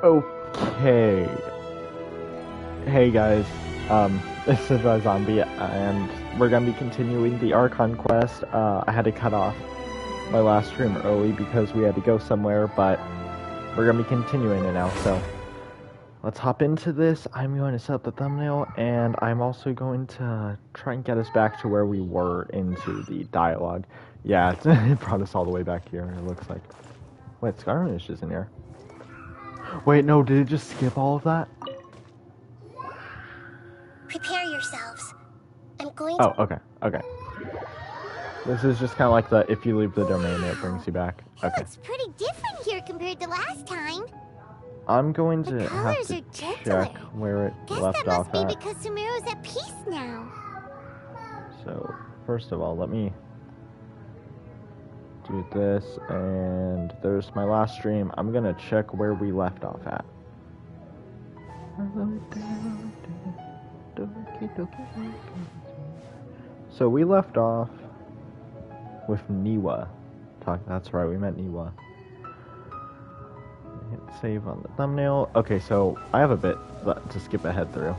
Okay. Hey guys, this is Zombie, and we're gonna be continuing the Archon quest. I had to cut off my last stream early because we had to go somewhere, but we're gonna be continuing it now, so let's hop into this. I'm going to set up the thumbnail, and I'm also going to try and get us back to where we were into the dialogue. Yeah, it brought us all the way back here, it looks like. Wait, Skyrim is just in here. Wait, no, did it just skip all of that? Prepare yourselves. I'm going to... Oh, okay. This is just kind of like the, if you leave the domain, it brings you back. Okay. It looks pretty different here compared to last time. I'm going to have to check where it left off at. That must be because Sumeru's at peace now. So, first of all, let me do this, and there's my last stream. I'm gonna check where we left off at. So we left off with Niwa. That's right, we met Niwa. Hit save on the thumbnail. Okay, so I have a bit to skip ahead through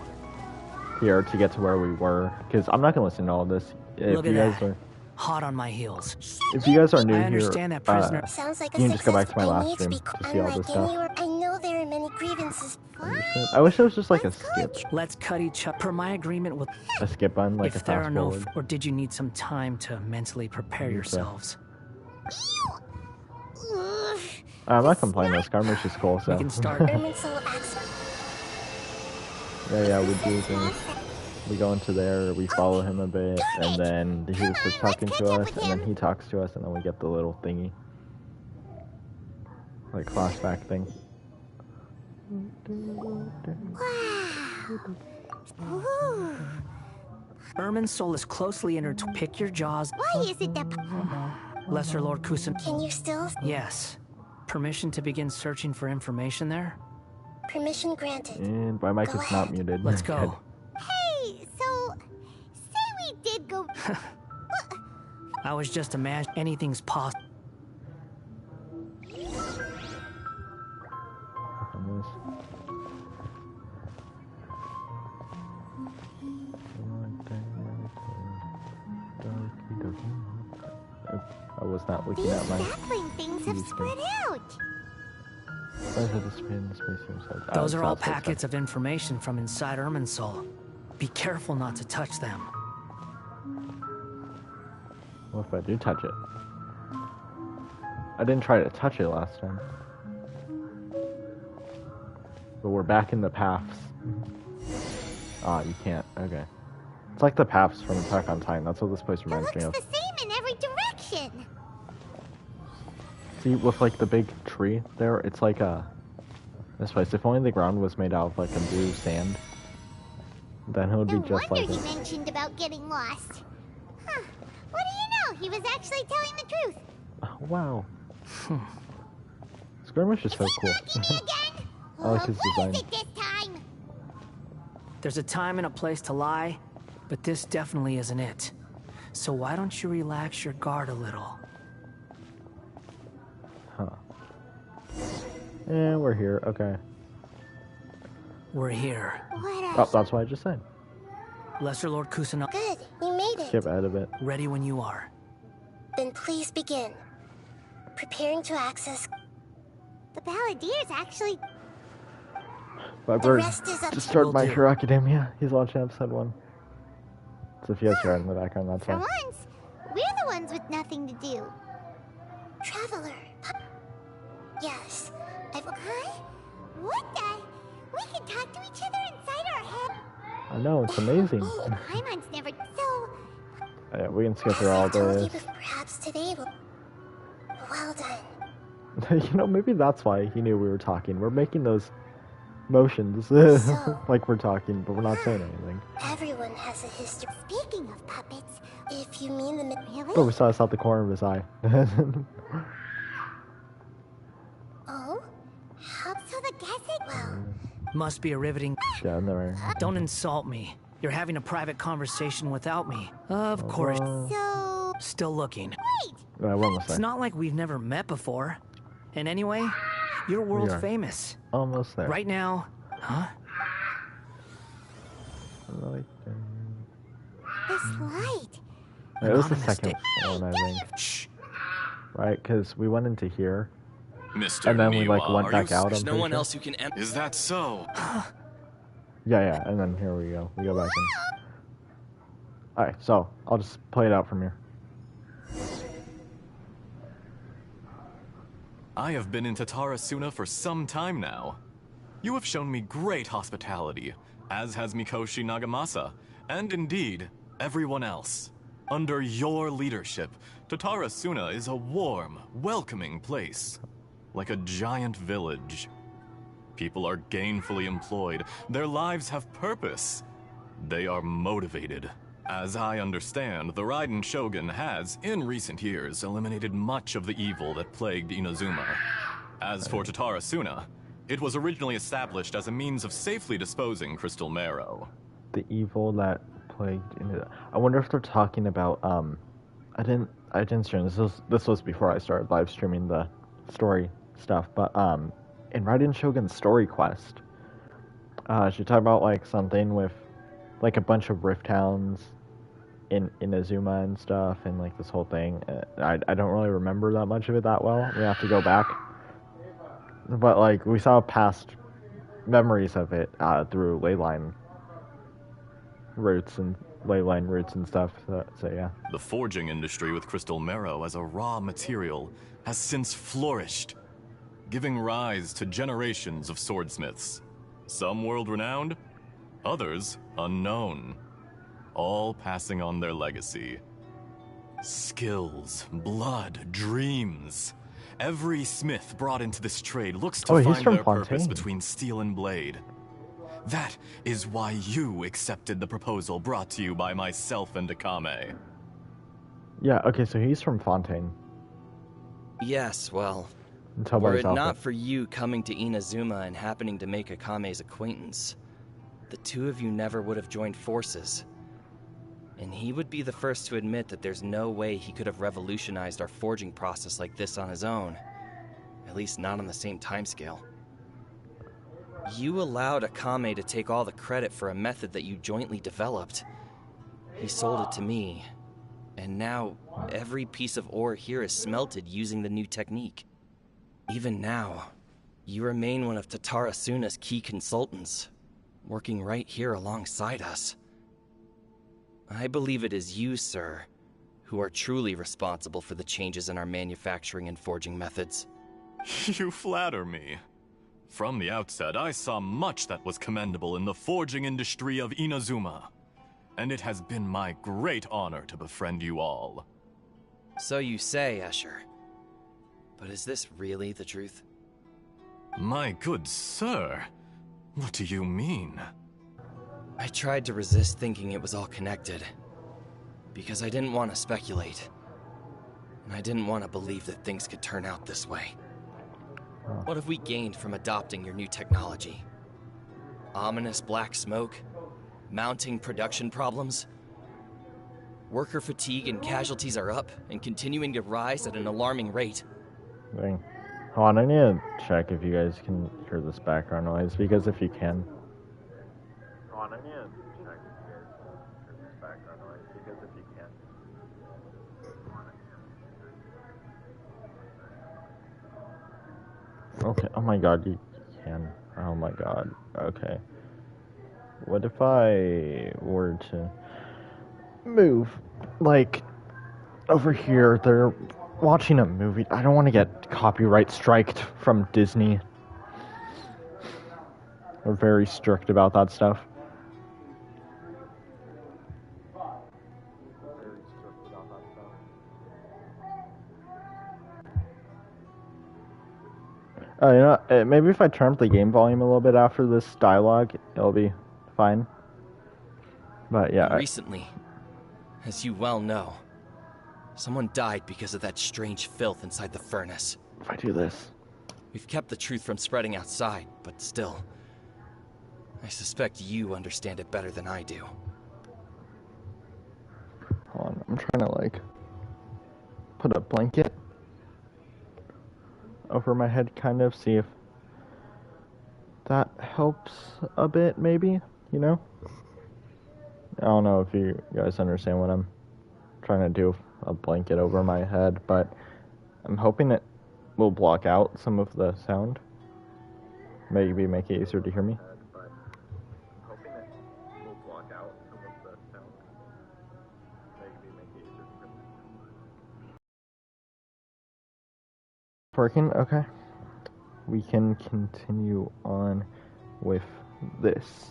here to get to where we were, because I'm not gonna listen to all this. Look at that. Hot on my heels. If you guys are new I understand here, that prisoner. Sounds like you can just go back to my last stream to see all this stuff. I know there are many grievances. I wish it was just like a skip. Let's cut each other per my agreement with a skip button, like if a there fast are no, forward. or did you need some time to mentally prepare yourselves? I'm not complaining. This Skyrim is cool, so we can start. yeah, we do things. We go into there, we follow him a bit, and then he starts talking to us, and then he talks to us, and then we get the little thingy. Like flashback thing. Wow. Ermin's soul is closely intertwined. Pick your jaws. Why is it that... Lesser Lord Kusim. Can you still... Yes. Permission to begin searching for information there? Permission granted. And my mic is not muted. Let's go. Hey, so... Say we did go... I was just imagining anything's possible. I was not looking at my... sapling things have spread out. Those are all packets of information from inside Ermin's soul. Be careful not to touch them. What if I do touch it? I didn't try to touch it last time. But we're back in the paths. Ah, you can't. Okay. It's like the paths from Attack on Titan. That's what this place reminds me of. It looks the same in every direction. See, with like the big tree there, it's like this place. If only the ground was made out of like a blue sand, then it would be just like he mentioned about getting lost. Huh. What do you know? He was actually telling the truth. Oh, wow. Skirmish is so cool. I like his design. What is it this time? There's a time and a place to lie, but this definitely isn't it. So why don't you relax your guard a little? Huh. And we're here, okay. We're here. Oh, that's what I just said. Lesser Lord Kusanagi. Good, you made it. Skip ahead of it. Ready when you are. Then please begin. Preparing to access... The Balladeers actually... My bird just started My Hero Academia. He's watching episode 1. So if you guys hear it in the background, that's why. For once, we're the ones with nothing to do. Traveler. Yes. Huh? What the? We can talk to each other inside our head. I know, it's amazing. Paimon's never... So... Yeah, we can skip through all this. Perhaps today will... Well done. You know, maybe that's why he knew we were talking. We're making those motions like we're talking, but we're not saying anything. Everyone has a history. Speaking of puppets, if you mean them... Really? Oh, we saw us out the corner of his eye. Oh? How so the guessing? Well... Must be a riveting... Yeah, never. Don't insult me. You're having a private conversation without me. Of course. So... Still looking. Wait! I won't It's not like we've never met before. And anyway, You're world are. famous. Almost there. Right now, huh? Like, This light. it was the Anonymous second one, I think. Shh. Right? Because we went into here, Mr. and then we like Miwa, went are back you out. There's I'm no pretty one sure. else who can Is that so? Yeah, and then here we go. We go back in. Alright, so I'll just play it out from here. I have been in Tatarasuna for some time now. You have shown me great hospitality, as has Mikoshi Nagamasa, and indeed, everyone else. Under your leadership, Tatarasuna is a warm, welcoming place, like a giant village. People are gainfully employed, their lives have purpose. They are motivated. As I understand, the Raiden Shogun has, in recent years, eliminated much of the evil that plagued Inazuma. As for Tatarasuna, it was originally established as a means of safely disposing crystal marrow. The evil that plagued into. I wonder if they're talking about. I didn't stream this was before I started live streaming the story stuff. But in Raiden Shogun's story quest, she talked about like something with like a bunch of rift towns in Inazuma and stuff, and like this whole thing. I don't really remember that much of it that well. We have to go back. But like we saw past memories of it through leyline routes and stuff. So yeah. The forging industry with crystal marrow as a raw material has since flourished, giving rise to generations of swordsmiths. Some world-renowned, others unknown, all passing on their legacy. Skills, blood, dreams. Every smith brought into this trade looks to find their purpose between steel and blade. That is why you accepted the proposal brought to you by myself and Akame. Yeah, okay, so he's from Fontaine. Yes, well, Until were it not for you coming to Inazuma and happening to make Akame's acquaintance, the two of you never would have joined forces. And he would be the first to admit that there's no way he could have revolutionized our forging process like this on his own. At least not on the same timescale. You allowed Akame to take all the credit for a method that you jointly developed. He sold it to me, and now every piece of ore here is smelted using the new technique. Even now, you remain one of Tatarasuna's key consultants, working right here alongside us. I believe it is you, sir, who are truly responsible for the changes in our manufacturing and forging methods. You flatter me. From the outset, I saw much that was commendable in the forging industry of Inazuma, and it has been my great honor to befriend you all. So you say, Escher. But is this really the truth? My good sir, what do you mean? I tried to resist thinking it was all connected, because I didn't want to speculate, and I didn't want to believe that things could turn out this way. What have we gained from adopting your new technology? Ominous black smoke? Mounting production problems? Worker fatigue and casualties are up and continuing to rise at an alarming rate. Dang. Hold on, I need to check if you guys can hear this background noise, because if you can. Hold on, I need to check if you guys can hear this background noise, because if you can. Okay, oh my god, you can. Oh my god, okay. What if I were to move, like, over here? They're watching a movie. I don't want to get copyright striked from Disney. They're very strict about that stuff. You know, maybe if I turn up the game volume a little bit after this dialogue, it'll be fine. But yeah. Recently, as you well know, someone died because of that strange filth inside the furnace. If I do this. We've kept the truth from spreading outside, but still, I suspect you understand it better than I do. Hold on, I'm trying to, like, put a blanket over my head, kind of, see if that helps a bit, maybe, you know? I don't know if you guys understand what I'm trying to do, a blanket over my head, but I'm hoping it will block out some of the sound. Maybe make it easier to hear me. Working? Okay. We can continue on with this.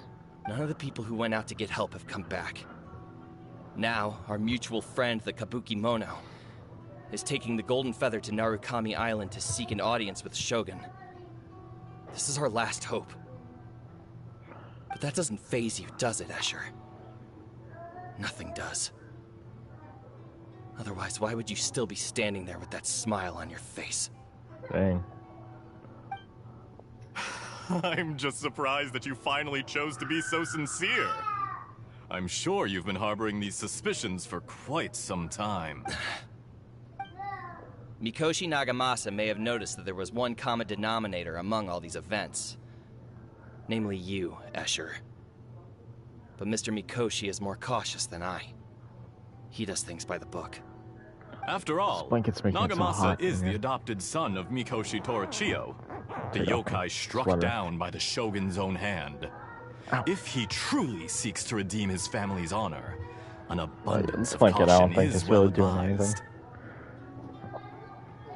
None of the people who went out to get help have come back. Now, our mutual friend, the Kabuki Mono, is taking the Golden Feather to Narukami Island to seek an audience with Shogun. This is our last hope. But that doesn't faze you, does it, Escher? Nothing does. Otherwise, why would you still be standing there with that smile on your face? Dang. I'm just surprised that you finally chose to be so sincere. I'm sure you've been harboring these suspicions for quite some time. Mikoshi Nagamasa may have noticed that there was one common denominator among all these events. Namely you, Escher. But Mr. Mikoshi is more cautious than I. He does things by the book. After all, Nagamasa is the adopted son of Mikoshi Torichio, the yokai struck down by the Shogun's own hand. Ow. If he truly seeks to redeem his family's honor, an abundance of I don't caution think is it's well really doing anything. advised.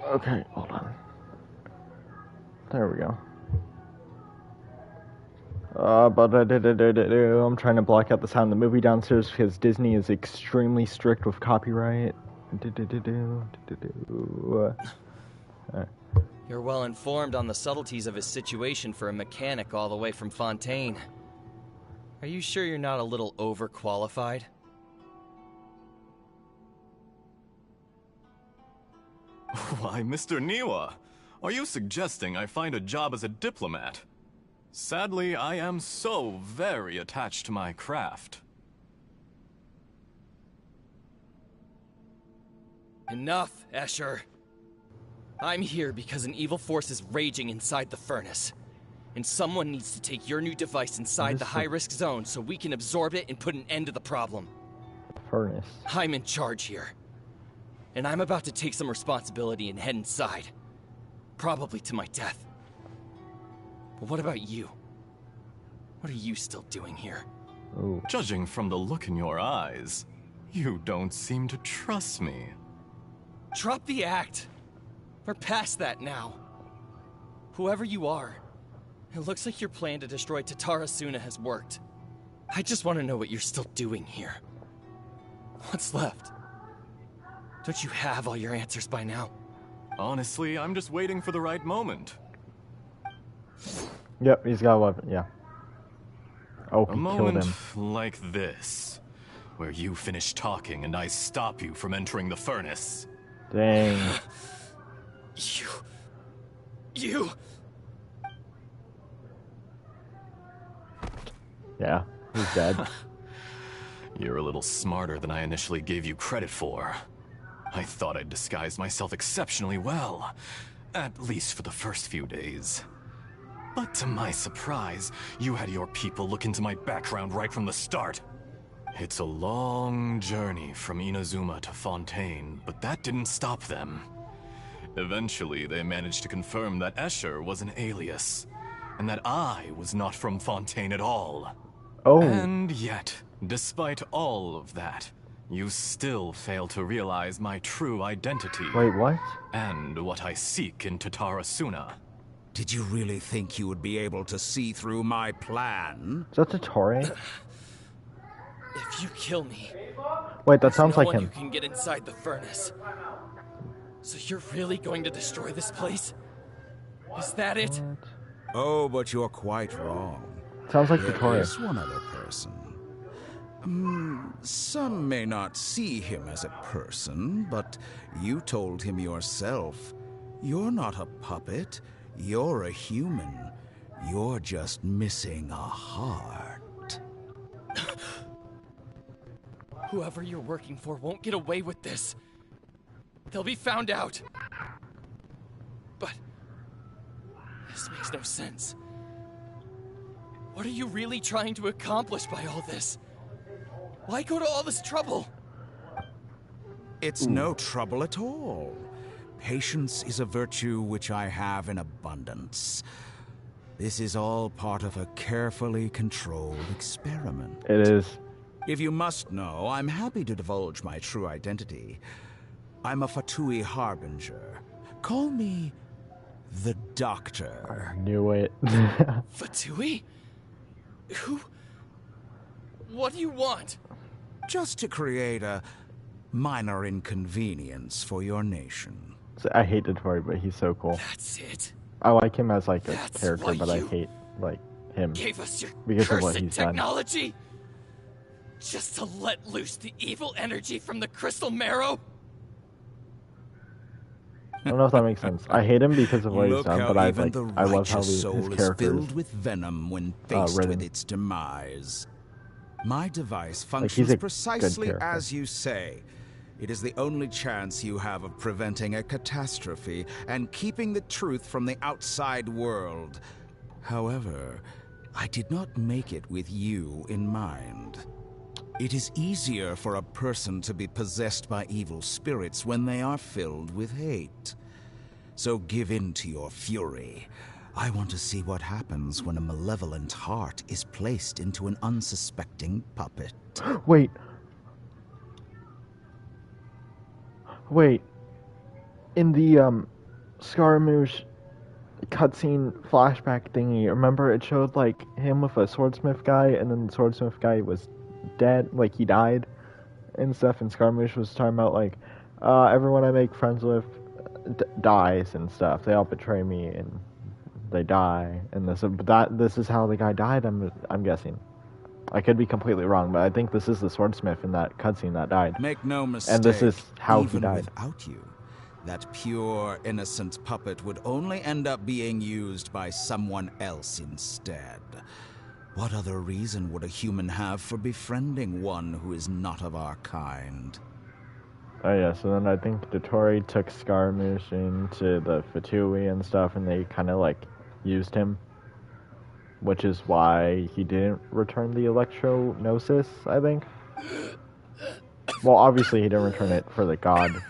Okay, hold on. There we go. I'm trying to block out the sound of the movie downstairs because Disney is extremely strict with copyright. You're well informed on the subtleties of his situation for a mechanic all the way from Fontaine. Are you sure you're not a little overqualified? Why, Mr. Niwa, are you suggesting I find a job as a diplomat? Sadly, I am so very attached to my craft. Enough, Escher. I'm here because an evil force is raging inside the furnace. And someone needs to take your new device inside the high-risk zone so we can absorb it and put an end to the problem. Furnace. I'm in charge here. And I'm about to take some responsibility and head inside. Probably to my death. But what about you? What are you still doing here? Ooh. Judging from the look in your eyes, you don't seem to trust me. Drop the act. We're past that now. Whoever you are, it looks like your plan to destroy Tatarasuna has worked. I just want to know what you're still doing here. What's left? Don't you have all your answers by now? Honestly, I'm just waiting for the right moment. Yep, he's got a weapon, yeah. Oh, he A killed moment him. like this, where you finish talking and I stop you from entering the furnace. Dang. You... Yeah, he's dead. You're a little smarter than I initially gave you credit for. I thought I'd disguised myself exceptionally well, at least for the first few days. But to my surprise, you had your people look into my background right from the start. It's a long journey from Inazuma to Fontaine, but that didn't stop them. Eventually, they managed to confirm that Escher was an alias, and that I was not from Fontaine at all. Oh. And yet, despite all of that, you still fail to realize my true identity. Wait, what? And what I seek in Tatarasuna. Did you really think you would be able to see through my plan? Is that Totore? If you kill me... Wait, that sounds no like one him. You can get inside the furnace. So you're really going to destroy this place? Is that it? What? Oh, but you're quite wrong. Sounds like There Totore. is one other person. Some may not see him as a person, but you told him yourself. You're not a puppet. You're a human. You're just missing a heart. Whoever you're working for won't get away with this. They'll be found out. But... this makes no sense. What are you really trying to accomplish by all this? Why go to all this trouble? It's no trouble at all. Patience is a virtue which I have in abundance. This is all part of a carefully controlled experiment. It is. If you must know, I'm happy to divulge my true identity. I'm a Fatui Harbinger. Call me the Doctor. I knew it. Fatui? Who? What do you want? Just to create a minor inconvenience for your nation. I hate Dotori, but he's so cool. That's it. I like him as like a That's character, why but I you hate like him Gave us your because of what cursed he's done. technology? Just to let loose the evil energy from the crystal marrow? I don't know if that makes sense. I hate him because of what he's Look done, how but I even like. the I love how righteous his soul is character filled is. with venom when faced with written. its demise. My device he's functions a good precisely character. as you say. It is the only chance you have of preventing a catastrophe and keeping the truth from the outside world. However, I did not make it with you in mind. It is easier for a person to be possessed by evil spirits when they are filled with hate. So give in to your fury. I want to see what happens when a malevolent heart is placed into an unsuspecting puppet. Wait. In the Scaramouche cutscene flashback thingy, remember it showed like him with a swordsmith guy, and then the swordsmith guy was dead, like he died and stuff, and Scaramouche was talking about like everyone I make friends with dies and stuff. They all betray me and they die, and this is how the guy died. I'm guessing. I could be completely wrong, but I think this is the swordsmith in that cutscene that died. Make no mistake, And this is how even he died. without you, that pure, innocent puppet would only end up being used by someone else instead. What other reason would a human have for befriending one who is not of our kind? Oh yeah, so then I think Dotori took Scaramouche into the Fatui and stuff, and they kind of like used him, which is why he didn't return the Electro-Gnosis, I think. Well, obviously he didn't return it for the God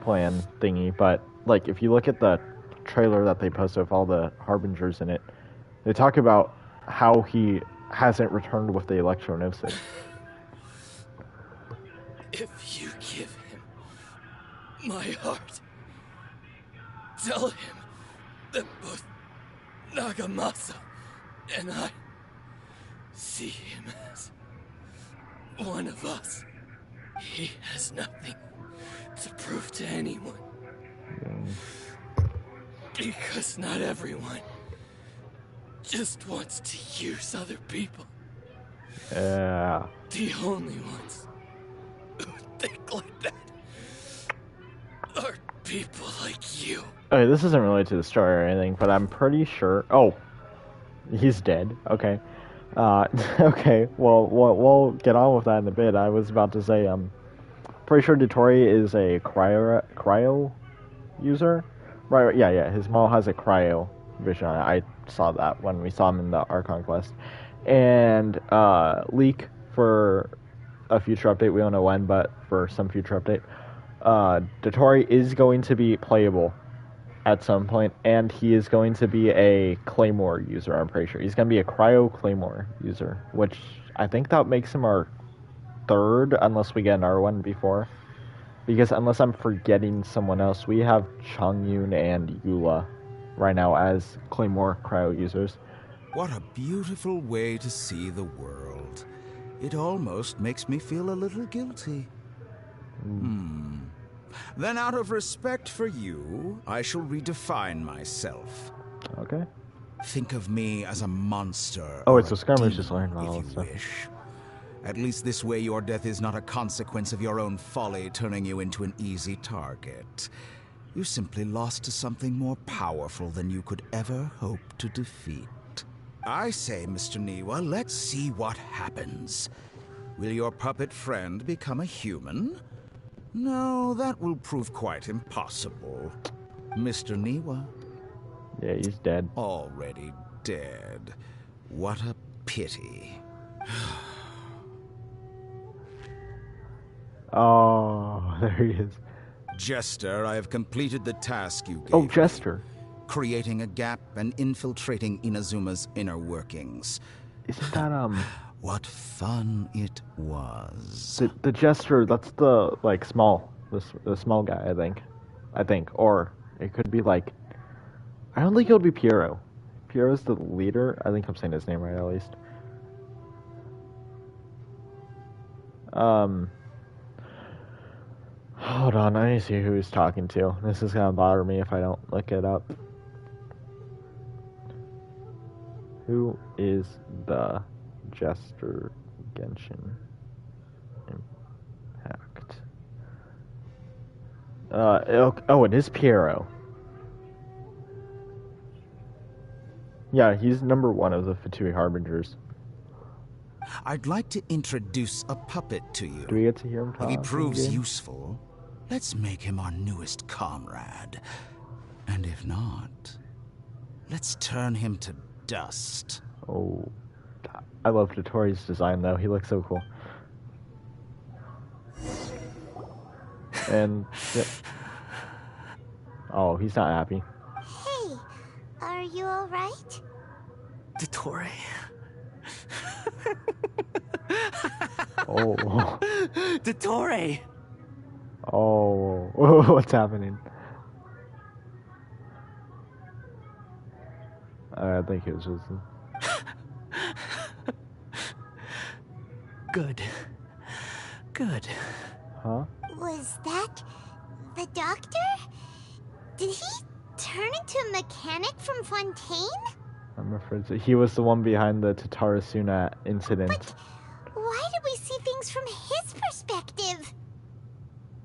plan thingy, but like if you look at the trailer that they posted with all the Harbingers in it, they talk about how he hasn't returned with the Electro-Gnosis. If you give him my heart, tell him that both Nagamasa and I see him as one of us. He has nothing to prove to anyone. Because not everyone just wants to use other people. Yeah. The only ones who think like that are people like you. Okay, this isn't related to the story or anything, but I'm pretty sure... Oh, he's dead. Okay. Okay, well, we'll get on with that in a bit. I was about to say, pretty sure Dotori is a cryo user. Right, yeah, his mom has a cryo vision on it. I saw that when we saw him in the Archon quest. And, leak for a future update, we don't know when, but for some future update, Dotori is going to be playable at some point, and he is going to be a Claymore user, I'm pretty sure. He's going to be a Cryo Claymore user, which I think that makes him our third, unless we get another one before. Because unless I'm forgetting someone else, we have Chongyun and Eula right now as Claymore Cryo users. What a beautiful way to see the world. It almost makes me feel a little guilty. Then out of respect for you, I shall redefine myself. Okay. Think of me as a monster. Oh, or it's a a skirmish, demon, just learned about all if that you stuff. wish. At least this way your death is not a consequence of your own folly turning you into an easy target. You simply lost to something more powerful than you could ever hope to defeat. I say, Mr. Niwa, let's see what happens. Will your puppet friend become a human? No, that will prove quite impossible. Mr. Niwa? Yeah, he's dead. Already dead. What a pity. Oh, there he is. Jester, I have completed the task you gave Oh, me. Jester. Creating a gap and infiltrating Inazuma's inner workings. Isn't that, What fun it was. the Jester, that's the, like, the small guy, I think. Or, it could be, like, I don't think it would be Piero. Piero's the leader. I think I'm saying his name right, at least. Hold on, I need to see who he's talking to. This is gonna bother me if I don't look it up. Who is the Jester Genshin Impact? Oh, it is Piero. Yeah, he's number 1 of the Fatui Harbingers. I'd like to introduce a puppet to you. Do we get to hear him talk? If he proves again? useful, let's make him our newest comrade. And if not, let's turn him to dust. Oh, I love Dotori's design though. He looks so cool. And yep. Oh, he's not happy. Hey, are you alright? Dottore. Oh, Dottore! oh, what's happening? I think it was just. Good. Good. Huh? Was that the doctor? Did he turn into a mechanic from Fontaine? I'm afraid so. He was the one behind the Tatarasuna incident. But why did we see things from his perspective?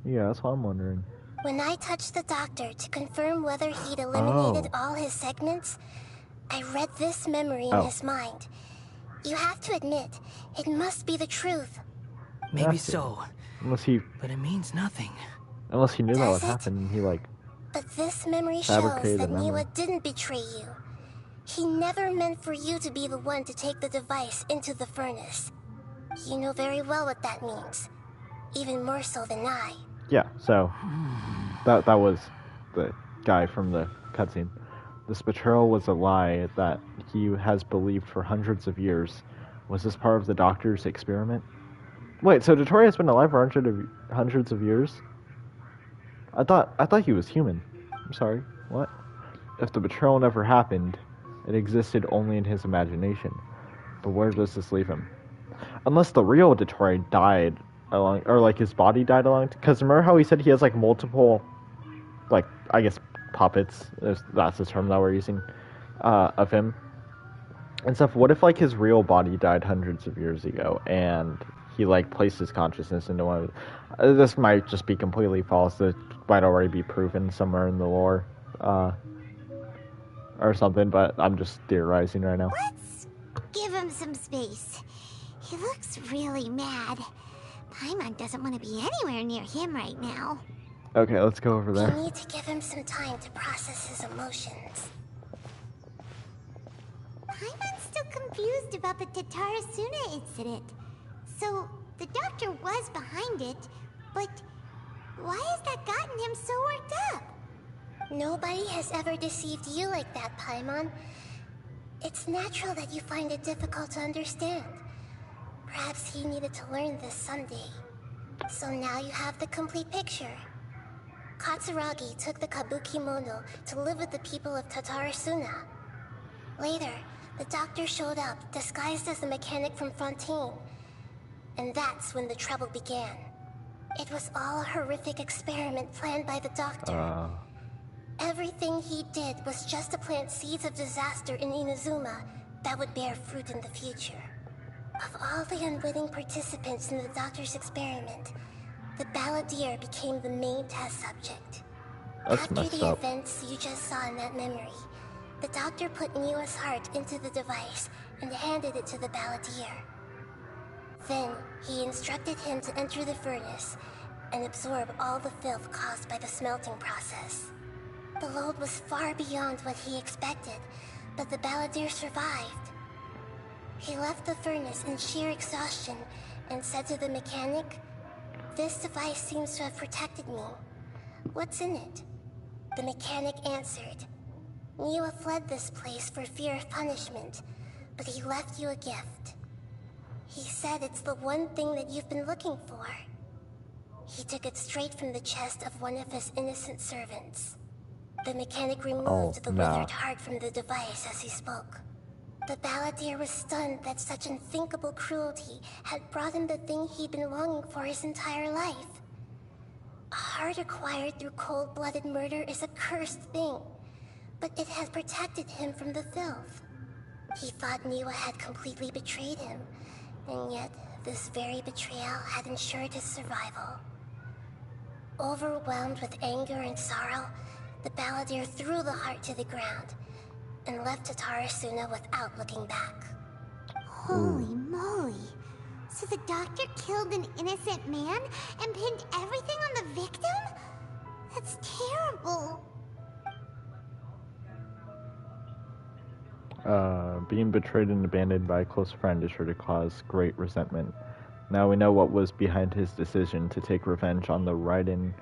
Yeah, that's what I'm wondering. When I touched the doctor to confirm whether he'd eliminated Oh. all his segments, I read this memory in Oh. his mind. You have to admit, it must be the truth. Maybe Has to. so, Unless he but it means nothing. knew that Does would it? happen, and he like. But this memory shows Fabricated that the memory. Niwa didn't betray you. He never meant for you to be the one to take the device into the furnace. You know very well what that means. Even more so than I. Yeah, so that was the guy from the cutscene. This betrayal was a lie that he has believed for hundreds of years. Was this part of the doctor's experiment? Wait, so Dottore has been alive for hundreds of years? I thought he was human. I'm sorry, what? If the betrayal never happened, it existed only in his imagination. But where does this leave him? Unless the real Dottore died along, or like his body died along. Because remember how he said he has like multiple, like I guess puppets. That's the term that we're using, of him and stuff. What if like his real body died hundreds of years ago and he like placed his consciousness into one of this might just be completely false. It might already be proven somewhere in the lore, or something, but I'm just theorizing right now. Let's give him some space. He looks really mad. Paimon doesn't want to be anywhere near him right now. Okay, let's go over there. We need to give him some time to process his emotions. Paimon's still confused about the Tatarasuna incident. So, the doctor was behind it, but why has that gotten him so worked up? Nobody has ever deceived you like that, Paimon. It's natural that you find it difficult to understand. Perhaps he needed to learn this someday. So now you have the complete picture. Katsuragi took the Kabuki Mono to live with the people of Tatarasuna. Later, the doctor showed up, disguised as a mechanic from Fontaine. And that's when the trouble began. It was all a horrific experiment planned by the doctor. Everything he did was just to plant seeds of disaster in Inazuma that would bear fruit in the future. Of all the unwitting participants in the doctor's experiment, the balladeer became the main test subject. That's After messed the up. events you just saw in that memory, the doctor put Niwa's heart into the device and handed it to the balladeer. Then, he instructed him to enter the furnace and absorb all the filth caused by the smelting process. The load was far beyond what he expected, but the balladeer survived. He left the furnace in sheer exhaustion and said to the mechanic, "This device seems to have protected me. What's in it?" The mechanic answered, "Niwa fled this place for fear of punishment, but he left you a gift. He said it's the one thing that you've been looking for." He took it straight from the chest of one of his innocent servants. The mechanic removed the withered heart from the device as he spoke. The balladeer was stunned that such unthinkable cruelty had brought him the thing he'd been longing for his entire life. A heart acquired through cold-blooded murder is a cursed thing, but it had protected him from the filth. He thought Niwa had completely betrayed him, and yet this very betrayal had ensured his survival. Overwhelmed with anger and sorrow, the balladeer threw the heart to the ground and left Tatarasuna without looking back. Holy moly! So the doctor killed an innocent man and pinned everything on the victim? That's terrible. Being betrayed and abandoned by a close friend is sure to cause great resentment. Now we know what was behind his decision to take revenge on the Raiden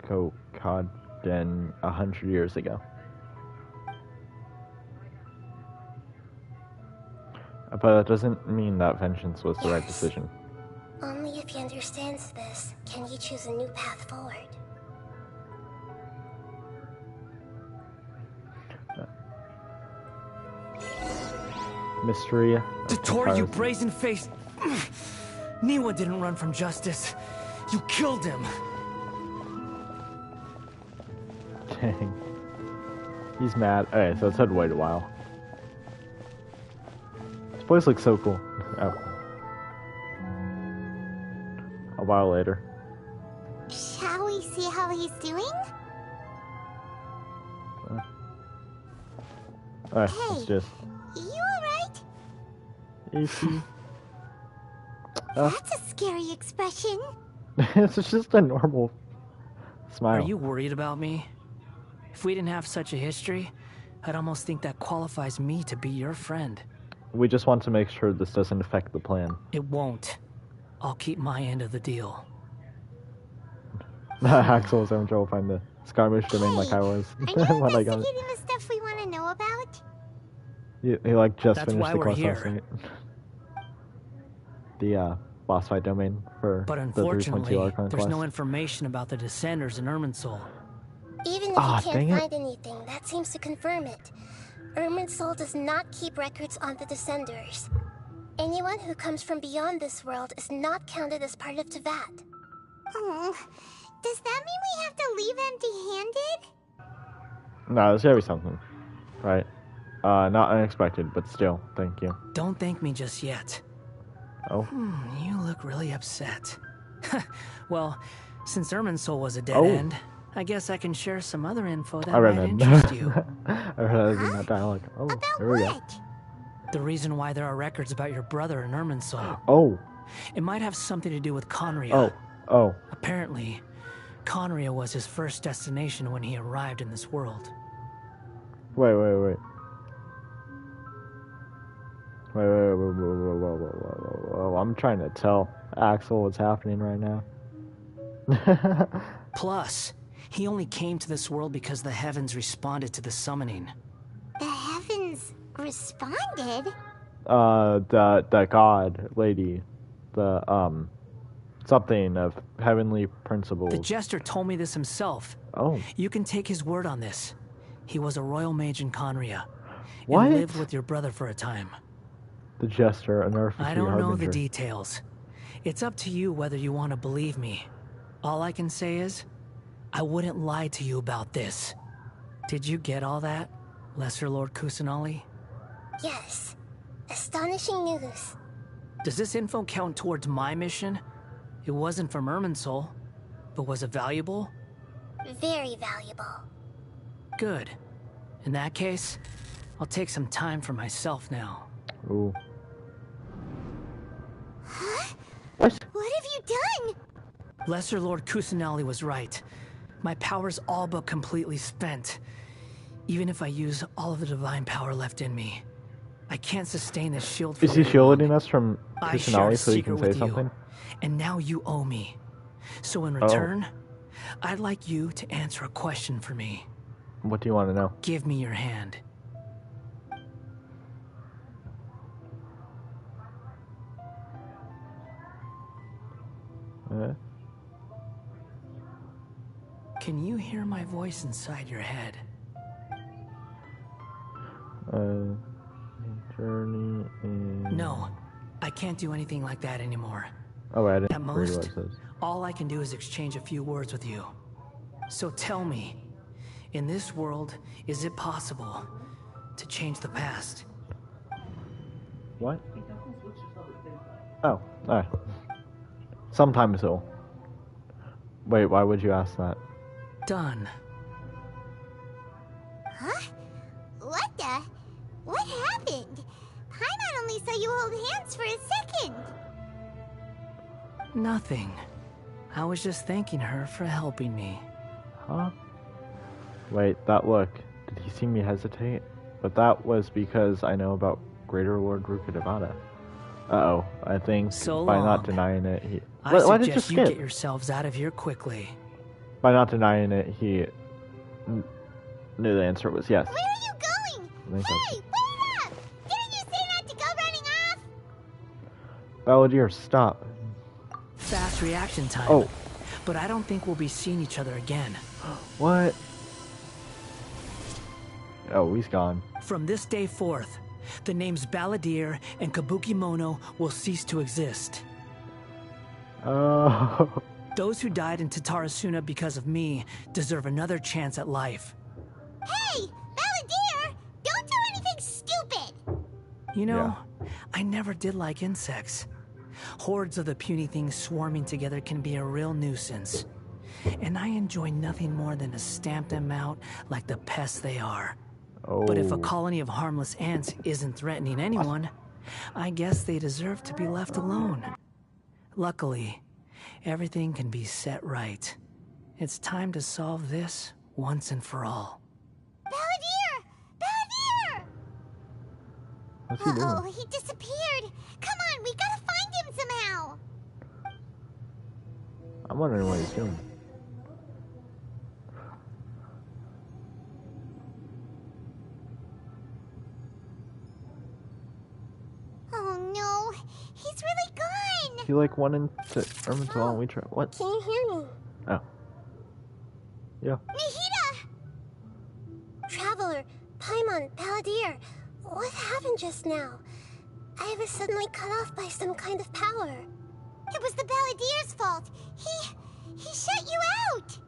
Kokaden 100 years ago. But that doesn't mean that vengeance was the right decision. Only if he understands this can he choose a new path forward. Mystery. Dottore, you brazen-faced... Niwa didn't run from justice. You killed him. Dang. He's mad. Okay, so it's had to wait a while. This place looks so cool. Oh. A while later. Shall we see how he's doing? Alright, Hey. it's just... You alright? easy. That's a scary expression. It's just a normal smile. Are you worried about me? If we didn't have such a history, I'd almost think that qualifies me to be your friend. We just want to make sure this doesn't affect the plan. It won't. I'll keep my end of the deal. Axel was having trouble finding the skirmish domain like I was. Are you when I got it. investigating the stuff we want to know about? He like just That's finished why the we're quest here. last night. The boss fight domain for But the 3.2 unfortunately, Archon there's quest. no information about the Descenders in Irminsul. Even if Ah, you dang can't it. find anything, that seems to confirm it. Irminsul does not keep records on the Descenders. Anyone who comes from beyond this world is not counted as part of Tevat. Oh, does that mean we have to leave empty-handed? No, there's gotta be something, right? Not unexpected, but still, thank you. Don't thank me just yet. Oh, You look really upset. Well, since Irminsul was a dead Oh. end, I guess I can share some other info that I read might that. interest you. I read that in that dialogue. Oh, About there we go. what? The reason why there are records about your brother in Irminsul. Oh, It might have something to do with Conria. oh. Apparently, Conria was his first destination when he arrived in this world. Wait. I'm trying to tell Axel what's happening right now. Plus, he only came to this world because the heavens responded to the summoning. The heavens responded? The god lady, the something of heavenly principles. The Jester told me this himself. Oh, You can take his word on this. He was a royal mage in Conria. What? And lived with your brother for a time. the Jester, an earthly I don't know the harbinger. details. It's up to you whether you want to believe me. All I can say is, I wouldn't lie to you about this. Did you get all that, Lesser Lord Kusanali? Yes. Astonishing news. Does this info count towards my mission? It wasn't from Irminsul, but was it valuable? Very valuable. Good. In that case, I'll take some time for myself now. Ooh. What? What have you done? Lesser Lord Kusanali was right. My power's all but completely spent. Even if I use all of the divine power left in me. I can't sustain this shield for Is he very shielding long. us from I shared a Kusanagi so he secret can say with you, something? and now you owe me. So in Oh. return, I'd like you to answer a question for me. What do you want to know? Give me your hand. Can you hear my voice inside your head? Journey in... No, I can't do anything like that anymore. Oh, I At didn't read most, what it says. all I can do is exchange a few words with you. So tell me, in this world, is it possible to change the past? What? Oh, alright. Sometimes so. Wait, why would you ask that? Done. Huh? What the? What happened? Paimon only saw you hold hands for a second. Nothing. I was just thanking her for helping me. Huh? Wait, that look. Did he see me hesitate? But that was because I know about Greater Lord Rukadevata. Uh-oh. I think So by long. not denying it, he... I Why did you suggest you skip? get yourselves out of here quickly. By not denying it, he knew the answer was yes. Where are you going? I think Hey, wait up! Didn't you say not to go running off? Balladeer, stop. Fast reaction time. Oh. But I don't think we'll be seeing each other again. What? Oh, he's gone. From this day forth, the names Balladeer and Kabuki Mono will cease to exist. Oh. Those who died in Tatarasuna because of me deserve another chance at life. Hey, Balladeer! Don't do anything stupid! You know, I never did like insects. Hordes of the puny things swarming together can be a real nuisance. And I enjoy nothing more than to stamp them out like the pests they are. Oh. But if a colony of harmless ants isn't threatening anyone, I guess they deserve to be left alone. Luckily, everything can be set right. It's time to solve this once and for all. Balladeer! Balladeer! What's he doing? Uh-oh, he disappeared. Come on, we gotta find him somehow. I'm wondering what he's doing. Oh no, he's really gone. He like went into Ermital and we tried. What? Can you hear me? Oh. Yeah. Nahida! Traveler, Paimon, Balladeer, what happened just now? I was suddenly cut off by some kind of power. It was the Balladeer's fault. He shut you out.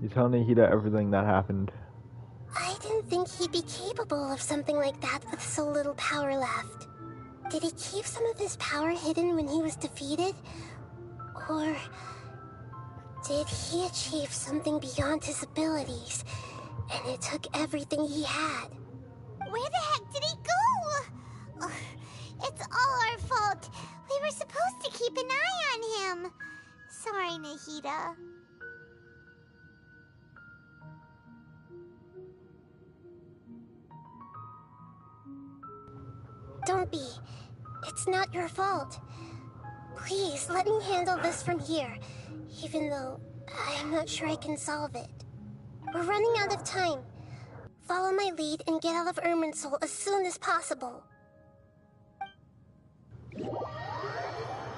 You tell Nahida everything that happened. I didn't think he'd be capable of something like that with so little power left. Did he keep some of his power hidden when he was defeated? Or did he achieve something beyond his abilities, and it took everything he had? Where the heck did he go? Ugh, it's all our fault. We were supposed to keep an eye on him. Sorry, Nahida. Don't be. It's not your fault. Please, let me handle this from here, even though I'm not sure I can solve it. We're running out of time. Follow my lead and get out of Irminsul as soon as possible.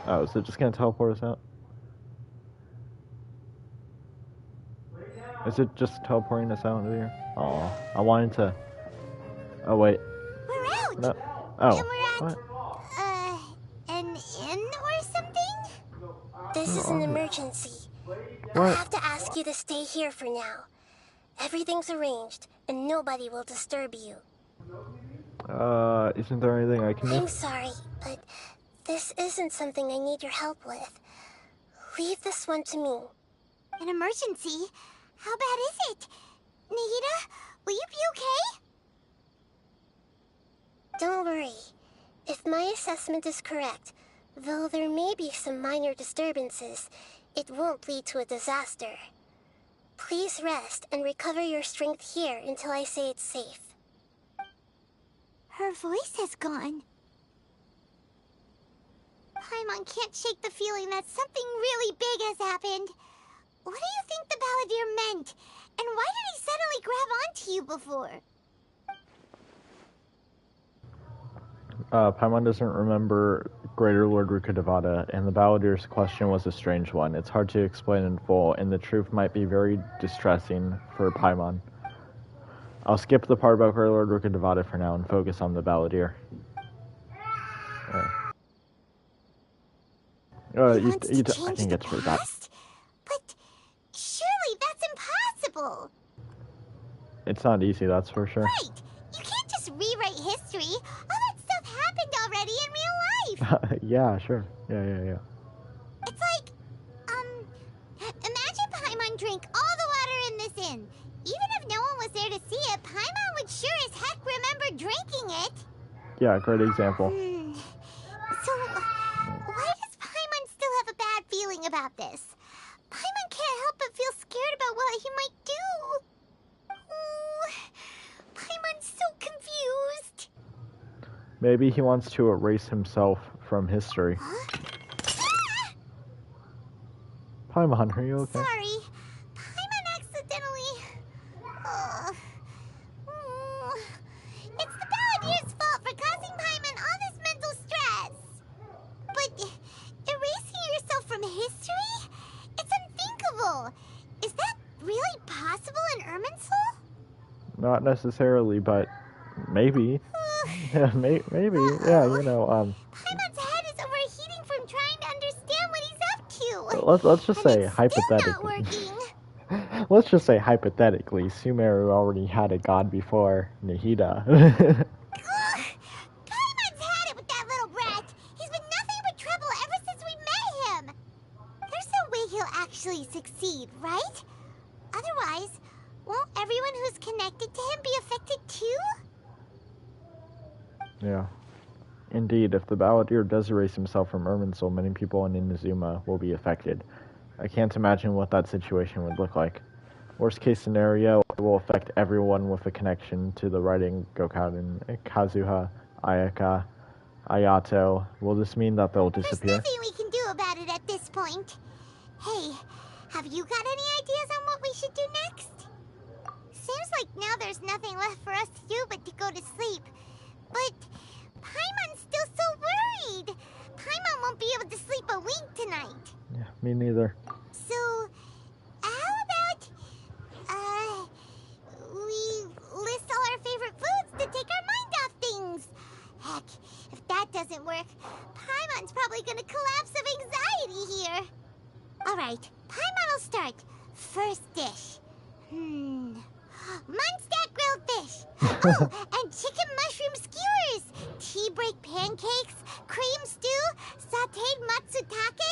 Oh, is it just gonna teleport us out? Is it just teleporting us out of here? Oh, I wanted to. Oh wait, We're out. no. Oh, And we're at, what? an inn or something? This is an emergency. I'll What? have to ask you to stay here for now. Everything's arranged, and nobody will disturb you. Isn't there anything I can do? I'm sorry, but this isn't something I need your help with. Leave this one to me. An emergency? How bad is it? Nahida, will you be okay? Don't worry. If my assessment is correct, though there may be some minor disturbances, it won't lead to a disaster. Please rest and recover your strength here until I say it's safe. Her voice has gone. Paimon can't shake the feeling that something really big has happened. What do you think the Balladeer meant? And why did he suddenly grab onto you before? Paimon doesn't remember Greater Lord Rukkhadevata, and the Balladeer's question was a strange one. It's hard to explain in full, and the truth might be very distressing for Paimon. I'll skip the part about Greater Lord Rukkhadevata for now and focus on the Balladeer. He wants to change I think the it's for that. past? But surely that's impossible! It's not easy, that's for sure. Right! You can't just rewrite history! All that stuff happened already in real life! Yeah, sure. Yeah. It's like, imagine Paimon drank all the water in this inn. Even if no one was there to see it, Paimon would sure as heck remember drinking it. Yeah, great example. So, why does Paimon still have a bad feeling about this? Paimon can't help but feel scared about what he might do. Oh, Paimon's so confused. Maybe he wants to erase himself from history. Huh? Paimon, are you okay? Sorry. Paimon accidentally... It's the Balladeer's fault for causing Paimon all this mental stress. But erasing yourself from history? It's unthinkable. Is that really possible in Irminsul? Not necessarily, but maybe. Yeah, maybe. Yeah, you know, Paimon's head is overheating from trying to understand what he's up to. let's just say It's still not hypothetically. working. Let's just say hypothetically, Sumeru already had a god before Nahida. Paimon's had it with that little brat. He's been nothing but trouble ever since we met him. There's no way he'll actually succeed, right? Otherwise, won't everyone who's connected to him be affected too? Yeah. Indeed, if the Balladeer does erase himself from Irminsul, many people in Inazuma will be affected. I can't imagine what that situation would look like. Worst case scenario, it will affect everyone with a connection to the writing Gokaden, Kazuha, Ayaka, Ayato. Will this mean that they'll disappear? There's nothing we can do about it at this point. Hey, have you got any ideas on what we should do next? Seems like now there's nothing left for us to do but to go to sleep. But Paimon's still so worried. Paimon won't be able to sleep a wink tonight. Yeah, me neither. So, how about, we list all our favorite foods to take our mind off things? Heck, if that doesn't work, Paimon's probably gonna collapse of anxiety here. Alright, Paimon will start. First dish. Munstack grilled fish. Oh, and chicken mushroom skewers. Tea break pancakes. Cream stew. Sauteed matsutake.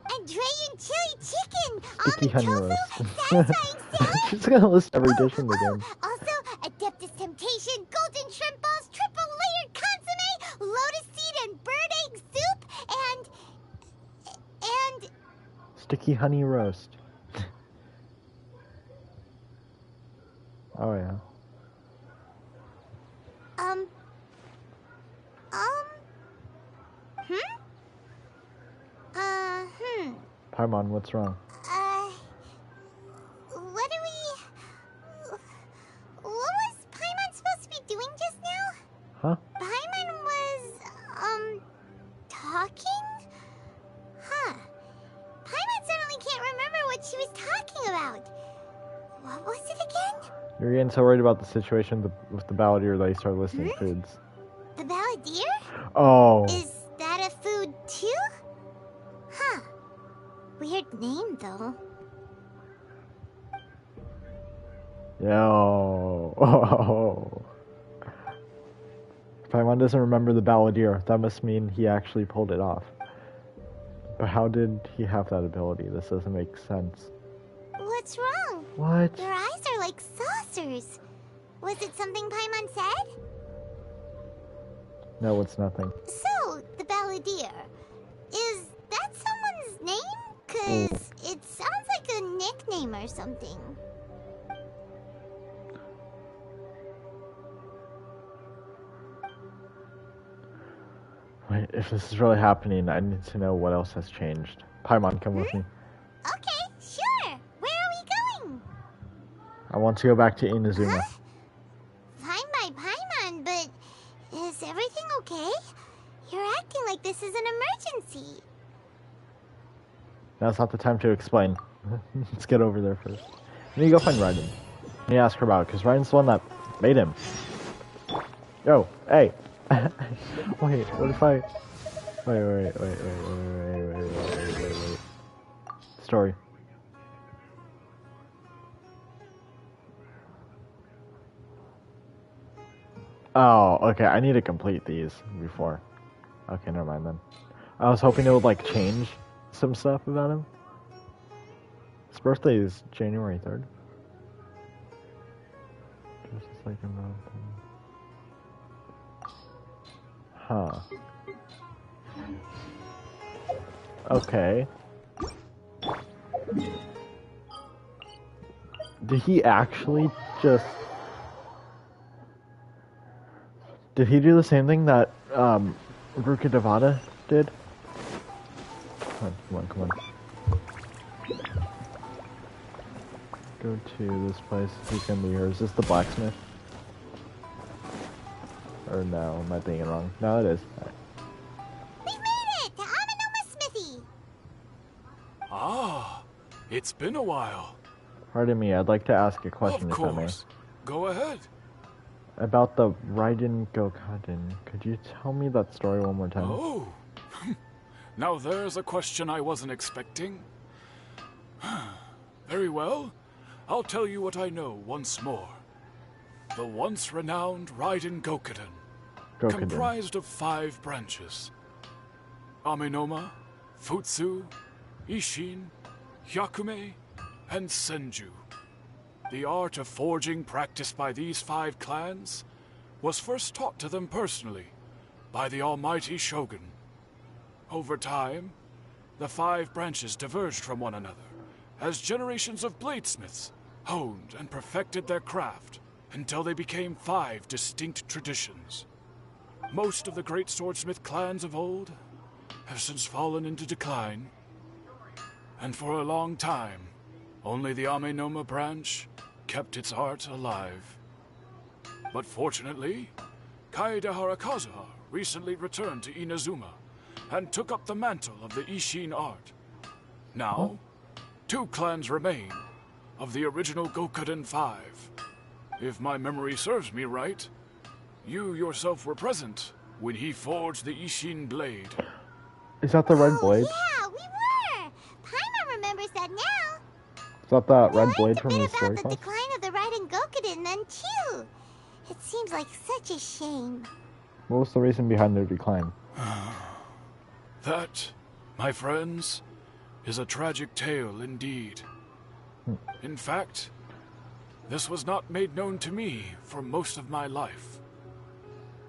And Dragon chili chicken. Sticky honey Almond roast. tofu. Satisfying salad. She's gonna list every dish in the game. Also, Adeptus Temptation, golden shrimp balls, triple layered consomme, lotus seed and bird egg soup, and... Sticky honey roast. Oh yeah. Paimon, what's wrong? What was Paimon supposed to be doing just now? Huh? Paimon was, talking? Huh. Paimon suddenly can't remember what she was talking about. What was it again? You're getting so worried about the situation with the Balladeer that you started listing foods. The Balladeer? Oh. Is that a food too? Huh. Weird name, though. Yo. Oh. Paimon doesn't remember the Balladeer. That must mean he actually pulled it off. But how did he have that ability? This doesn't make sense. What's wrong? What? Your eyes are like saucers. Was it something Paimon said? No, it's nothing. So, the Balladeer. Is that someone's name? 'Cause it sounds like a nickname or something. if this is really happening, I need to know what else has changed. Paimon, come with me. Okay, sure. Where are we going? I want to go back to Inazuma. Huh? Fine by Paimon, but is everything okay? You're acting like this is an emergency. Now's not the time to explain. Let's get over there first. I need to go find Raiden. I need to ask her about it, because Raiden's the one that made him. Yo, hey! Wait, what if I... Wait. Story. Oh, okay, I need to complete these before. Okay, never mind then. I was hoping it would, like, change some stuff about him. His birthday is January 3rd. Just like a month. Huh. Okay. Did he actually just... Did he do the same thing that, Ruka Devada did? Come on. Go to this place. Who's gonna be here? Is this the blacksmith? Or no, am I thinking wrong? No, it is. Right. We made it to Amanoma Smithy. Ah, it's been a while. Pardon me, I'd like to ask a question Of if I may. course. Go ahead. About the Raiden Gokaden. Could you tell me that story one more time? Oh. Now there's a question I wasn't expecting. Very well. I'll tell you what I know once more. The once renowned Raiden Gokaden, comprised of 5 branches. Amenoma, Futsu, Ishin, Hyakume, and Senju. The art of forging practiced by these 5 clans was first taught to them personally by the almighty Shogun. Over time, the 5 branches diverged from one another as generations of bladesmiths honed and perfected their craft until they became 5 distinct traditions. Most of the great swordsmith clans of old have since fallen into decline, and for a long time, only the Amenoma branch kept its art alive. But fortunately, Kaedehara Kazuha recently returned to Inazuma and took up the mantle of the Ishin art. Now, 2 clans remain of the original Gokaden 5. If my memory serves me right, you yourself were present when he forged the Ishin blade. Is that the red blade? Yeah, we were. Paimon remembers that now. Is that that red Learned blade a from bit the about story the class? decline of the Raiden Gokaden then too. It seems like such a shame. What was the reason behind their decline? That, my friends, is a tragic tale indeed. In fact, this was not made known to me for most of my life.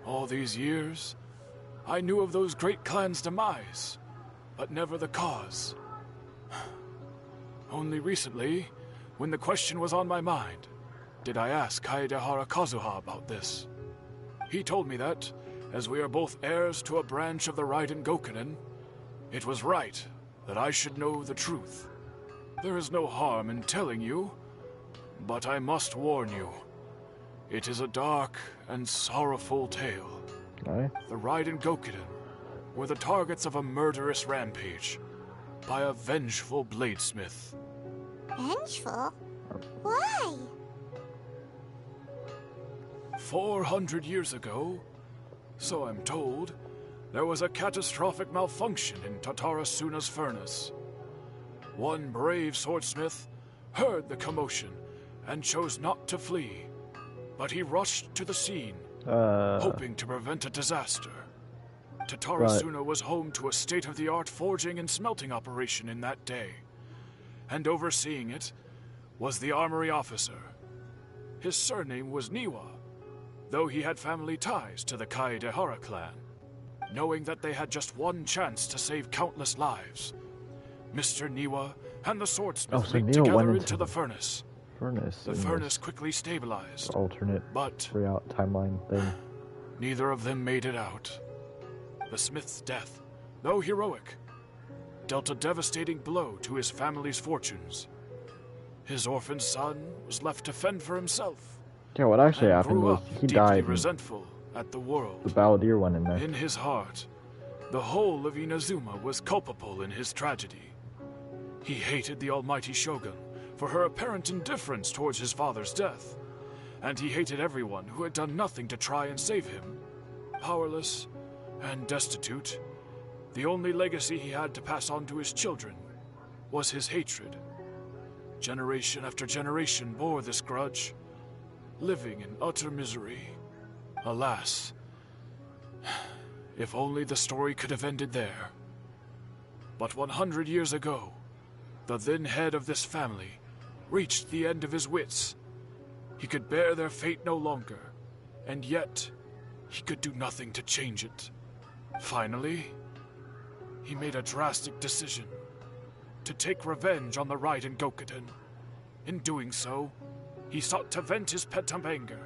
All these years, I knew of those great clans' demise, but never the cause. Only recently, when the question was on my mind, did I ask Kaedehara Kazuha about this. He told me that, as we are both heirs to a branch of the Raiden Gokaden, it was right that I should know the truth. There is no harm in telling you, but I must warn you. It is a dark and sorrowful tale. Aye. The Raiden Gokaden were the targets of a murderous rampage by a vengeful bladesmith. Vengeful? Why? 400 years ago, so I'm told, there was a catastrophic malfunction in Tatarasuna's furnace. One brave swordsmith heard the commotion and chose not to flee, but he rushed to the scene, hoping to prevent a disaster. Tatarasuna was home to a state-of-the-art forging and smelting operation in that day, and overseeing it was the armory officer. His surname was Niwa, though he had family ties to the Kaedehara clan. Knowing that they had just one chance to save countless lives, Mr. Niwa and the swordsmith leaped together into the furnace. The furnace quickly stabilized, alternate but timeline thing. neither of them made it out. The smith's death, though heroic, dealt a devastating blow to his family's fortunes. His orphaned son was left to fend for himself. Yeah, what actually happened was he died. Resentful at the world. The Balladeer went in there. In his heart, the whole of Inazuma was culpable in his tragedy. He hated the almighty Shogun for her apparent indifference towards his father's death, and he hated everyone who had done nothing to try and save him. Powerless and destitute, the only legacy he had to pass on to his children was his hatred. Generation after generation bore this grudge, living in utter misery. Alas, if only the story could have ended there. But 100 years ago, the then head of this family reached the end of his wits. He could bear their fate no longer, and yet he could do nothing to change it. Finally, he made a drastic decision to take revenge on the Raiden Gokuden. In doing so, he sought to vent his pent-up anger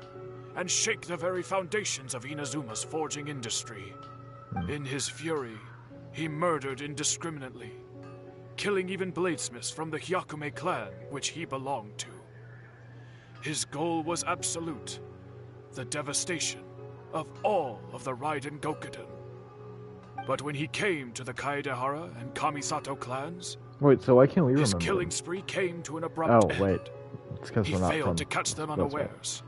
and shake the very foundations of Inazuma's forging industry. In his fury, he murdered indiscriminately, killing even bladesmiths from the Hyakume clan which he belonged to. His goal was absolute, the devastation of all of the Raiden Gokuden. But when he came to the Kaedehara and Kamisato clans, wait, so why can't we remember? His killing spree came to an abrupt end. Oh, wait. It's because we're not from... He failed to catch them unawares.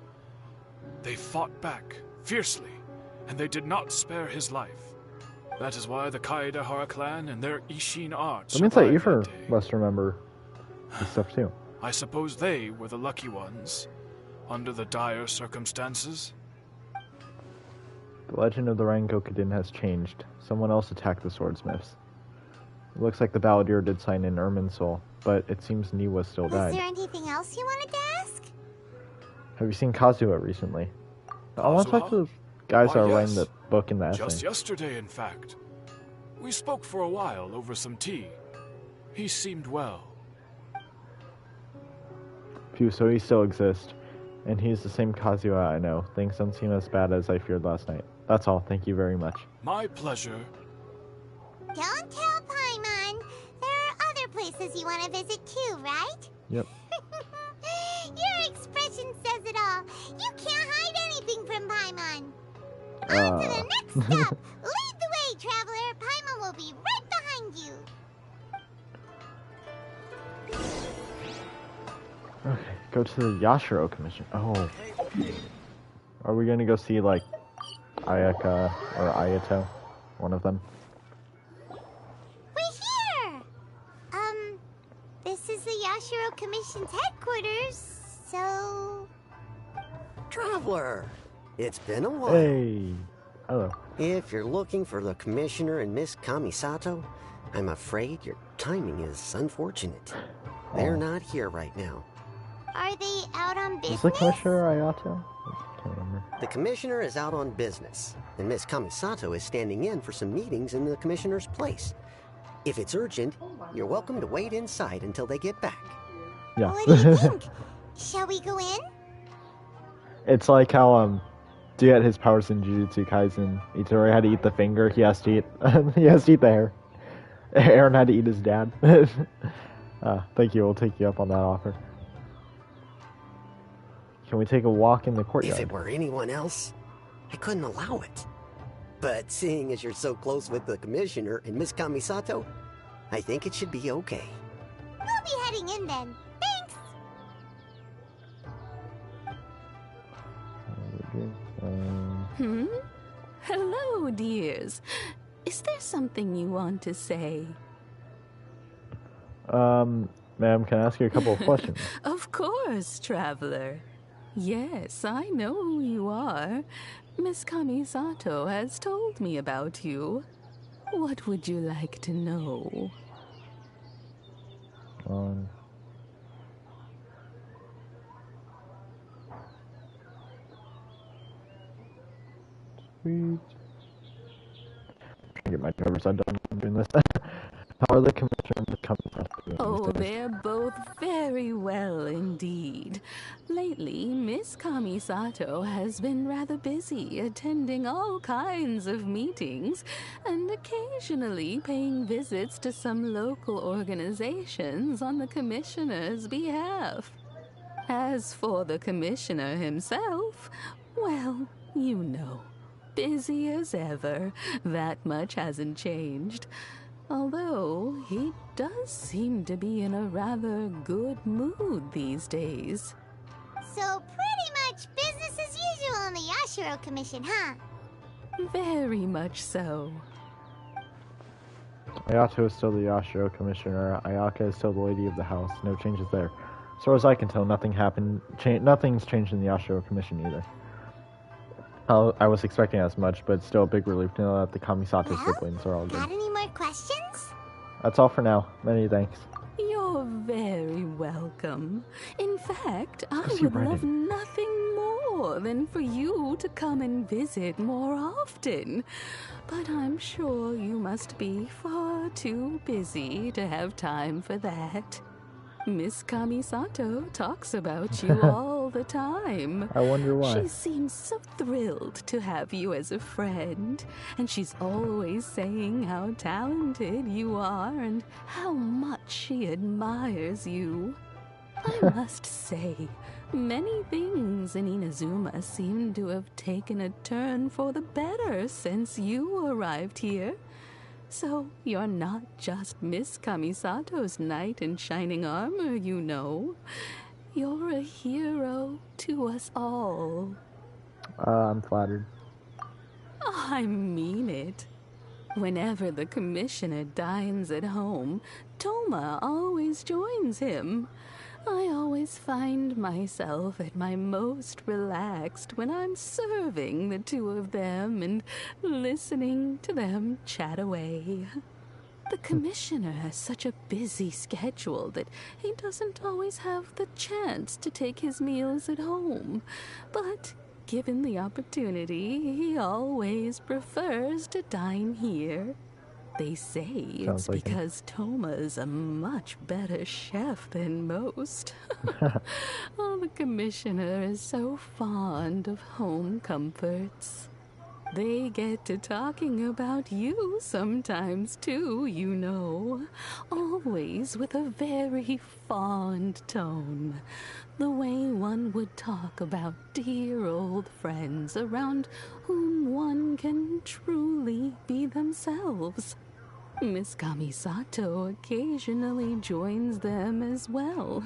They fought back, fiercely, and they did not spare his life. That is why the Kaedehara clan and their Ishin arts... That means that Ifer must remember this stuff too. I suppose they were the lucky ones, under the dire circumstances. The legend of the Raiden Gokuden has changed. Someone else attacked the swordsmiths. It looks like the Balladeer did sign in Irminsul, but it seems Niwa still died. Was there anything else you wanted to ask? Have you seen Kazuha recently? I want to talk to the guys that are writing the book in the essay. Just yesterday, in fact. We spoke for a while over some tea. He seemed well. Phew, so he still exists. And he's the same Kazuha I know. Things don't seem as bad as I feared last night. That's all. Thank you very much. My pleasure. Don't tell Paimon. There are other places you want to visit too, right? Yep. Your expression says it all. You can't hide anything from Paimon. On to the next stop. Lead the way, traveler. Paimon will be right behind you. Okay, go to the Yashiro Commission. Oh. Are we gonna go see, like, Ayaka or Ayato? One of them? We're here! This is the Yashiro Commission's headquarters, so... Traveler! It's been a while. Hey! Hello. If you're looking for the Commissioner and Miss Kamisato, I'm afraid your timing is unfortunate. They're not here right now. Are they out on business? Is the Commissioner Ayato? I can't remember. The Commissioner is out on business, and Miss Kamisato is standing in for some meetings in the Commissioner's place. If it's urgent, you're welcome to wait inside until they get back. Yeah. What do you think? Shall we go in? It's like how, to get his powers in Jujutsu Kaisen, Itadori had to eat the finger, he has to eat, he has to eat the hair. Aaron had to eat his dad. Thank you, we'll take you up on that offer. Can we take a walk in the courtyard? If it were anyone else, I couldn't allow it. But seeing as you're so close with the Commissioner and Miss Kamisato, I think it should be okay. We'll be heading in then. Thanks! Hello, dears. Is there something you want to say? Ma'am, can I ask you a couple of questions? Of course, traveler. Yes, I know who you are. Miss Kamisato has told me about you. What would you like to know? Sweet. Get my cover so I'm done doing this. How are the Commissioners coming? Oh, they're both very well indeed. Lately, lately, Miss Kamisato has been rather busy attending all kinds of meetings and occasionally paying visits to some local organizations on the commissioner's behalf. As for the commissioner himself, well, you know, busy as ever. That much hasn't changed. Although, he does seem to be in a rather good mood these days. So pretty much business as usual in the Yashiro Commission, huh? Very much so. Ayato is still the Yashiro Commissioner. Ayaka is still the Lady of the House. No changes there. As far as I can tell, nothing's changed in the Yashiro Commission either. I was expecting as much, but it's still a big relief to know that the Kamisato siblings are all good. Got any more questions? That's all for now. Many thanks. You're very welcome. In fact, I would love nothing more than for you to come and visit more often. But I'm sure you must be far too busy to have time for that. Miss Kamisato talks about you all the time. I wonder why. She seems so thrilled to have you as a friend, and she's always saying how talented you are and how much she admires you. I must say, many things in Inazuma seem to have taken a turn for the better since you arrived here. So you're not just Miss Kamisato's knight in shining armor, you know. You're a hero to us all. I'm flattered. I mean it. Whenever the commissioner dines at home, Toma always joins him. I always find myself at my most relaxed when I'm serving the two of them and listening to them chat away. The commissioner has such a busy schedule that he doesn't always have the chance to take his meals at home, but given the opportunity, he always prefers to dine here. They say it's because Toma's a much better chef than most. Oh, the commissioner is so fond of home comforts. They get to talking about you sometimes too, you know. Always with a very fond tone. The way one would talk about dear old friends around whom one can truly be themselves. Miss Kamisato occasionally joins them as well.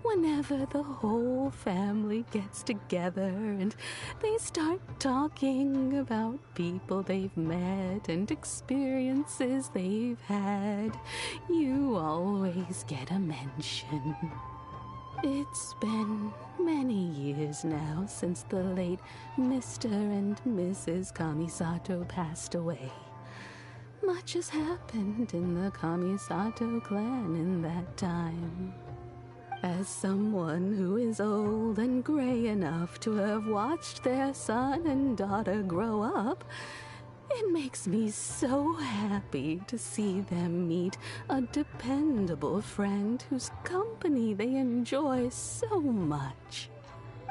Whenever the whole family gets together and they start talking about people they've met and experiences they've had, you always get a mention. It's been many years now since the late Mr. and Mrs. Kamisato passed away. Much has happened in the Kamisato clan in that time. As someone who is old and gray enough to have watched their son and daughter grow up, it makes me so happy to see them meet a dependable friend whose company they enjoy so much.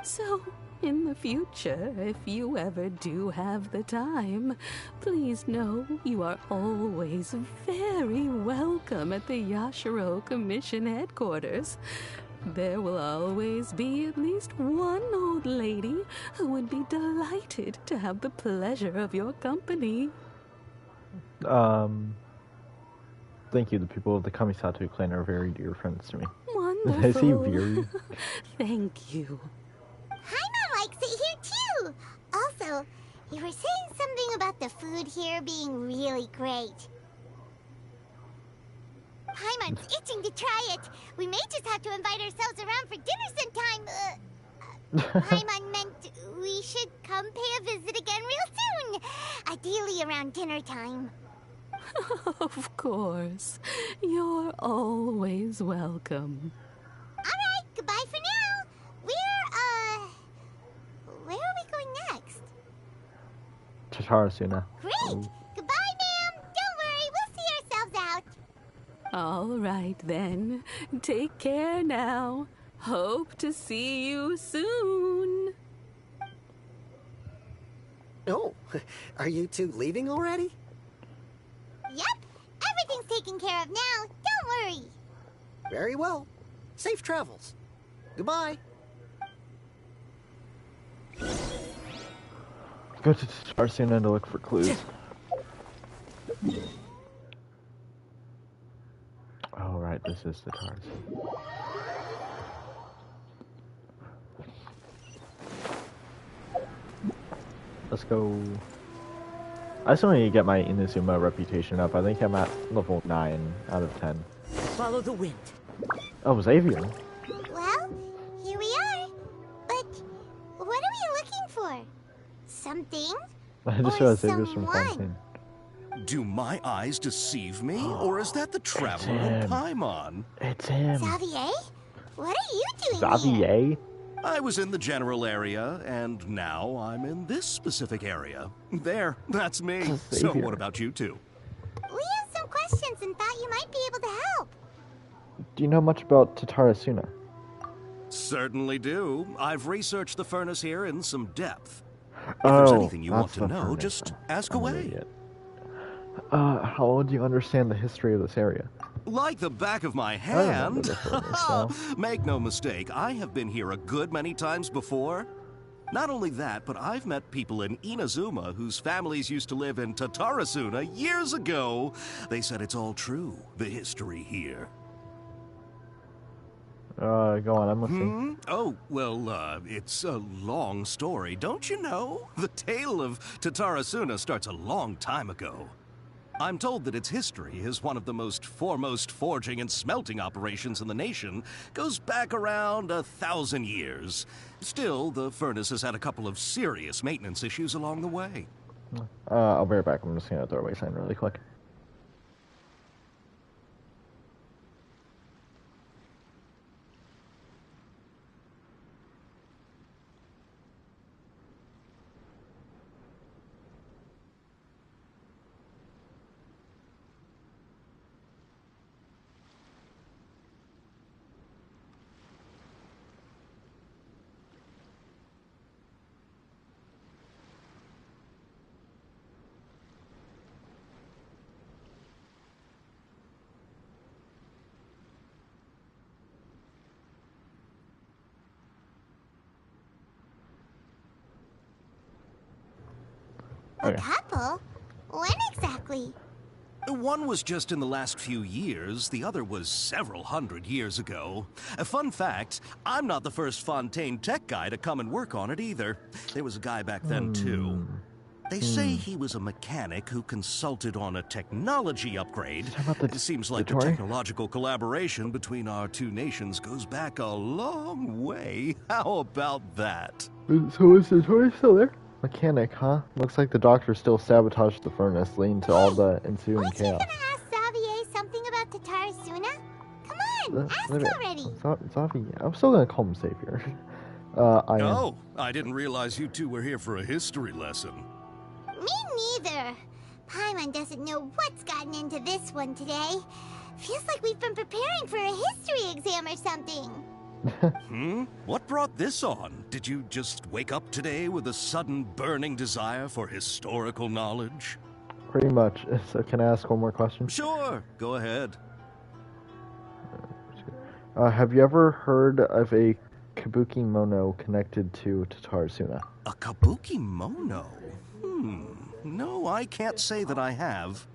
So, in the future, if you ever do have the time, please know you are always very welcome at the Yashiro Commission headquarters. There will always be at least one old lady who would be delighted to have the pleasure of your company. Thank you. The people of the Kamisato clan are very dear friends to me. Wonderful. Is he very? Thank you. Paimon likes it here too. Also, you were saying something about the food here being really great. Paimon's itching to try it. We may just have to invite ourselves around for dinner sometime. Paimon meant we should come pay a visit again real soon. Ideally around dinner time. Of course. You're always welcome. Alright, goodbye for now. Where are we going next? Tatarasuna. Great! Goodbye, ma'am! Don't worry, we'll see ourselves out. All right, then. Take care now. Hope to see you soon. Oh, are you two leaving already? Yep, everything's taken care of now. Don't worry. Very well. Safe travels. Goodbye. Go to Tarsuna to look for clues. Oh, right, this is the Tarsuna. Let's go. I just want to get my Inazuma reputation up. I think I'm at level 9 out of 10. Follow the wind. Oh, Xavier. Well, here we are. But what are we looking for? Something? I just or realized Xavier's from someone? Fontaine. Do my eyes deceive me, or is that the traveler of Paimon? It's him. Xavier? What are you doing here? Xavier? I was in the general area, and now I'm in this specific area. There, that's me. So what about you two? We have some questions and thought you might be able to help. Do you know much about Tatarasuna? Certainly do. I've researched the furnace here in some depth. If Oh, there's anything you want that's to the know, furnace. just ask I'm an away. idiot. How would you understand the history of this area? Like the back of my I remember hand. the furnace, though. Make no mistake, I have been here a good many times before. Not only that, but I've met people in Inazuma whose families used to live in Tatarasuna years ago. They said it's all true, the history here. Go on, I'm listening. Oh, well, it's a long story, don't you know? The tale of Tatarasuna starts a long time ago. I'm told that its history is one of the most foremost forging and smelting operations in the nation, goes back around 1,000 years. Still, the furnace has had a couple of serious maintenance issues along the way. I'll be right back. I'm just gonna throw away sign really quick. A couple? When exactly? One was just in the last few years, the other was several hundred years ago. A fun fact, I'm not the first Fontaine tech guy to come and work on it either. There was a guy back then too. They say he was a mechanic who consulted on a technology upgrade. It seems like the technological collaboration between our two nations goes back a long way. How about that? So is the Tori still there? Mechanic, huh? Looks like the doctor still sabotaged the furnace, leading to all the ensuing chaos. You gonna ask Xavier something about Tatarasuna? Come on, ask already. Xavier, I'm still gonna call him Savior. I am. Oh, I didn't realize you two were here for a history lesson. Me neither. Paimon doesn't know what's gotten into this one today. Feels like we've been preparing for a history exam or something. What brought this on? Did you just wake up today with a sudden burning desire for historical knowledge? Pretty much. So can I ask one more question? Sure, go ahead. Have you ever heard of a Kabuki Mono connected to Tatarasuna? A Kabuki Mono? No, I can't say that I have.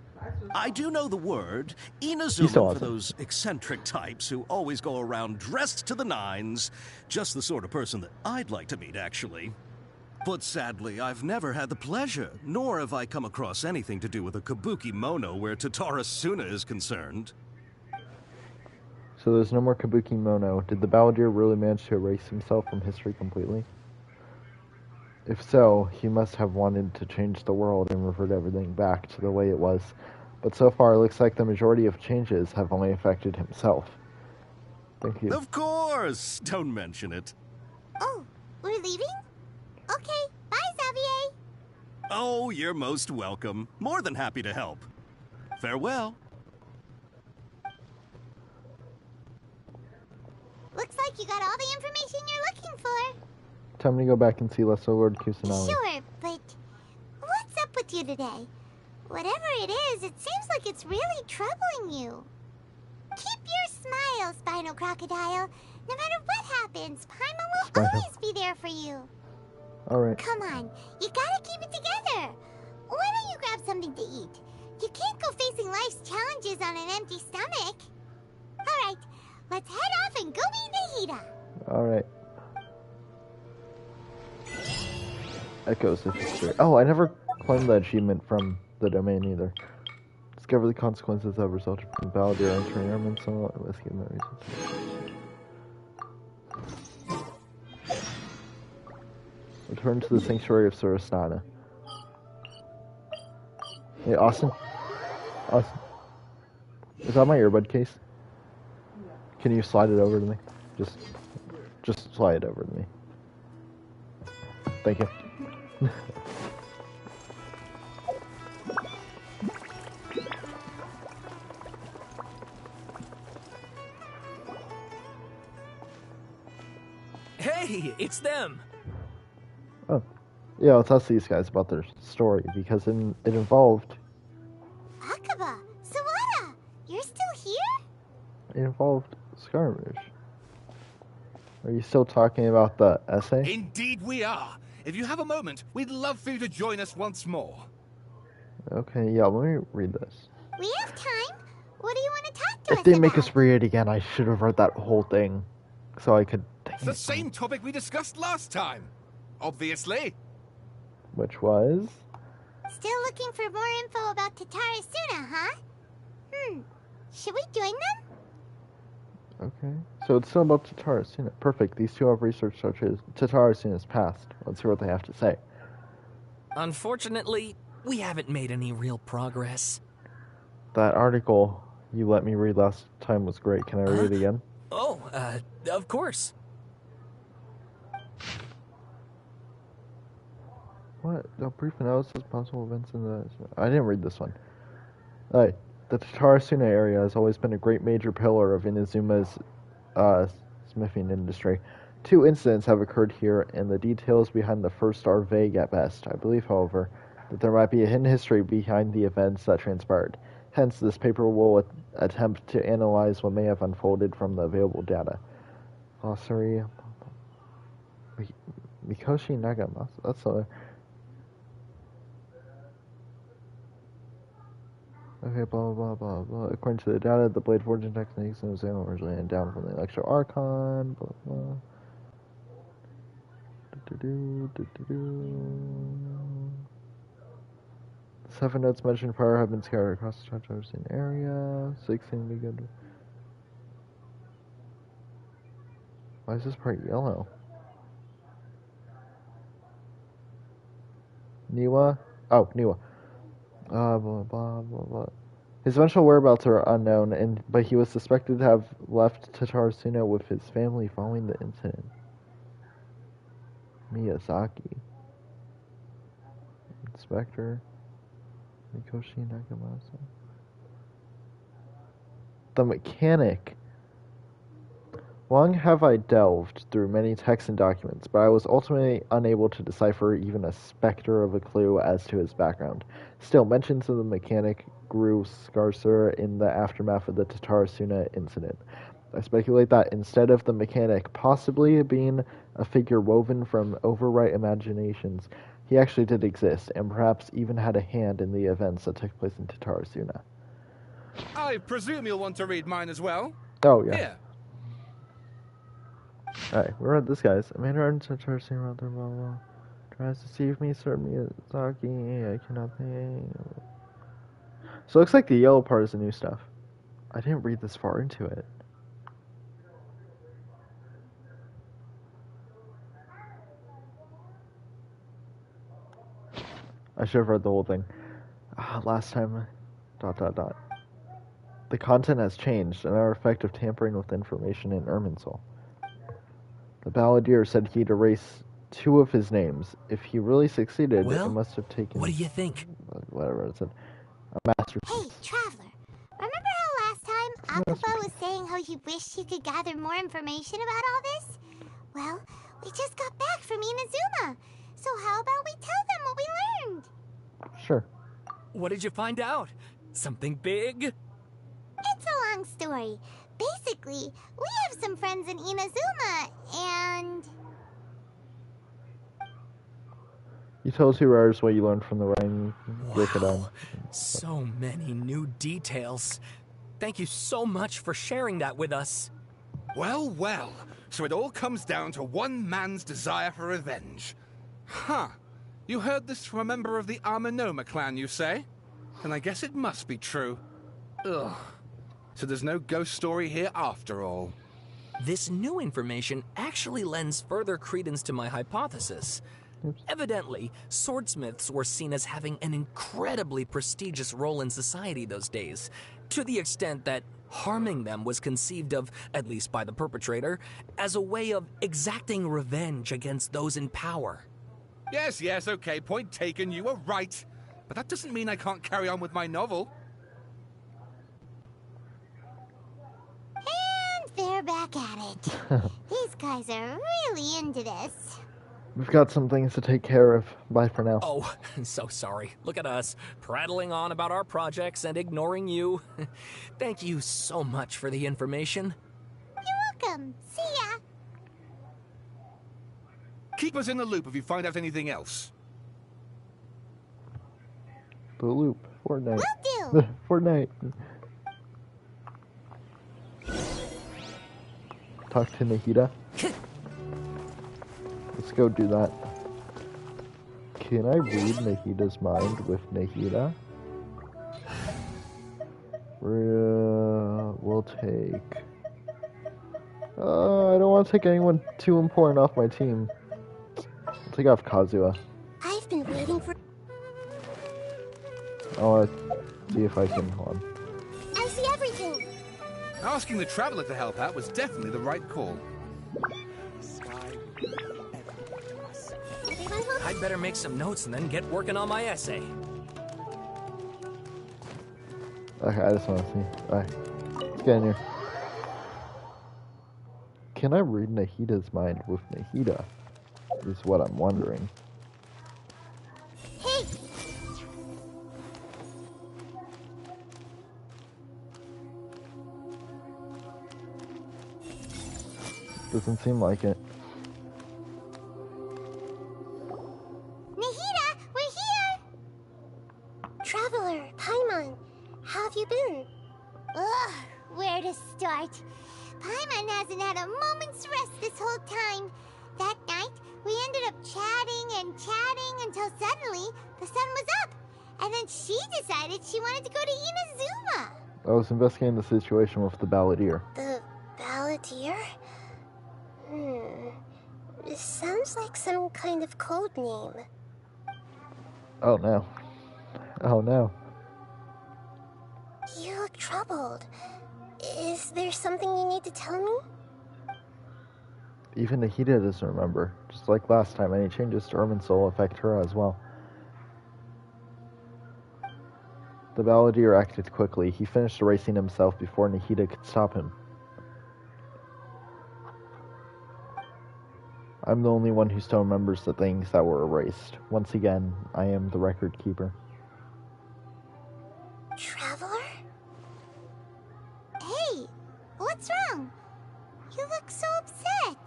I do know the word. Inazuma for those eccentric types who always go around dressed to the nines. Just the sort of person that I'd like to meet, actually. But sadly, I've never had the pleasure, nor have I come across anything to do with a Kabuki Mono where Tatarasuna is concerned. So there's no more Kabuki Mono. Did the Balladeer really manage to erase himself from history completely? If so, he must have wanted to change the world and revert everything back to the way it was. But so far, it looks like the majority of changes have only affected himself. Thank you. Of course! Don't mention it. Oh, we're leaving? Okay, bye, Xavier. Oh, you're most welcome. More than happy to help. Farewell. Looks like you got all the information you're looking for. Time to go back and see Lesser Lord Kusanagi. Sure, but what's up with you today? Whatever it is, it seems like it's really troubling you. Keep your smile, Spinal Crocodile. No matter what happens, Paimon will always be there for you. Alright. Come on, you gotta keep it together. Why don't you grab something to eat? You can't go facing life's challenges on an empty stomach. Alright, let's head off and go meet the Hida. Alright. Echoes of history. Oh, I never claimed the achievement from the domain either. Discover the consequences that resulted from Baldur entering Irminsul and investigate the reasons. Return to the sanctuary of Surastana. Hey, Austin? Austin? Is that my earbud case? Can you slide it over to me? Just slide it over to me. Thank you. Hey, it's them! Oh. Yeah, let's ask these guys about their story, because it involved... Akaba! Sawada! You're still here? It involved skirmish. Are you still talking about the essay? Indeed we are! If you have a moment, we'd love for you to join us once more. Okay, yeah, let me read this. We have time. What do you want to talk to us If they about? make us read it again, I should have read that whole thing, so I could... It's the same topic we discussed last time, obviously. Which was? Still looking for more info about Tatara Suna, huh? Should we join them? Okay, so it's still about Tatara Suna. Perfect, these two have researched Tatara Suna's past. Let's hear what they have to say. Unfortunately, we haven't made any real progress. That article you let me read last time was great. Can I read it again? Oh, of course. What? A brief analysis of possible events in the... I didn't read this one. Alright. The Tatara Suna area has always been a great major pillar of Inazuma's smithing industry. 2 incidents have occurred here, and the details behind the first are vague at best. I believe, however, that there might be a hidden history behind the events that transpired. Hence, this paper will attempt to analyze what may have unfolded from the available data. Glossary... Mikoshi Nagamasa... That's a... Okay, blah, blah, blah, blah. According to the data, the blade forging techniques was originally handed down from the Electro Archon, blah, blah. Seven notes mentioned prior have been scattered across the Tatara area. 6 seem to be good. Why is this part yellow? Niwa? Oh, Niwa. Blah, blah, blah, blah. His eventual whereabouts are unknown, but he was suspected to have left Tatara Suna with his family following the incident. Miyazaki. Inspector. Mikoshi Nagamasa. The mechanic. Long have I delved through many texts and documents, but I was ultimately unable to decipher even a specter of a clue as to his background. Still, mentions of the mechanic grew scarcer in the aftermath of the Tatara Suna incident. I speculate that instead of the mechanic possibly being a figure woven from overwrought imaginations, he actually did exist, and perhaps even had a hand in the events that took place in Tatara Suna. I presume you'll want to read mine as well? Oh, yeah. Here. Alright, we're at this guy's. Amanda and Tatara Suna out there, blah, blah. Tries to deceive me, Sir Miyazaki, I cannot think. So it looks like the yellow part is the new stuff. I didn't read this far into it. I should have read the whole thing. Last time... ... The content has changed, and our effect of tampering with information in Irminsul. The balladeer said he'd erase 2 of his names. If he really succeeded, well, it must have taken... What do you think? Whatever it said. A masterpiece. Hey, Traveler. Remember how last time Akaba was saying how he wished he could gather more information about all this. Well, we just got back from Inazuma. So how about we tell them what we learned? Sure. What did you find out? Something big? It's a long story. Basically, we have some friends in Inazuma, and... You tell us, Rars, what you learned from the Rain Wow, so many new details. Thank you so much for sharing that with us. Well, well. So it all comes down to one man's desire for revenge. Huh. You heard this from a member of the Aminoma clan, you say? Then I guess it must be true. Ugh. So there's no ghost story here after all. This new information actually lends further credence to my hypothesis. Evidently, swordsmiths were seen as having an incredibly prestigious role in society those days, to the extent that harming them was conceived of, at least by the perpetrator, as a way of exacting revenge against those in power. Yes, okay, point taken, you were right. But that doesn't mean I can't carry on with my novel. And they're back at it. These guys are really into this. We've got some things to take care of. Bye for now. Oh, so sorry. Look at us, prattling on about our projects and ignoring you. Thank you so much for the information. You're welcome. See ya. Keep us in the loop if you find out anything else. The loop. Fortnite. Will do. Fortnite. Talk to Nahida. Let's go do that. Can I read Nahida's mind with Nahida? We'll take... I don't want to take anyone too important off my team. I'll take off Kazuha. I've been waiting for... I'll see if I can... Hold on. I see everything! Asking the Traveler to help out was definitely the right call. I'd better make some notes and then get working on my essay. Okay, I just want to see. Alright. Let's get in here. Can I read Nahida's mind with Nahida? Is what I'm wondering. Hey! Doesn't seem like it. Nahida, we're here! Traveler, Paimon, how have you been? Ugh, where to start? Paimon hasn't had a moment's rest this whole time. That night, we ended up chatting and chatting until suddenly the sun was up. And then she decided she wanted to go to Inazuma. I was investigating the situation with the Balladeer. The Balladeer? It sounds like some kind of code name. Oh no. Oh no. You look troubled. Is there something you need to tell me? Even Nahida doesn't remember. Just like last time, any changes to Irminsul affect her as well. The Balladeer acted quickly. He finished erasing himself before Nahida could stop him. I'm the only one who still remembers the things that were erased. Once again, I am the record keeper. Traveler? Hey, what's wrong? You look so upset.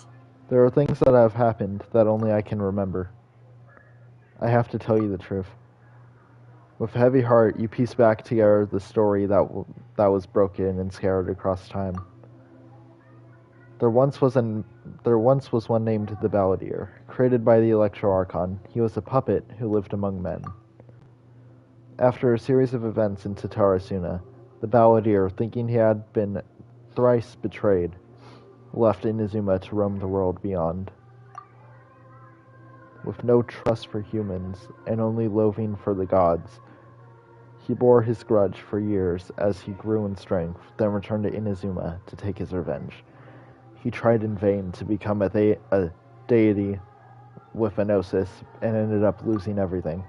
There are things that have happened that only I can remember. I have to tell you the truth. With a heavy heart, you piece back together the story that was broken and scattered across time. There once was one named the Balladeer, created by the Electro Archon. He was a puppet who lived among men. After a series of events in Tatarasuna, the Balladeer, thinking he had been thrice betrayed, left Inazuma to roam the world beyond. With no trust for humans, and only loathing for the gods, he bore his grudge for years as he grew in strength, then returned to Inazuma to take his revenge. He tried in vain to become a deity with a gnosis, and ended up losing everything.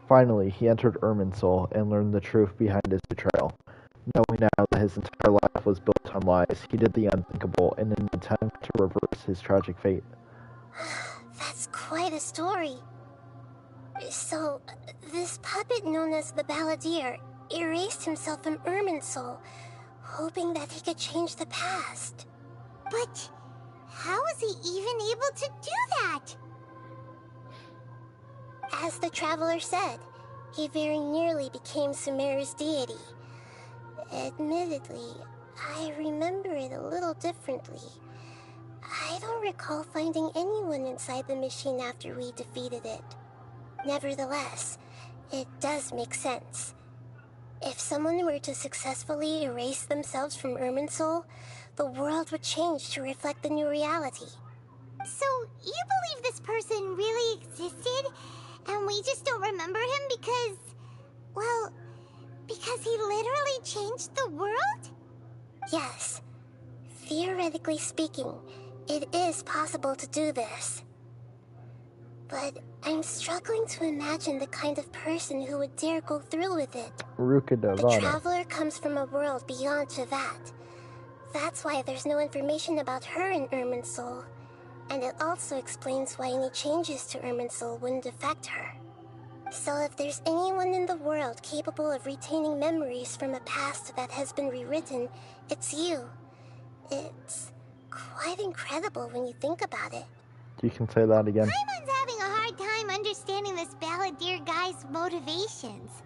Finally, he entered Irminsul and learned the truth behind his betrayal. Knowing now that his entire life was built on lies, he did the unthinkable in an attempt to reverse his tragic fate. That's quite a story. So, this puppet known as the Balladeer erased himself from Irminsul, hoping that he could change the past. But how was he even able to do that? As the Traveler said, he very nearly became Sumeru's deity. Admittedly, I remember it a little differently. I don't recall finding anyone inside the machine after we defeated it. Nevertheless, it does make sense. If someone were to successfully erase themselves from Irminsul, the world would change to reflect the new reality. So, you believe this person really existed, and we just don't remember him because... well, because he literally changed the world? Yes. Theoretically speaking, it is possible to do this. But I'm struggling to imagine the kind of person who would dare go through with it. The Traveler comes from a world beyond Javat. That's why there's no information about her in Irminsul. And it also explains why any changes to Irminsul wouldn't affect her. So if there's anyone in the world capable of retaining memories from a past that has been rewritten, it's you. It's quite incredible when you think about it. You can say that again. Paimon's having a hard time understanding this Balladeer guy's motivations.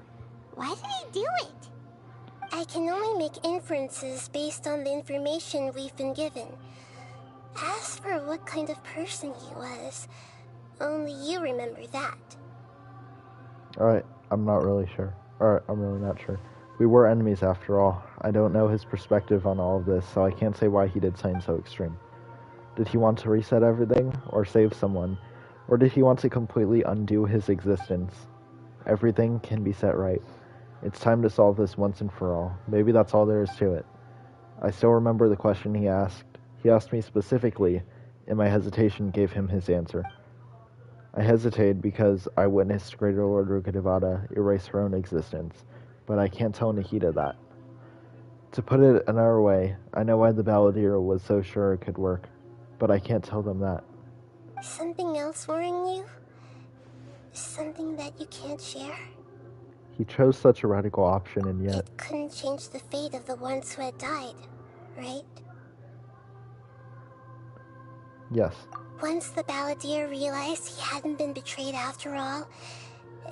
Why did he do it? I can only make inferences based on the information we've been given. As for what kind of person he was, only you remember that. Alright, I'm not really sure. Alright, I'm really not sure. We were enemies after all. I don't know his perspective on all of this, so I can't say why he did something so extreme. Did he want to reset everything, or save someone? Or did he want to completely undo his existence? Everything can be set right. It's time to solve this once and for all. Maybe that's all there is to it. I still remember the question he asked. He asked me specifically, and my hesitation gave him his answer. I hesitated because I witnessed Greater Lord Rukkhadevata erase her own existence, but I can't tell Nahida that. To put it another way, I know why the Balladeer was so sure it could work, but I can't tell them that. Something else worrying you? Something that you can't share? He chose such a radical option, and yet... It couldn't change the fate of the ones who had died, right? Yes. Once the Balladeer realized he hadn't been betrayed after all,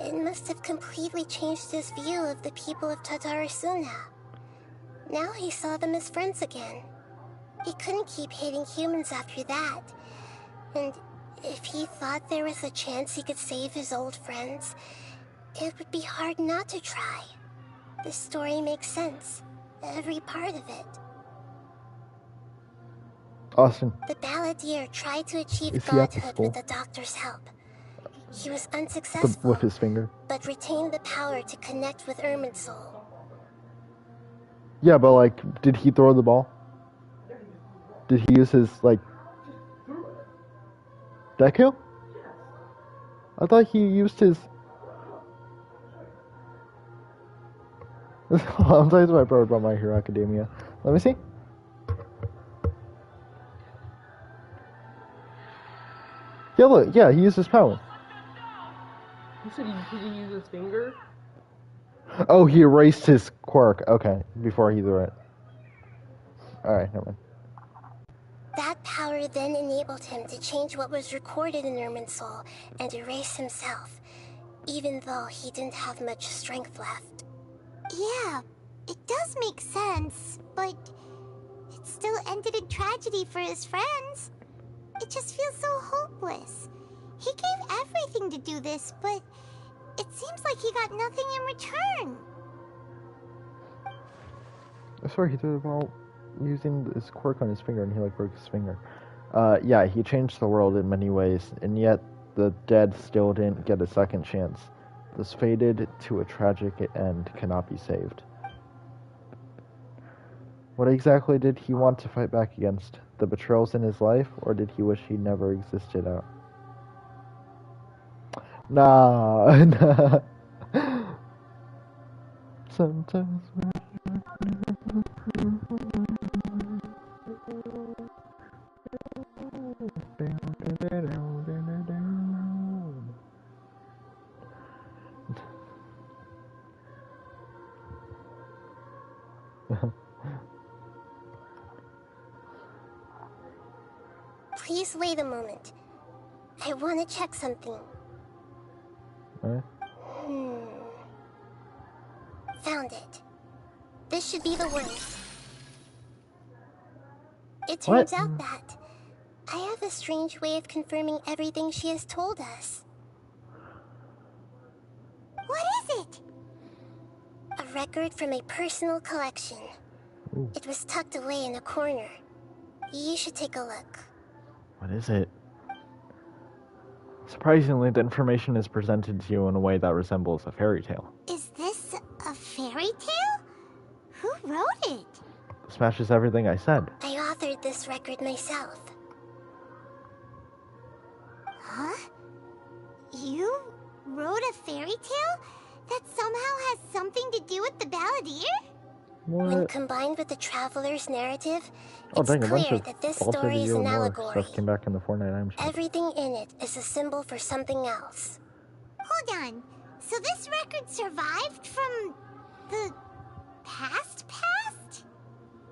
it must have completely changed his view of the people of Tatarasuna. Now he saw them as friends again. He couldn't keep hating humans after that. And if he thought there was a chance he could save his old friends, it would be hard not to try. This story makes sense. Every part of it. Austin. The Balladeer tried to achieve godhood with the Doctor's help. He was unsuccessful, with his finger. but retained the power to connect with Irminsul. Yeah, but like, did he throw the ball? Did he use his, like, Deku? I thought he used his... I'm talking to my brother about My Hero Academia. Let me see. Yeah, look. Yeah, he used his power. You said he used his finger? Oh, he erased his quirk. Okay, before he threw it. Alright, never mind. That power then enabled him to change what was recorded in Irminsul and erase himself, even though he didn't have much strength left. Yeah, it does make sense, but it still ended in tragedy for his friends. It just feels so hopeless. He gave everything to do this, but it seems like he got nothing in return. I swear he threw the ball using his quirk on his finger and he like broke his finger. Yeah, he changed the world in many ways, and yet the dead still didn't get a second chance. This faded to a tragic end cannot be saved. What exactly did he want to fight back against? The betrayals in his life, or did he wish he never existed out? Nah. Sometimes when Please wait a moment. I want to check something. Found it. This should be the one. It turns out that I have a strange way of confirming everything she has told us. What is it? A record from a personal collection. Ooh. It was tucked away in a corner. You should take a look. What is it? Surprisingly, the information is presented to you in a way that resembles a fairy tale. Is this a fairy tale? Who wrote it? This matches everything I said. I authored this record myself. Huh? You wrote a fairy tale that somehow has something to do with the Balladeer? What? When combined with the Traveler's narrative, Oh, it's dang, a bunch clear of that this Alter story the is Year an More allegory. stuff came back in the Fortnite I'm sure. Everything in it is a symbol for something else. Hold on. So this record survived from the past?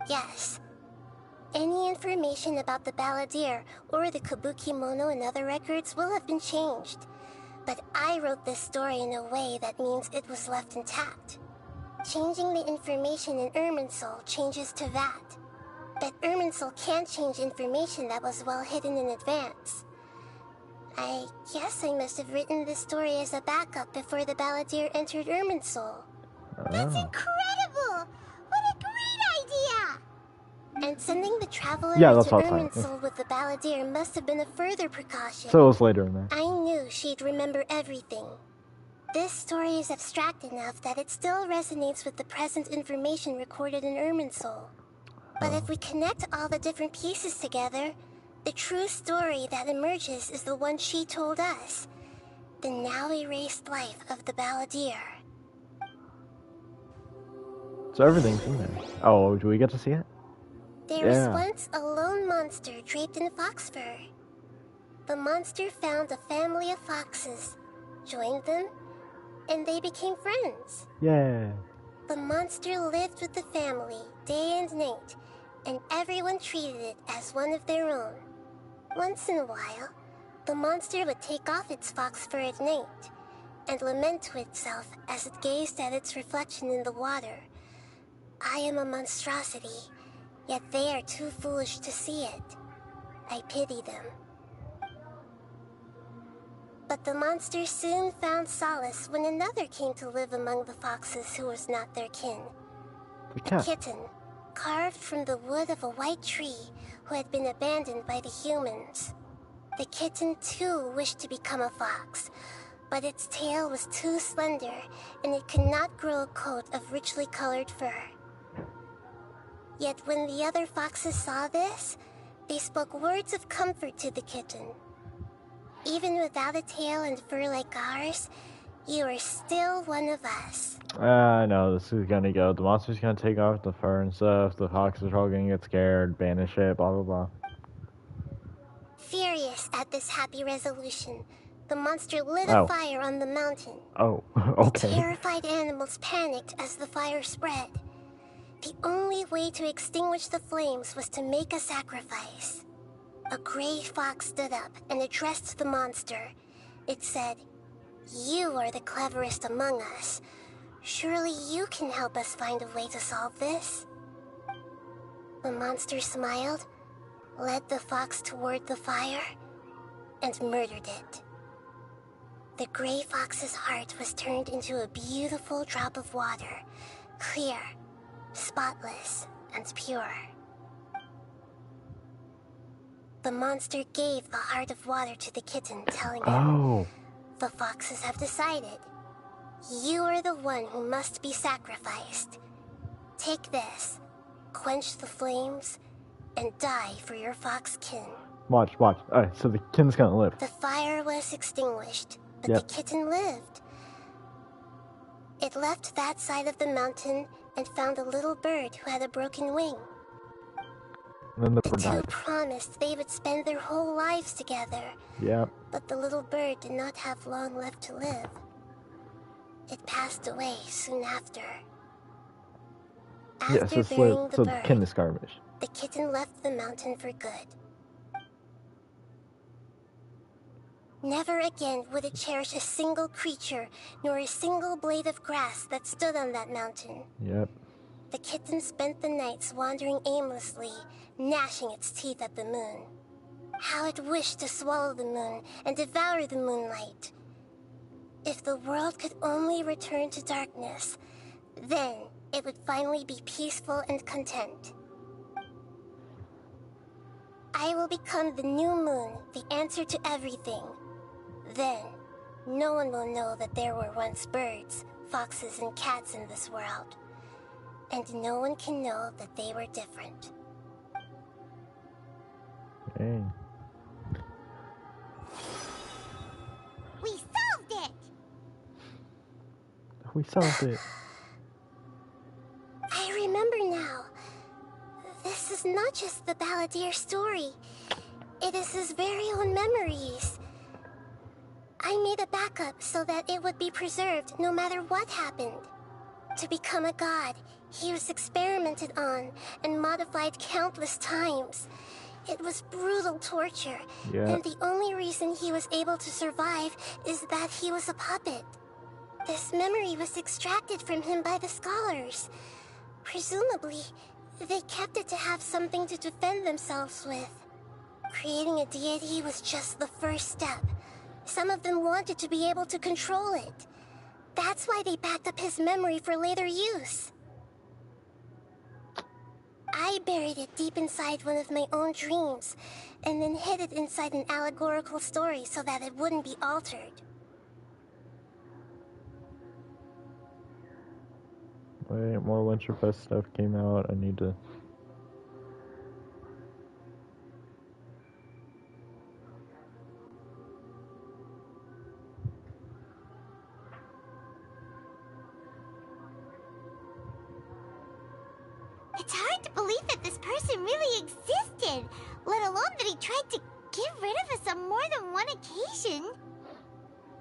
Yes. Any information about the Balladeer or the Kabuki Mono and other records will have been changed. But I wrote this story in a way that means it was left intact. Changing the information in Irminsul changes to that. But Irminsul can't change information that was well hidden in advance. I guess I must have written this story as a backup before the Balladeer entered Irminsul. That's incredible! What a great idea! And sending the Traveler Yeah, to that's all fine. Irminsul with the Balladeer must have been a further precaution. So it was later in there. I knew she'd remember everything. This story is abstract enough that it still resonates with the present information recorded in Irminsul. But if we connect all the different pieces together, the true story that emerges is the one she told us. The now erased life of the Balladeer. So everything's in there. Oh, do we get to see it? There was once a lone monster draped in fox fur. The monster found a family of foxes, joined them, and they became friends. Yeah. The monster lived with the family day and night, and everyone treated it as one of their own. Once in a while, the monster would take off its fox fur at night and lament to itself as it gazed at its reflection in the water. I am a monstrosity, yet they are too foolish to see it. I pity them. But the monster soon found solace when another came to live among the foxes who was not their kin. A kitten, carved from the wood of a white tree who had been abandoned by the humans. The kitten too wished to become a fox, but its tail was too slender and it could not grow a coat of richly colored fur. Yet when the other foxes saw this, they spoke words of comfort to the kitten. Even without a tail and fur like ours, you are still one of us. I know this is gonna go. The monster's gonna take off the fur and stuff. The foxes are all gonna get scared, banish it, blah blah blah. Furious at this happy resolution, the monster lit a fire on the mountain. Oh, okay. The terrified animals panicked as the fire spread. The only way to extinguish the flames was to make a sacrifice. A gray fox stood up and addressed the monster. It said, "You are the cleverest among us. Surely you can help us find a way to solve this." The monster smiled, led the fox toward the fire, and murdered it. The gray fox's heart was turned into a beautiful drop of water, clear, spotless, and pure. The monster gave the heart of water to the kitten, telling him, "The foxes have decided. You are the one who must be sacrificed. Take this, quench the flames, and die for your fox kin." Watch. Alright, so the kitten's gonna live. The fire was extinguished, but the kitten lived. It left that side of the mountain and found a little bird who had a broken wing. And then the two bird died. promised they would spend their whole lives together. Yep. But the little bird did not have long left to live. It passed away soon after. After Yes, burying the bird, Kindness garbage. the kitten left the mountain for good. Never again would it cherish a single creature, nor a single blade of grass that stood on that mountain. Yep. The kitten spent the nights wandering aimlessly, gnashing its teeth at the moon. How it wished to swallow the moon and devour the moonlight. If the world could only return to darkness, then it would finally be peaceful and content. I will become the new moon, the answer to everything. Then, no one will know that there were once birds, foxes, and cats in this world. And no one can know that they were different. Dang. We solved it! We solved it. I remember now. This is not just the Balladeer story. It is his very own memories. I made a backup so that it would be preserved no matter what happened. To become a god, he was experimented on and modified countless times. It was brutal torture, and the only reason he was able to survive is that he was a puppet. This memory was extracted from him by the scholars. Presumably, they kept it to have something to defend themselves with. Creating a deity was just the first step. Some of them wanted to be able to control it. That's why they backed up his memory for later use. I buried it deep inside one of my own dreams, and then hid it inside an allegorical story so that it wouldn't be altered. Wait, more Winterfest stuff came out. I need to... It's hard to believe that this person really existed, let alone that he tried to get rid of us on more than one occasion.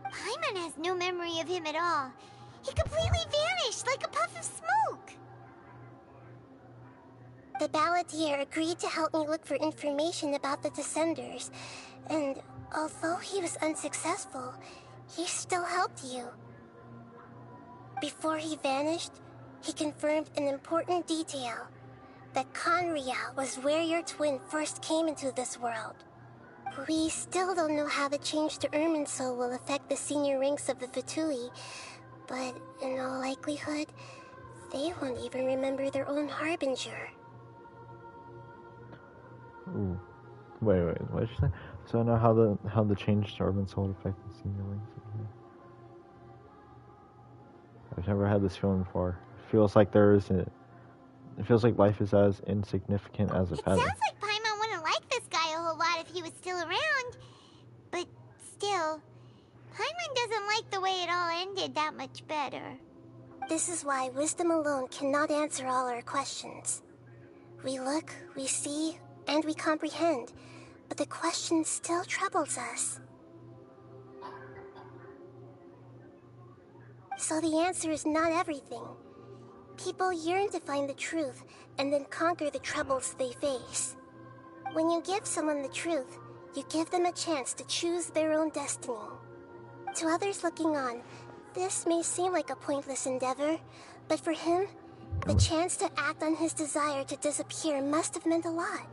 Paimon has no memory of him at all. He completely vanished like a puff of smoke. The Balladeer agreed to help me look for information about the Descenders, and although he was unsuccessful, he still helped you. Before he vanished, he confirmed an important detail, that Conria was where your twin first came into this world. We still don't know how the change to Irminsul will affect the senior ranks of the Fatui, but in all likelihood, they won't even remember their own Harbinger. Ooh. Wait, what did you say? So I know how the change to Irminsul will affect the senior ranks. I've never had this feeling before. It feels like it feels like life is as insignificant as a feather. It sounds like Paimon wouldn't like this guy a whole lot if he was still around. But still, Paimon doesn't like the way it all ended that much better. This is why wisdom alone cannot answer all our questions. We look, we see, and we comprehend, but the question still troubles us. So the answer is not everything. People yearn to find the truth and then conquer the troubles they face. When you give someone the truth, you give them a chance to choose their own destiny. To others looking on, this may seem like a pointless endeavor, but for him, the chance to act on his desire to disappear must have meant a lot.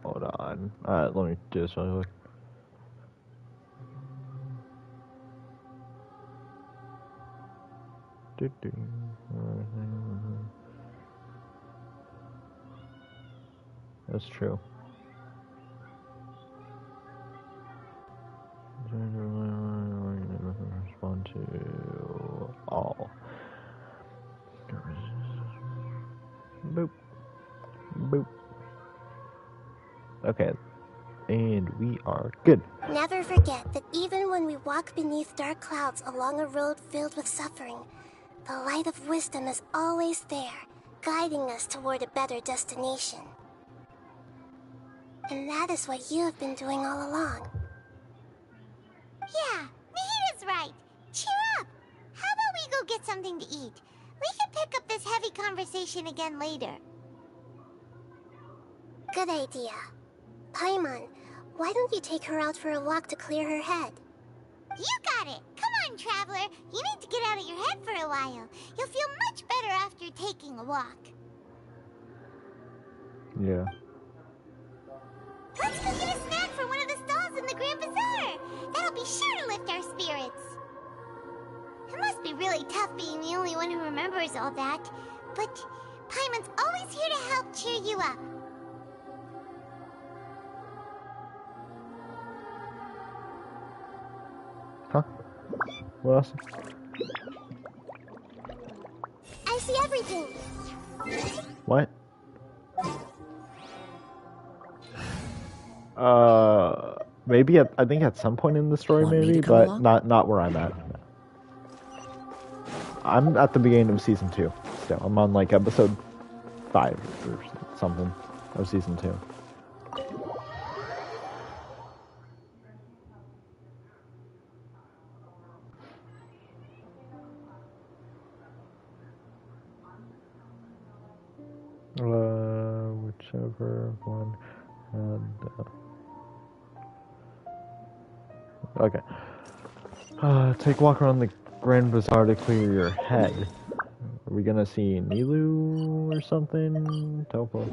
Hold on. Alright, let me do this really quick. That's true. Respond to all. Boop. Boop. Okay. And we are good. Never forget that even when we walk beneath dark clouds along a road filled with suffering, the light of wisdom is always there, guiding us toward a better destination. And that is what you have been doing all along. Yeah, Nahida's right. Cheer up. How about we go get something to eat? We can pick up this heavy conversation again later. Good idea. Paimon, why don't you take her out for a walk to clear her head? You got it. Come on, Traveler. You need to get out of your head for a while. You'll feel much better after taking a walk. Yeah. Let's go get a snack from one of the stalls in the Grand Bazaar. That'll be sure to lift our spirits. It must be really tough being the only one who remembers all that. But Paimon's always here to help cheer you up. Huh? What else? I see everything. What? Maybe I think at some point in the story, maybe, but not where I'm at. I'm at the beginning of season 2 still. I'm on like episode 5 or something of season 2. Whichever one. Okay. Take a walk around the Grand Bazaar to clear your head. Are we gonna see Nilu or something? Teleport.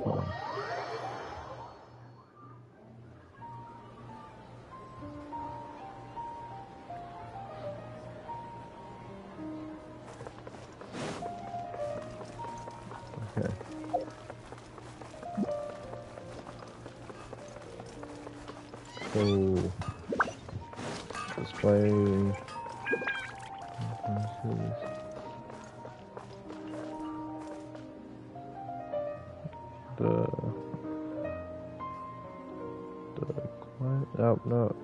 Okay. So display. Oh no,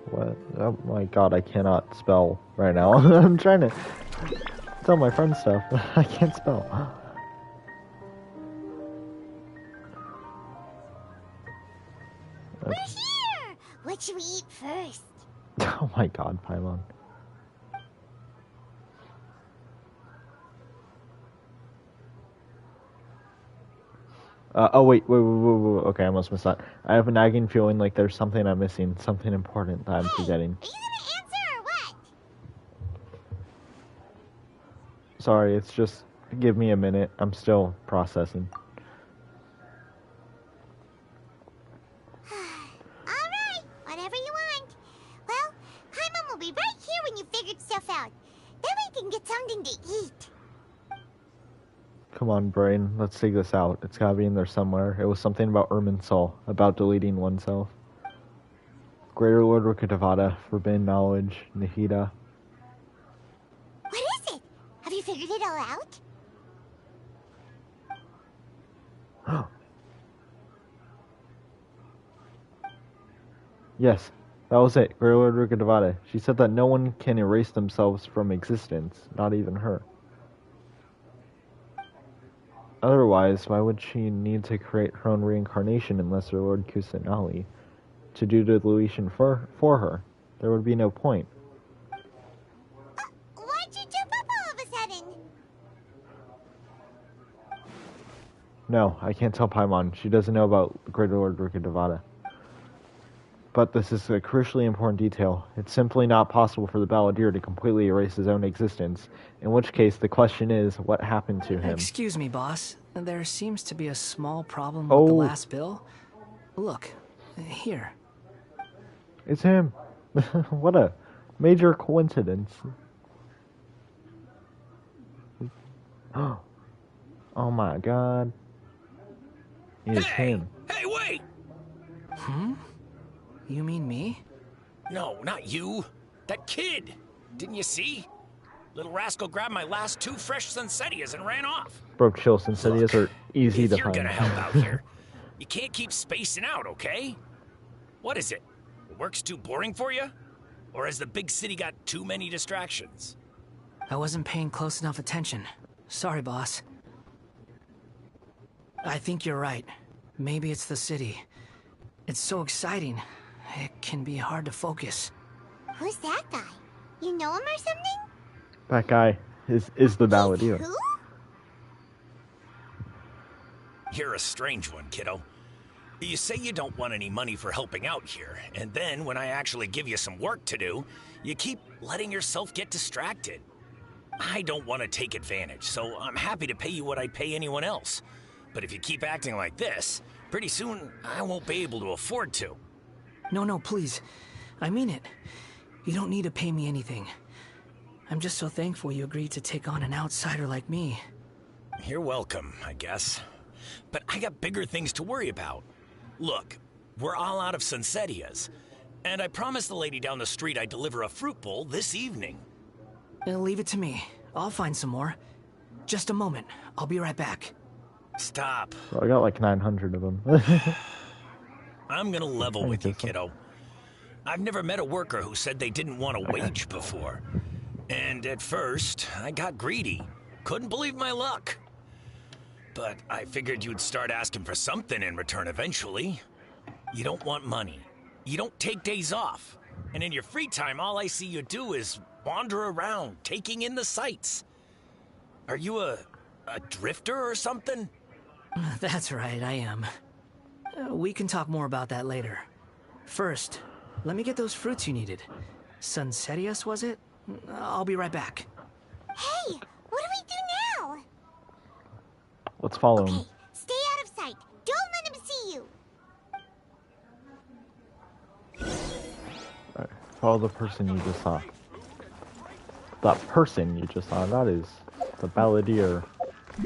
what? Oh my god, I cannot spell right now. I'm trying to tell my friend stuff. I can't spell. We're here! What should we eat first? Oh my god, Paimon. Oh wait. Okay, I almost missed that. I have a nagging feeling like there's something I'm missing, something important that I'm forgetting. Are you gonna answer or what? Sorry, it's just, give me a minute. I'm still processing. Alright, whatever you want. Well, Paimon will be right here when you figured stuff out. Then we can get something to eat. Come on, brain. Let's dig this out. It's gotta be in there somewhere. It was something about Irminsul, about deleting oneself. Greater Lord Rukkhadevata, forbidden knowledge, Nahida. What is it? Have you figured it all out? Yes, that was it. Greater Lord Rukkhadevata. She said that no one can erase themselves from existence, not even her. Otherwise, why would she need to create her own reincarnation in Lesser Lord Kusanali to do the deletion for her? There would be no point. Why'd you jump up all of a sudden? No, I can't tell Paimon. She doesn't know about Greater Lord Rukkhadevata. But this is a crucially important detail. It's simply not possible for the Balladeer to completely erase his own existence, in which case the question is, what happened to him? Excuse me, boss. There seems to be a small problem with the last bill. Look, here. It's him. What a major coincidence. Oh my god. It's him. Hey, wait! Hmm? You mean me? No, not you. That kid. Didn't you see? Little rascal grabbed my last 2 fresh Sunsettias and ran off. Bro, chill. Sunsettias are easy to You're find. gonna help out here. You can't keep spacing out, okay? What is it? Work's too boring for you? Or has the big city got too many distractions? I wasn't paying close enough attention. Sorry, boss. I think you're right. Maybe it's the city. It's so exciting. It can be hard to focus. Who's that guy? You know him or something? That guy is the balladeer. Who? You're a strange one, kiddo. You say you don't want any money for helping out here, and then when I actually give you some work to do, you keep letting yourself get distracted. I don't want to take advantage, so I'm happy to pay you what I'd pay anyone else. But if you keep acting like this, pretty soon I won't be able to afford to. No, please. I mean it. You don't need to pay me anything. I'm just so thankful you agreed to take on an outsider like me. You're welcome, I guess. But I got bigger things to worry about. Look, we're all out of Sunsetias, and I promised the lady down the street I'd deliver a fruit bowl this evening. Leave it to me. I'll find some more. Just a moment. I'll be right back. Stop. Well, I got like 900 of them. I'm gonna level with you, kiddo. I've never met a worker who said they didn't want a wage before. And at first, I got greedy. Couldn't believe my luck. But I figured you'd start asking for something in return eventually. You don't want money. You don't take days off. And in your free time, all I see you do is wander around, taking in the sights. Are you a drifter or something? That's right, I am. We can talk more about that later. First, let me get those fruits you needed. Sunsetias, was it? I'll be right back. Hey, what do we do now? Let's follow him. Stay out of sight. Don't let him see you. Alright, follow the person you just saw. That person you just saw, that is the balladeer.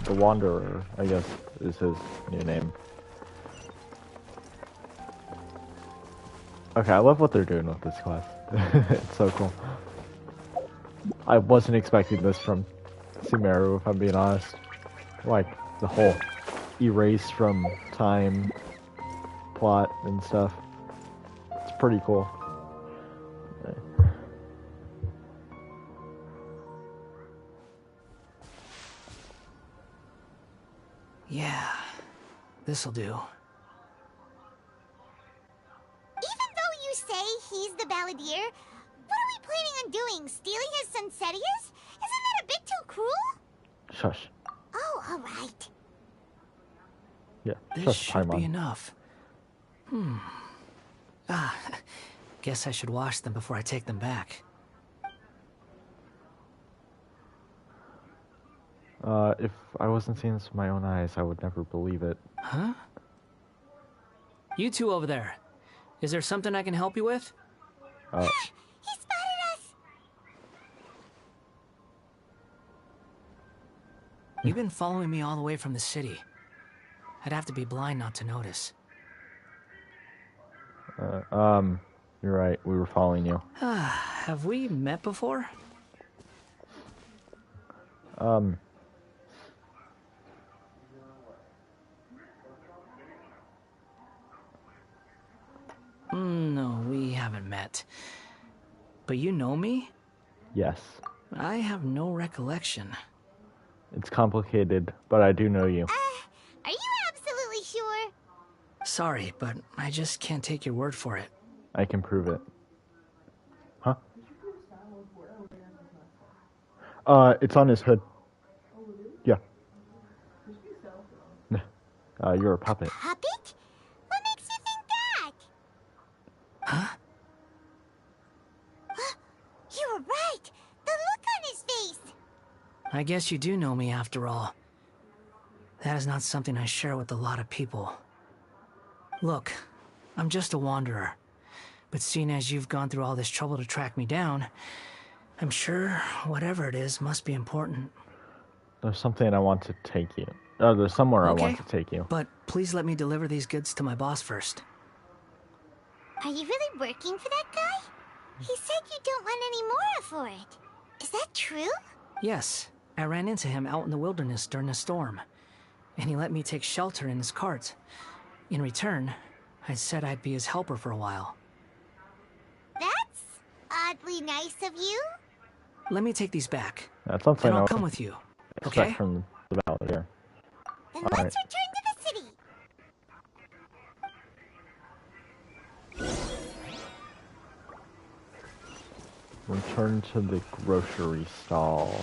The Wanderer, I guess, is his new name. Okay, I love what they're doing with this class. It's so cool. I wasn't expecting this from Sumeru, if I'm being honest. Like, the whole erase from time plot and stuff. It's pretty cool. Yeah, this'll do. Even though you say he's the balladeer, what are we planning on doing? Stealing his Sunsetias? Isn't that a bit too cruel? Shush. Oh, alright. Yeah, this should be enough. Guess I should wash them before I take them back. If I wasn't seeing this with my own eyes, I would never believe it. Huh? You two over there. Is there something I can help you with? He spotted us! You've been following me all the way from the city. I'd have to be blind not to notice. You're right. We were following you. Have we met before? No, we haven't met. But you know me? Yes. I have no recollection. It's complicated, but I do know you. Are you absolutely sure? Sorry, but I just can't take your word for it. I can prove it. Huh? It's on his hood. Yeah. You're a puppet. Puppet? What makes you think that? Huh? You were right. The look on his face. I guess you do know me after all. That is not something I share with a lot of people. Look, I'm just a wanderer. But seeing as you've gone through all this trouble to track me down, I'm sure whatever it is must be important. There's something I want to take you. There's somewhere Okay, I want to take you. But please let me deliver these goods to my boss first. Are you really working for that guy? He said you don't want any more for it. Is that true? Yes, I ran into him out in the wilderness during a storm. And he let me take shelter in his cart. In return, I said I'd be his helper for a while. That's oddly nice of you. Let me take these back. That's something And I'll I come with you. expect Okay? from the ballad here. Then All let's return to the city. Return to the grocery stall.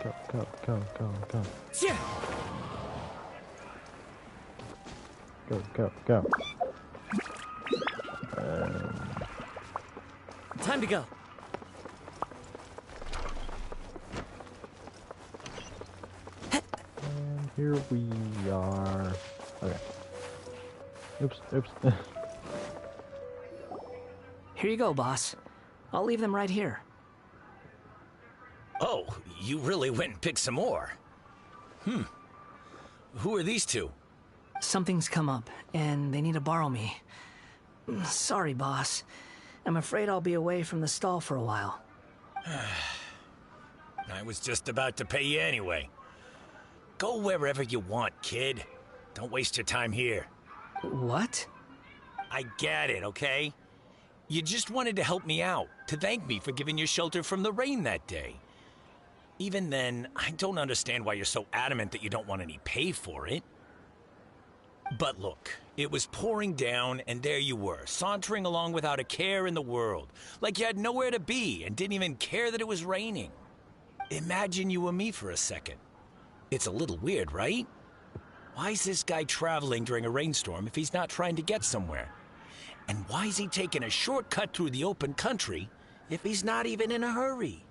Go, go, go, go, go. Go, go, go. Time to go. And here we are. Okay. Oops, oops. Here you go, boss. I'll leave them right here. Oh, you really went and picked some more. Who are these two? Something's come up, and they need to borrow me. Sorry, boss. I'm afraid I'll be away from the stall for a while. I was just about to pay you anyway. Go wherever you want, kid. Don't waste your time here. What? I get it, okay? You just wanted to help me out, to thank me for giving you shelter from the rain that day. Even then, I don't understand why you're so adamant that you don't want any pay for it. But look, it was pouring down, and there you were, sauntering along without a care in the world, like you had nowhere to be and didn't even care that it was raining. Imagine you were me for a second. It's a little weird, right? Why is this guy traveling during a rainstorm if he's not trying to get somewhere? And why is he taking a shortcut through the open country if he's not even in a hurry?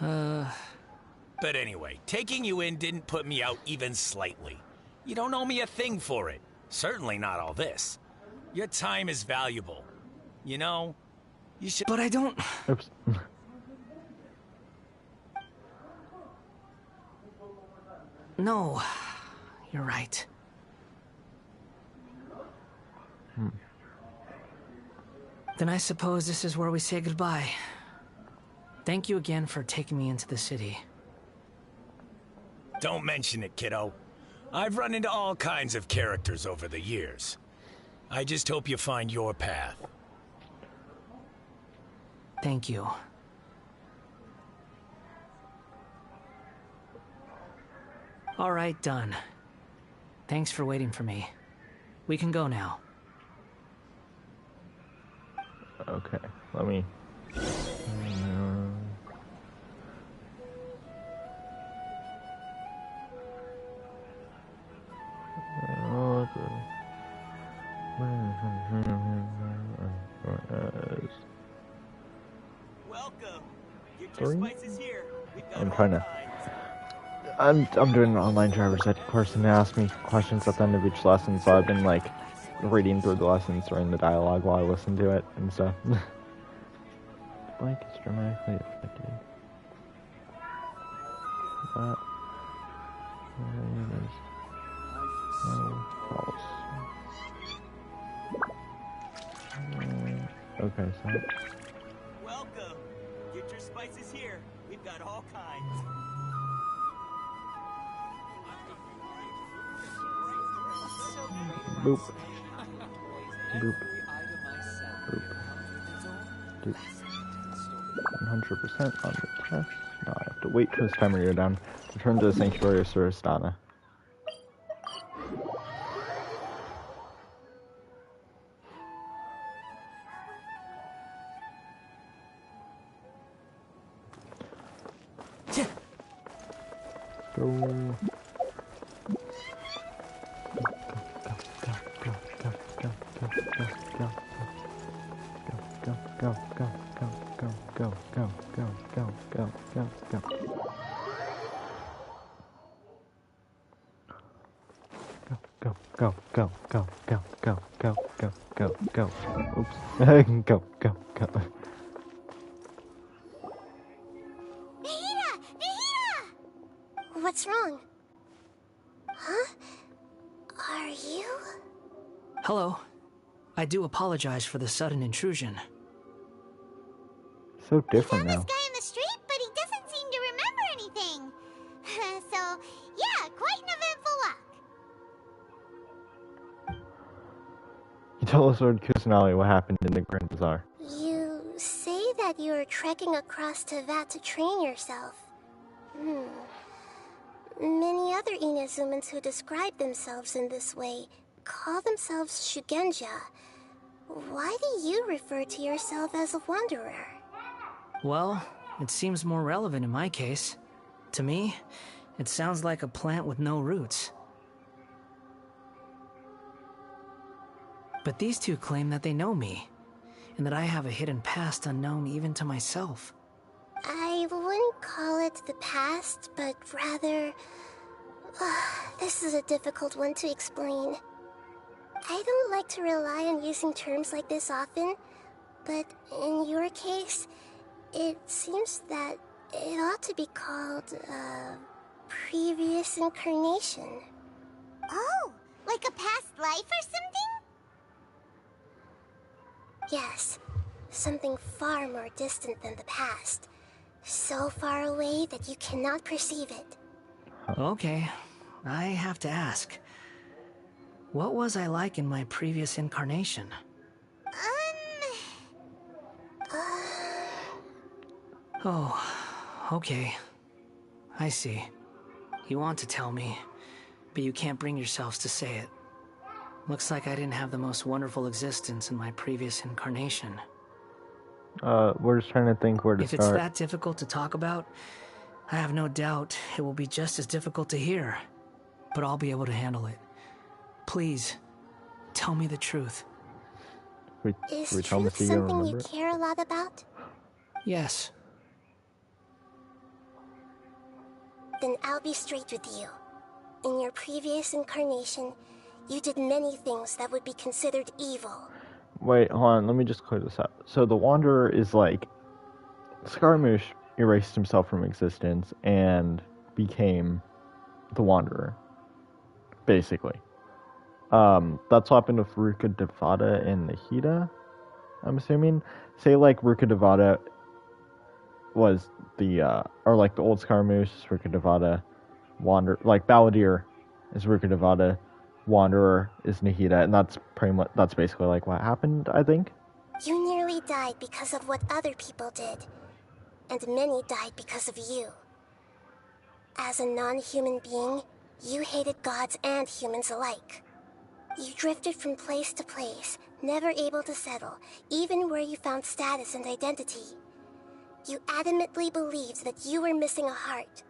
But anyway, taking you in didn't put me out even slightly. You don't owe me a thing for it. Certainly not all this. Your time is valuable. You know, you should... But I don't... Oops. No, you're right. Then I suppose this is where we say goodbye. Thank you again for taking me into the city. Don't mention it, kiddo. I've run into all kinds of characters over the years. I just hope you find your path. Thank you. All right, done. Thanks for waiting for me. We can go now. Okay, let me... Welcome. Get your spices here. I'm trying to... I'm doing an online driver's ed course, and they ask me questions at the end of each lesson, so I've been, like, reading through the lessons during the dialogue while I listen to it, and stuff. Blank is dramatically affected. That... No, false. Okay, so... Welcome. Get your spices here. We've got all kinds. Boop. Boop. Boop. Boop. 100% on the test. Now I have to wait till his timer year down. Return to the Sanctuary of Suristana. Go. Go. Oops. Go. What's wrong? Huh? Are you? Hello. I do apologize for the sudden intrusion. So different now. This guy in the street, but he doesn't seem to remember anything. So, yeah, quite an eventful tell us, Lord Kusanali, what happened in the Grand Bazaar. You say that you are trekking across Teyvat to train yourself. Many other Inazumans who describe themselves in this way call themselves Shugenja. Why do you refer to yourself as a wanderer? Well, it seems more relevant in my case. To me, it sounds like a plant with no roots. But these two claim that they know me, and that I have a hidden past unknown even to myself. I wouldn't call it the past, but rather... this is a difficult one to explain. I don't like to rely on using terms like this often, but in your case, it seems that it ought to be called, previous incarnation. Oh, like a past life or something? Yes, something far more distant than the past. So far away that you cannot perceive it. Okay, I have to ask. What was I like in my previous incarnation? Oh, okay. I see. You want to tell me, but you can't bring yourselves to say it. Looks like I didn't have the most wonderful existence in my previous incarnation. We're just trying to think where to start. If it's that difficult to talk about, I have no doubt it will be just as difficult to hear. But I'll be able to handle it. Please, tell me the truth. Is truth something you care a lot about? Yes. Then I'll be straight with you. In your previous incarnation, you did many things that would be considered evil. Wait, hold on, let me just clear this up. So the Wanderer is like... Scaramouche erased himself from existence and became the Wanderer. Basically. That's what happened with Ruka Devata and Nahida, I'm assuming. Say like Ruka Devata was the, or like the old Scaramouche, Ruka Devata, like Balladeer is Ruka Devata, Wanderer is Nahida, and that's basically like what happened, I think. You nearly died because of what other people did, and many died because of you. As a non-human being, you hated gods and humans alike. You drifted from place to place, never able to settle, even where you found status and identity. You adamantly believed that you were missing a heart.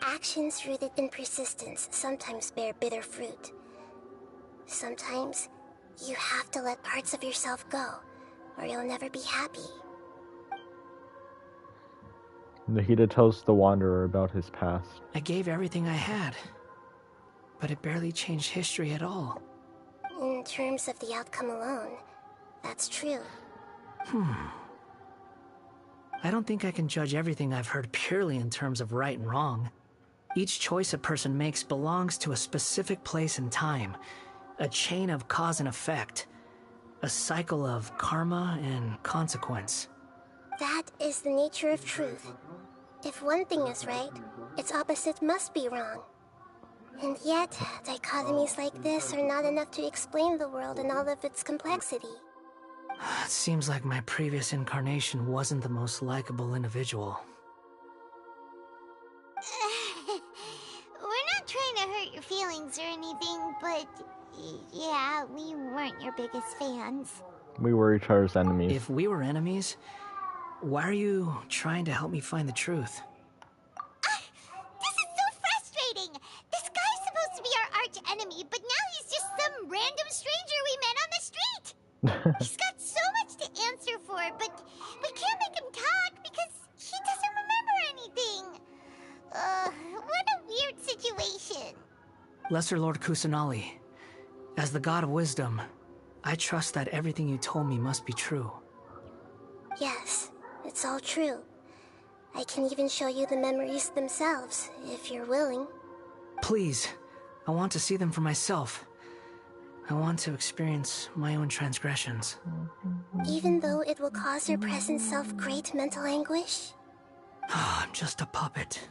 Actions rooted in persistence sometimes bear bitter fruit. Sometimes, you have to let parts of yourself go, or you'll never be happy. Nahida tells the Wanderer about his past. I gave everything I had, but it barely changed history at all. In terms of the outcome alone, that's true. I don't think I can judge everything I've heard purely in terms of right and wrong. Each choice a person makes belongs to a specific place and time, a chain of cause and effect, a cycle of karma and consequence. That is the nature of truth. If one thing is right, its opposite must be wrong. And yet, dichotomies like this are not enough to explain the world in all of its complexity. It seems like my previous incarnation wasn't the most likable individual. We're not trying to hurt your feelings or anything, but yeah, we weren't your biggest fans. We were each other's enemies. If we were enemies, why are you trying to help me find the truth? This is so frustrating! This guy's supposed to be our arch enemy, but now he's just some random stranger we met on the street! He's got so much to answer for, but we can't make him talk because he doesn't remember anything. What a weird situation. Lesser Lord Kusanali, as the God of Wisdom, I trust that everything you told me must be true. Yes, it's all true. I can even show you the memories themselves, if you're willing. Please, I want to see them for myself. I want to experience my own transgressions. Even though it will cause your present self great mental anguish? I'm just a puppet,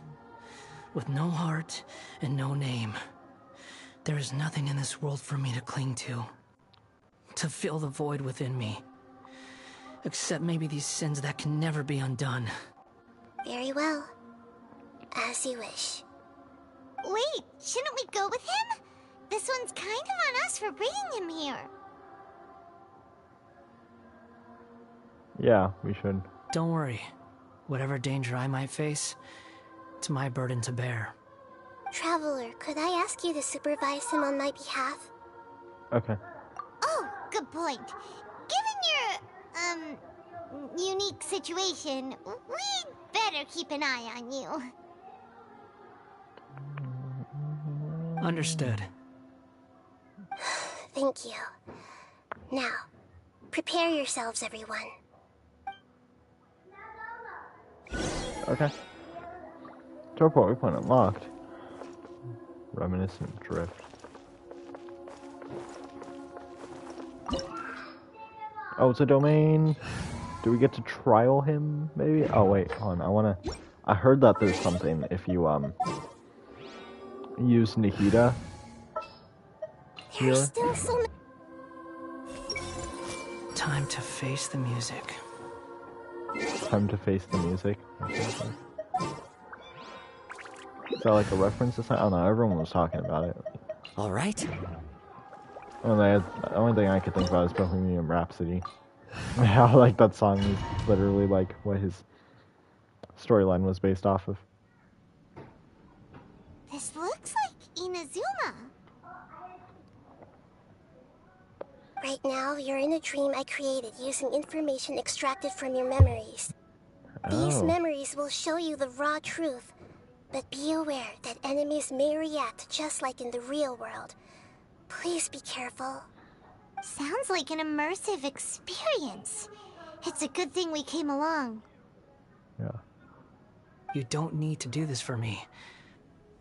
with no heart and no name. There is nothing in this world for me to cling to fill the void within me. Except maybe these sins that can never be undone. Very well. As you wish. Wait, shouldn't we go with him? This one's kind of on us for bringing him here. Yeah, we should. Don't worry. Whatever danger I might face, it's my burden to bear. Traveler, could I ask you to supervise him on my behalf? Okay. Oh, good point. Given your, unique situation, we'd better keep an eye on you. Understood. Thank you. Now, prepare yourselves, everyone. Okay. Teleport waypoint unlocked. Reminiscent drift. Oh, it's a domain. Do we get to trial him, maybe? Oh, wait, hold on. I heard that there's something if you, use Nihida. There's still so many. Time to face the music. Time to face the music. Is that like a reference to something? I don't know, everyone was talking about it. Alright. The only thing I could think about is Bohemian Rhapsody. How, like, that song is literally, like, what his storyline was based off of. This looks like Inazuma. Right now, you're in a dream I created using information extracted from your memories. These memories will show you the raw truth, but be aware that enemies may react just like in the real world. Please be careful. Sounds like an immersive experience. It's a good thing we came along. Yeah. You don't need to do this for me.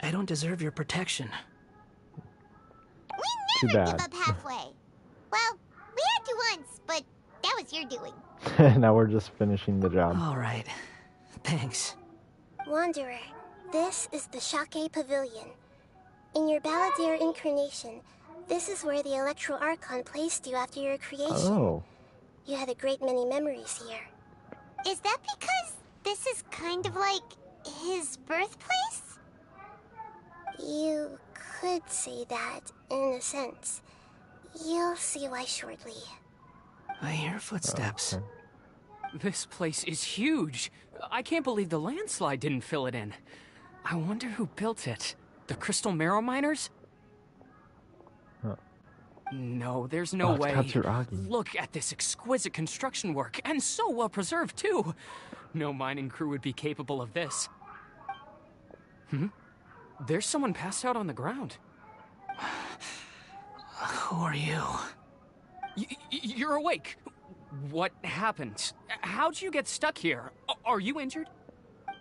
I don't deserve your protection. We never give up halfway. Well, we had to once, but that was your doing. Now we're just finishing the job. Alright. Thanks. Wanderer, this is the Shake Pavilion. In your Balladeer incarnation, this is where the Electro Archon placed you after your creation. Oh. You had a great many memories here. Is that because this is kind of like his birthplace? You could say that, in a sense. You'll see why shortly. I hear footsteps. Okay. This place is huge. I can't believe the landslide didn't fill it in. I wonder who built it. The Crystal Marrow Miners? No, there's no way. Katsuragi. Look at this exquisite construction work, and so well preserved, too. No mining crew would be capable of this. There's someone passed out on the ground. Who are you? You're awake. What happened? How'd you get stuck here? Are you injured?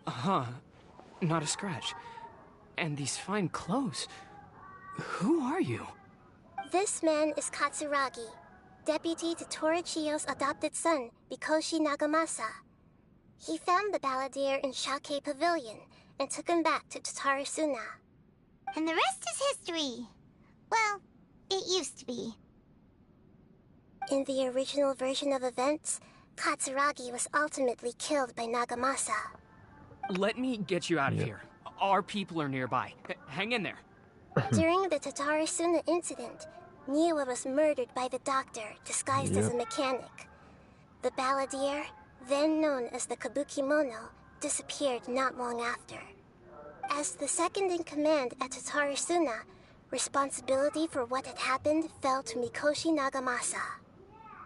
Not a scratch. And these fine clothes. Who are you? This man is Katsuragi, deputy to Torichiyo's adopted son, Mikoshi Nagamasa. He found the Balladeer in Shake Pavilion and took him back to Tatarasuna. And the rest is history. Well, it used to be. In the original version of events, Katsuragi was ultimately killed by Nagamasa. Let me get you out of here. Our people are nearby. Hang in there. During the Tatarasuna incident, Niwa was murdered by the doctor, disguised as a mechanic. The Balladeer, then known as the Kabukimono, disappeared not long after. As the second in command at Tatarasuna, responsibility for what had happened fell to Mikoshi Nagamasa.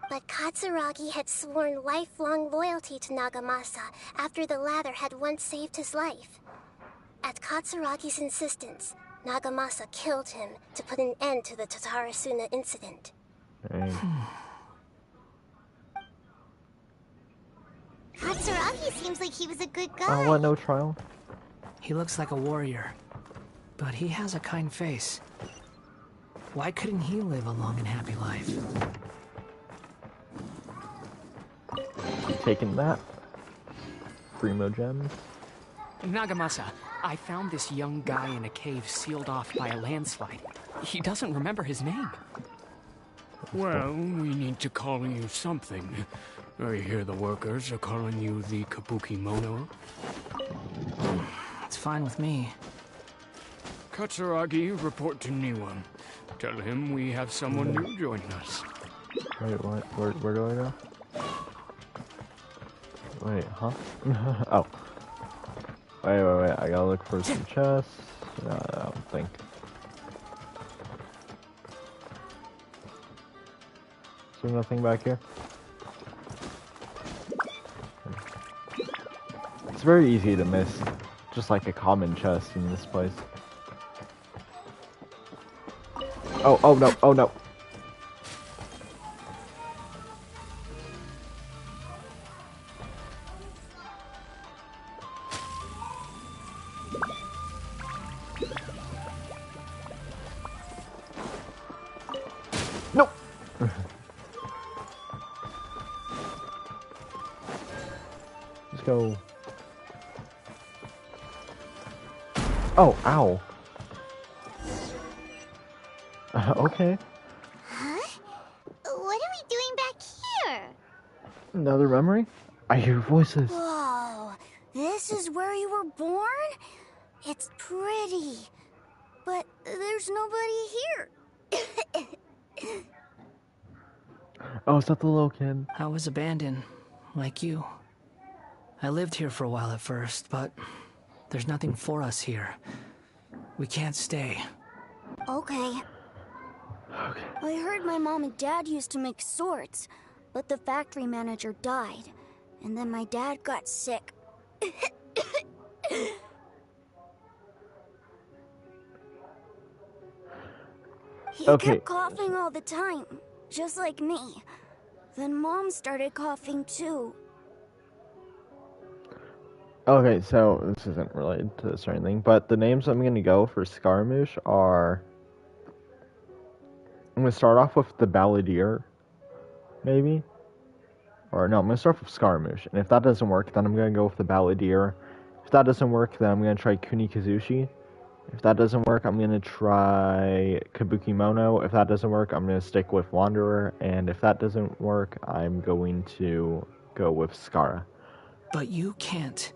But Katsuragi had sworn lifelong loyalty to Nagamasa after the latter had once saved his life. At Katsuragi's insistence, Nagamasa killed him to put an end to the Tatarasuna incident. Katsuragi seems like he was a good guy. Oh, what? No trial? He looks like a warrior, but he has a kind face. Why couldn't he live a long and happy life? Taking that. Primo gems. Nagamasa, I found this young guy in a cave sealed off by a landslide. He doesn't remember his name. Well, we need to call you something. I hear the workers are calling you the Kabuki Mono. It's fine with me. Katsuragi, report to Niwa. Tell him we have someone new joining us. Wait, what? Where do I go? Wait, huh? Oh. Wait. I gotta look for some chests. No, I don't think. Is there nothing back here? It's very easy to miss. Just like a common chest in this place. Oh no, oh no. Nope. Let's go. Oh, ow. Okay. Huh? What are we doing back here? Another memory? I hear voices. Whoa, this is where you were born? It's pretty, but there's nobody here. Oh, is that the little kid? I was abandoned, like you. I lived here for a while at first, but there's nothing for us here. We can't stay. Okay. I heard my mom and dad used to make swords, but the factory manager died, and then my dad got sick. He kept coughing all the time, just like me. Then Mom started coughing too. Okay, so this isn't related to this or anything, but the names I'm gonna go for Scaramouche are... I'm gonna start off with the Balladeer, maybe? Or no, I'm gonna start with Scaramouche, and if that doesn't work, then I'm gonna go with the Balladeer. If that doesn't work, then I'm gonna try Kunikazushi. If that doesn't work, I'm gonna try Kabuki Mono. If that doesn't work, I'm gonna stick with Wanderer, and if that doesn't work, I'm going to go with Scara. But you can't.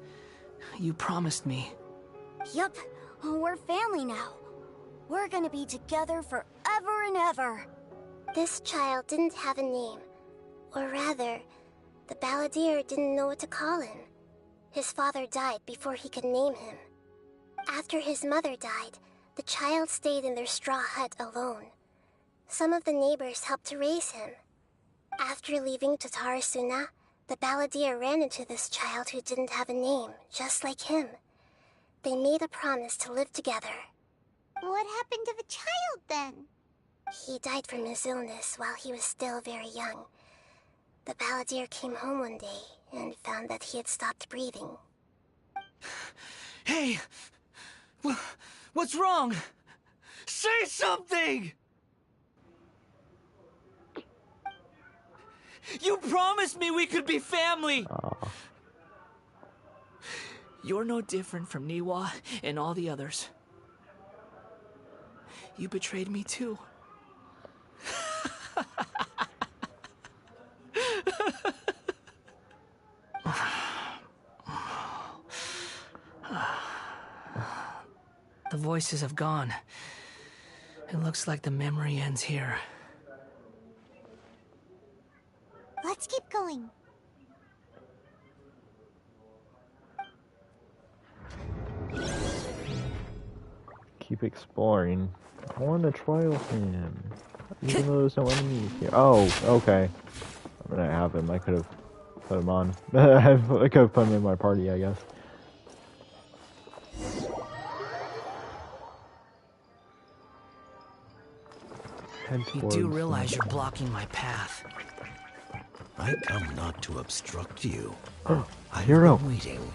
You promised me. Yup, we're family now. We're gonna be together forever and ever. This child didn't have a name. Or rather, the Balladeer didn't know what to call him. His father died before he could name him. After his mother died, the child stayed in their straw hut alone. Some of the neighbors helped to raise him. After leaving Tatarasuna, the Balladeer ran into this child who didn't have a name, just like him. They made a promise to live together. What happened to the child then? He died from his illness while he was still very young. The Balladeer came home one day and found that he had stopped breathing. Hey! What's wrong? Say something! You promised me we could be family! You're no different from Niwa and all the others. You betrayed me too. The voices have gone. It looks like the memory ends here. Let's keep going. Keep exploring. I want to trial him. Even though there's no enemies here. Oh, okay. I mean, I have him. I could have put him on. I could have put him in my party, I guess. You do realize you're blocking my path. I come not to obstruct you. Hero. I'm waiting.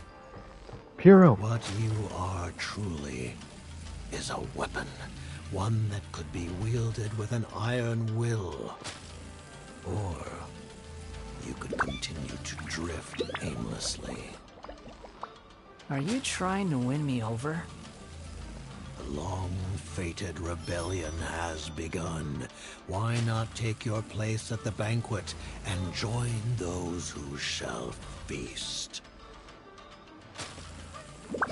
Hero. What you are truly is a weapon. One that could be wielded with an iron will. Or you could continue to drift aimlessly. Are you trying to win me over? The long-fated rebellion has begun. Why not take your place at the banquet and join those who shall feast?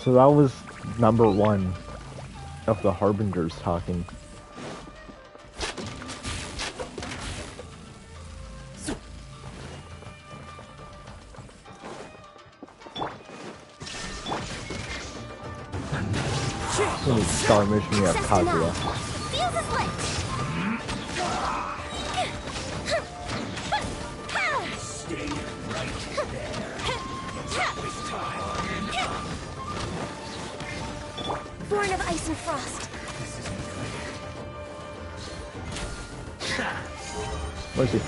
So that was number 1 of the Harbingers talking. Star mission, we have Kazuya. Stay right there. Don't waste time. Born of ice and frost. Where's he?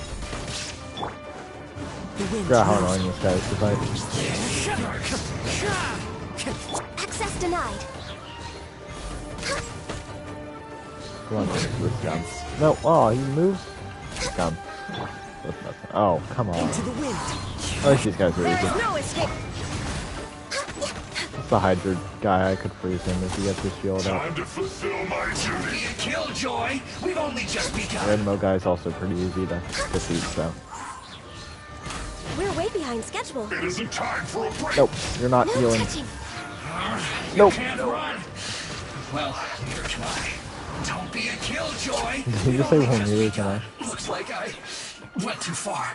Forgot how annoying this guy is to fight. Access denied. Come on, this down. No, oh, he moves. Down. Oh, come on. I wish these guys were easy. No escape. It's the Hydra guy, I could freeze him if he gets his shield up. Time to fulfill my duty. Killjoy, we've only just begun. Redmo guy is also pretty easy to defeat, so. We're way behind schedule. It isn't time for a break. Nope, you're not healing. Nope. You can't run. Well, neither can I. Don't be a killjoy. Did you just say, well, neither can I? Looks like I went too far.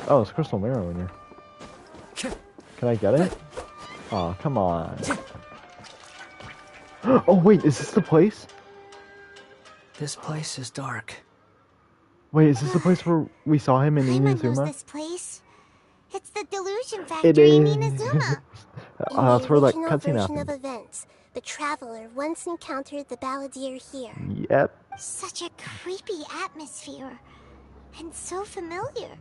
Oh, it's Crystal Marrow in here. Can I get it? Oh, come on. Oh, wait, is this the place? This place is dark. Wait, is this the place where we saw him in Paimon knows Inazuma? this place. It's the delusion factory in Inazuma. That's where that In the cutscene original version of happened. events, the Traveler once encountered the Balladeer here. Yep. Such a creepy atmosphere. And so familiar.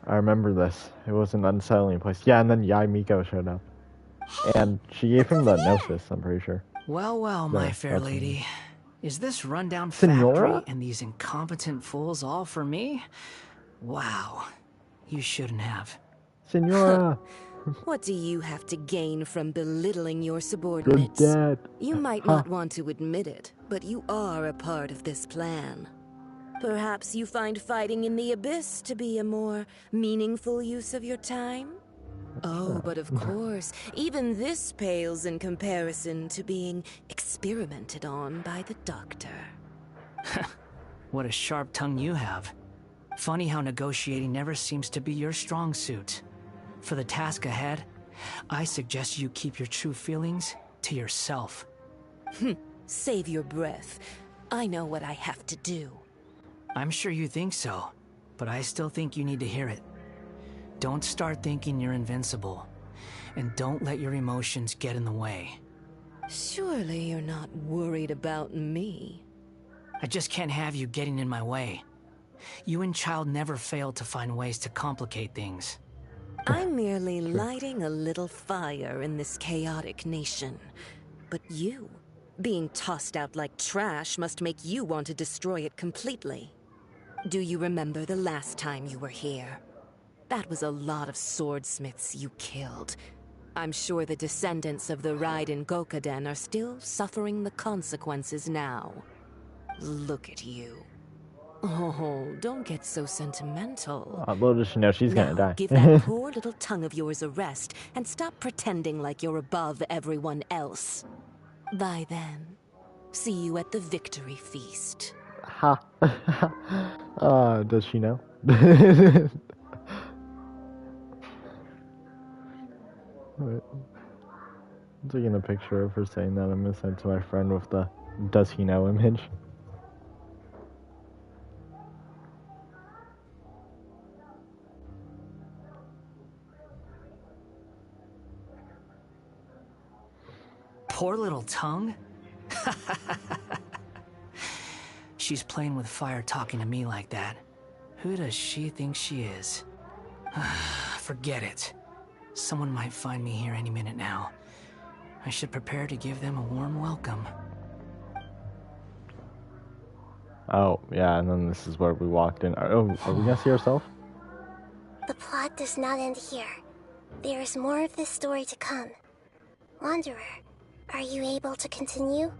I remember this. It was an unsettling place. Yeah, and then Yai Miko showed up. And she gave him the Gnosis, I'm pretty sure. Well, well, Yeah, my fair that's lady. Is this rundown Senora? factory and these incompetent fools all for me? Wow. You shouldn't have. Senora! What do you have to gain from belittling your You're subordinates? dead. You might not want to admit it, but you are a part of this plan. Perhaps you find fighting in the Abyss to be a more meaningful use of your time? Oh, but of course, even this pales in comparison to being experimented on by the Doctor. What a sharp tongue you have. Funny how negotiating never seems to be your strong suit. For the task ahead, I suggest you keep your true feelings to yourself. Save your breath. I know what I have to do. I'm sure you think so, but I still think you need to hear it. Don't start thinking you're invincible, and don't let your emotions get in the way. Surely you're not worried about me. I just can't have you getting in my way. You and Child never fail to find ways to complicate things. I'm merely lighting a little fire in this chaotic nation. But you, being tossed out like trash, must make you want to destroy it completely. Do you remember the last time you were here? That was a lot of swordsmiths you killed. I'm sure the descendants of the Raiden Gokaden are still suffering the consequences now. Look at you. Oh, don't get so sentimental. Little does she know she's gonna die. Give that poor little tongue of yours a rest and stop pretending like you're above everyone else. By then, see you at the victory feast. Ha. Does she know? Wait. I'm taking a picture of her saying that. I'm gonna send it to my friend with the "does he know" image. Poor little tongue? She's playing with fire talking to me like that. Who does she think she is? Forget it. Someone might find me here any minute now. I should prepare to give them a warm welcome. Oh, yeah, and then this is where we walked in. Oh, are we gonna see ourselves? The plot does not end here. There is more of this story to come. Wanderer, are you able to continue?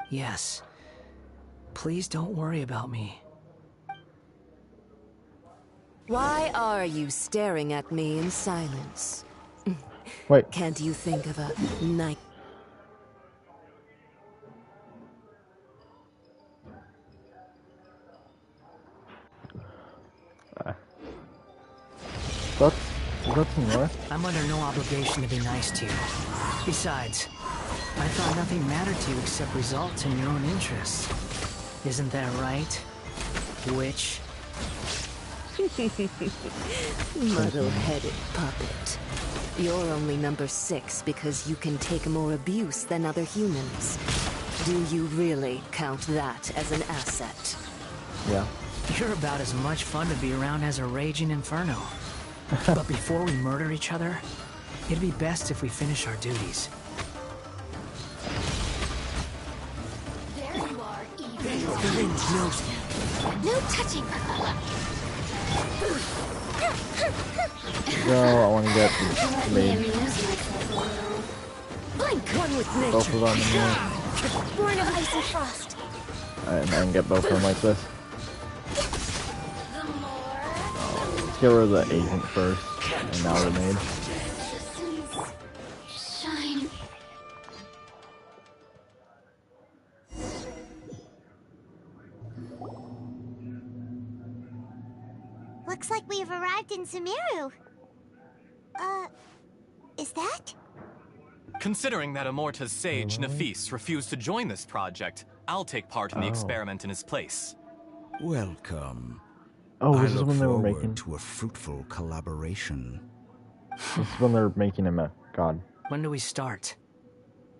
Yes. Please don't worry about me. Why are you staring at me in silence? Wait. Can't you think of a night? That's more. I'm under no obligation to be nice to you. Besides, I thought nothing mattered to you except results and your own interests. Isn't that right, witch? Muddle-headed puppet. You're only number 6 because you can take more abuse than other humans. Do you really count that as an asset? Yeah. You're about as much fun to be around as a raging inferno. But before we murder each other, it'd be best if we finish our duties. There you are, evil. The wind knows you. No touching. No, I want to get made. One with nature. Both of them in here. Born of ice and frost. And then get both of them like this. Let's get rid of the agent first, and now the maid. Shine. Looks like we've arrived in Sumeru. Is that? Considering that Amorta's sage, Nafis, refused to join this project, I'll take part in the experiment in his place. Welcome. Oh, I this is look when they were forward making... to a fruitful collaboration. This is when they're making him a god. When do we start?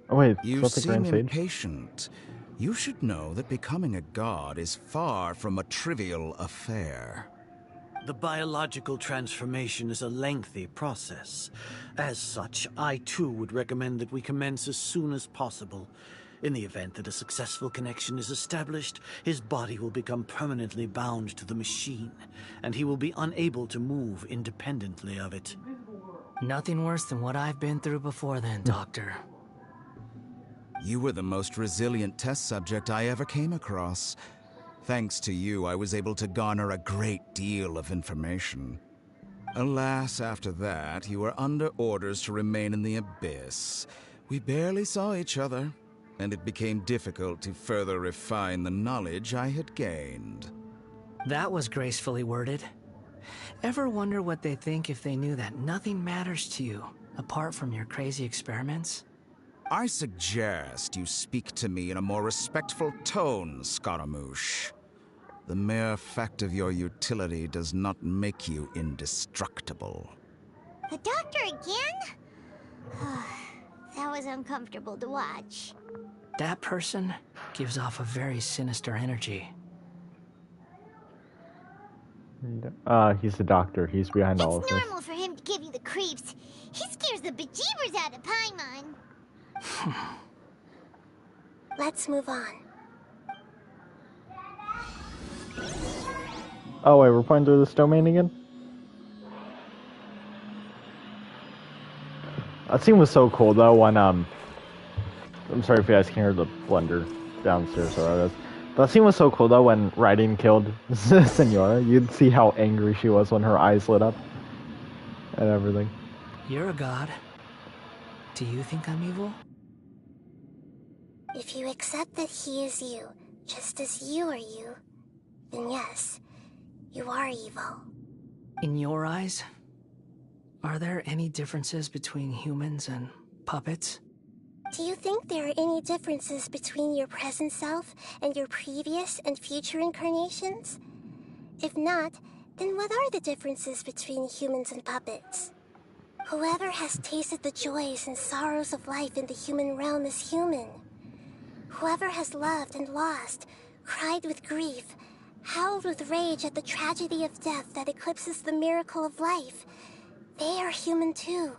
Oh wait, You is that the seem Grand Sage? impatient. You should know that becoming a god is far from a trivial affair. The biological transformation is a lengthy process. As such, I too would recommend that we commence as soon as possible. In the event that a successful connection is established, his body will become permanently bound to the machine, and he will be unable to move independently of it. Nothing worse than what I've been through before then, Doctor. You were the most resilient test subject I ever came across. Thanks to you, I was able to garner a great deal of information. Alas, after that, you were under orders to remain in the abyss. We barely saw each other, and it became difficult to further refine the knowledge I had gained. That was gracefully worded. Ever wonder what they think if they knew that nothing matters to you, apart from your crazy experiments? I suggest you speak to me in a more respectful tone, Scaramouche. The mere fact of your utility does not make you indestructible. The doctor again? That was uncomfortable to watch. That person gives off a very sinister energy. He's the doctor. He's behind all of this. It's normal for him to give you the creeps. He scares the bejeebers out of Paimon. Let's move on. Oh wait, we're playing through this domain again? That scene was so cool though when I'm sorry if you guys can hear the blender downstairs or that scene was so cool though when Raiden killed Senora. You'd see how angry she was when her eyes lit up and everything. You're a god. Do you think I'm evil? If you accept that he is you, just as you are you, then yes, you are evil. In your eyes, are there any differences between humans and puppets? Do you think there are any differences between your present self and your previous and future incarnations? If not, then what are the differences between humans and puppets? Whoever has tasted the joys and sorrows of life in the human realm is human. Whoever has loved and lost, cried with grief, howled with rage at the tragedy of death that eclipses the miracle of life, they are human too.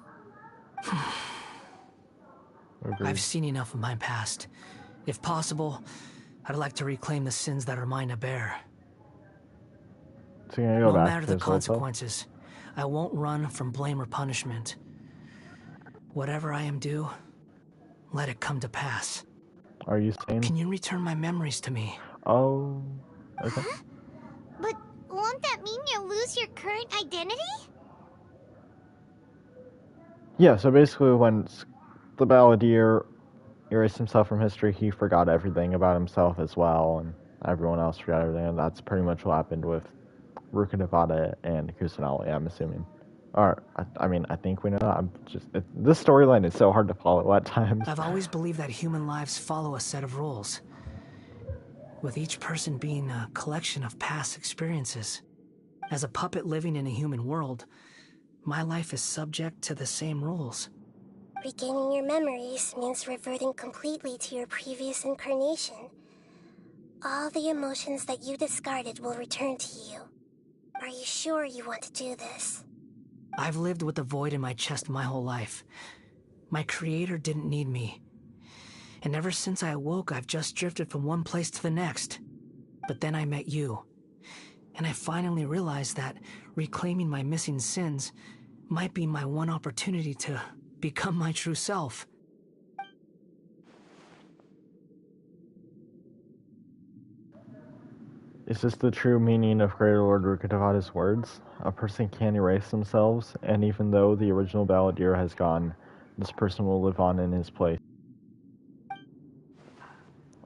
I've seen enough of my past. If possible, I'd like to reclaim the sins that are mine to bear. So you're gonna go No back matter to the his old self? consequences, I won't run from blame or punishment. Whatever I am due, let it come to pass. Are you sane? Can you return my memories to me? Oh, okay. But won't that mean you'll lose your current identity? Yeah, so basically when the Balladeer erased himself from history, he forgot everything about himself as well, and everyone else forgot everything, and that's pretty much what happened with Ruka Nevada and Kusanali, I'm assuming. Or, I mean, I think we know. This storyline is so hard to follow at times. I've always believed that human lives follow a set of rules, with each person being a collection of past experiences. As a puppet living in a human world, my life is subject to the same rules. Regaining your memories means reverting completely to your previous incarnation. All the emotions that you discarded will return to you. Are you sure you want to do this? I've lived with a void in my chest my whole life. My creator didn't need me. And ever since I awoke, I've just drifted from one place to the next. But then I met you. And I finally realized that reclaiming my missing sins might be my one opportunity to become my true self. Is this the true meaning of Greater Lord Rukkhadevada's words? A person can erase themselves, and even though the original Balladeer has gone, this person will live on in his place.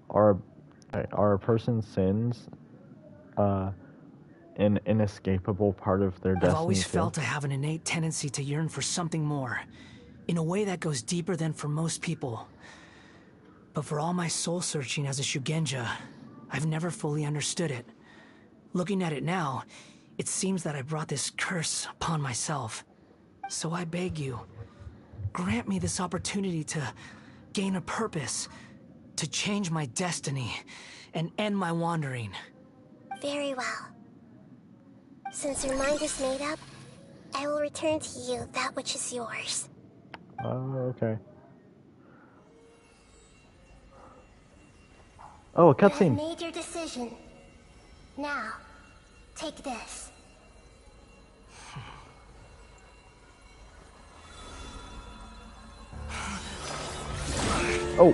Are a person's sins an inescapable part of their destiny? I've always felt I have an innate tendency to yearn for something more, in a way that goes deeper than for most people. But for all my soul-searching as a Shugenja, I've never fully understood it. Looking at it now, it seems that I brought this curse upon myself. So I beg you, grant me this opportunity to gain a purpose, to change my destiny, and end my wandering. Very well. Since your mind is made up, I will return to you that which is yours. Okay. Oh, a cutscene. You have made your decision. Now, take this. Oh.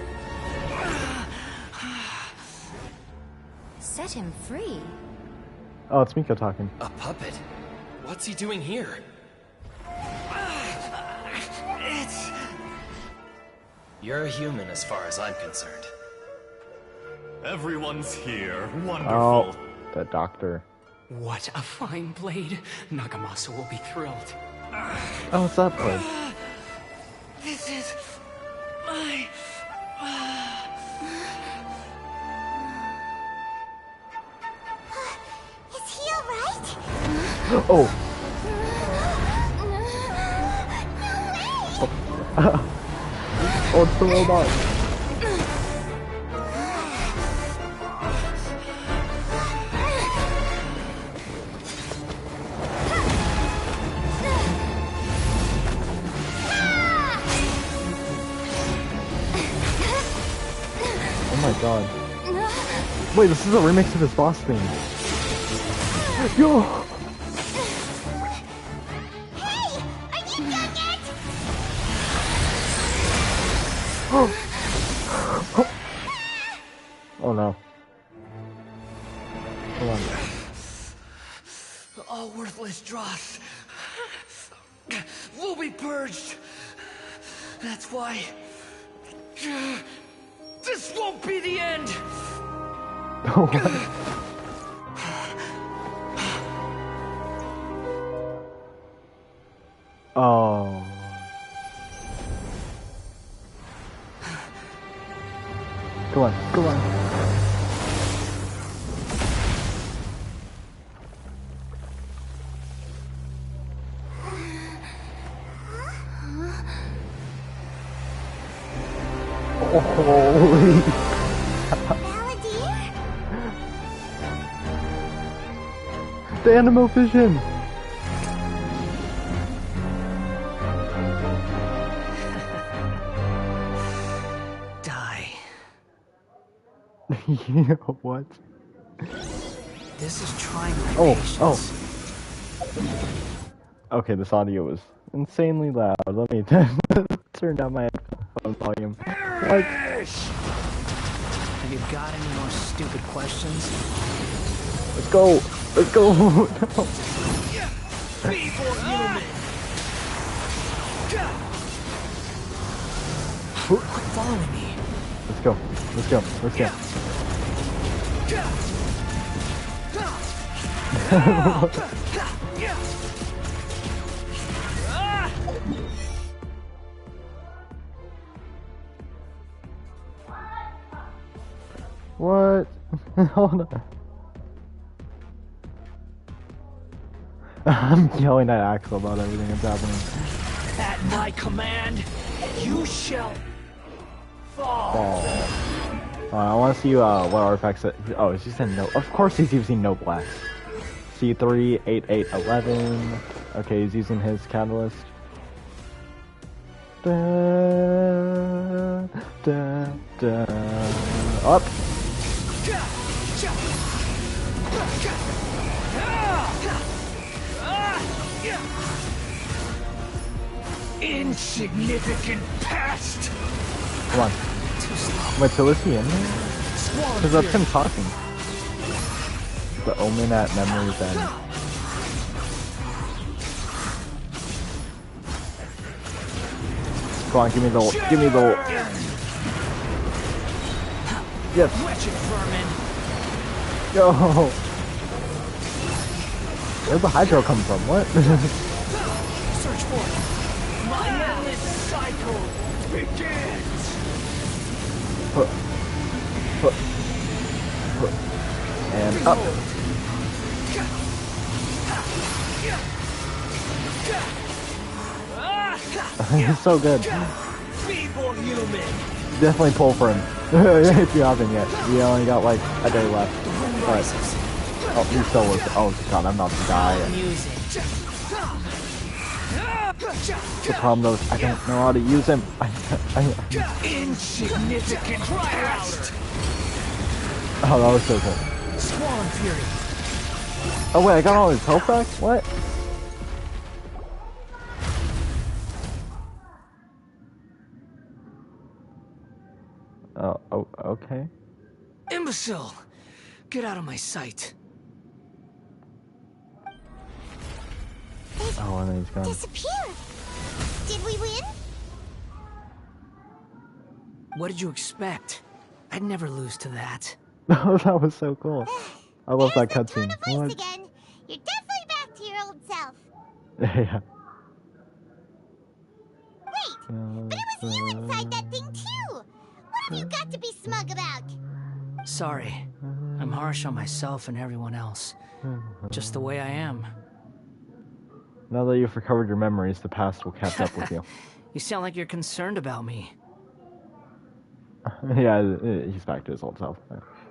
Set him free. Oh, it's Miko talking. A puppet? What's he doing here? You're a human as far as I'm concerned. Everyone's here. Wonderful. Oh, the doctor. What a fine blade. Nagamasa will be thrilled. Oh, what's up, bud? This is my... Is he alright? Oh. Oh, it's the robot. Oh my god. Wait, this is a remix of his boss theme. Yo! Hey! Are you done yet? Oh no. Hold on. All worthless dross will be purged. That's why this won't be the end. Oh. Go on, go on. Oh, holy. The Animo Vision. What? This is trying my patience. Okay, this audio is insanely loud. Let me turn down my headphone volume. What? Have you got any more stupid questions? Let's go! Let's go! No. Quit following me. Let's go. Let's go. Let's go. What? Hold on. I'm yelling at Axel about everything that's happening. At my command, you shall fall. I want to see what artifacts that. Oh, he's using no. Of course, he's using no blast. C3 8811. Okay, he's using his catalyst. Da, da, da. Up. Insignificant pest. Come on. Wait, so is he in there? Because that's him talking. The omen at memory's end. Come on, give me the yes. Yo. Where'd the hydro come from? What? Search for it. My endless cycle begins. And up. He's so good. Definitely pull for him. If you haven't yet. We only got like a day left. But oh, he still was. Oh god, I'm about to die. The problem though is I don't know how to use him. Insignificant pest. Oh, that was so cool. Squall Fury. Oh wait, I got all his health back? What? Oh, okay. Imbecile! Get out of my sight. Oh, and then he's gone. Disappeared. Did we win? What did you expect? I'd never lose to that. Oh, that was so cool. I love that cutscene. What? Again. You're definitely back to your old self. Yeah. Wait, but it was you inside that thing too. What have you got to be smug about? Sorry. I'm harsh on myself and everyone else. Just the way I am. Now that you've recovered your memories, the past will catch up with you. You sound like you're concerned about me. Yeah, he's back to his old self.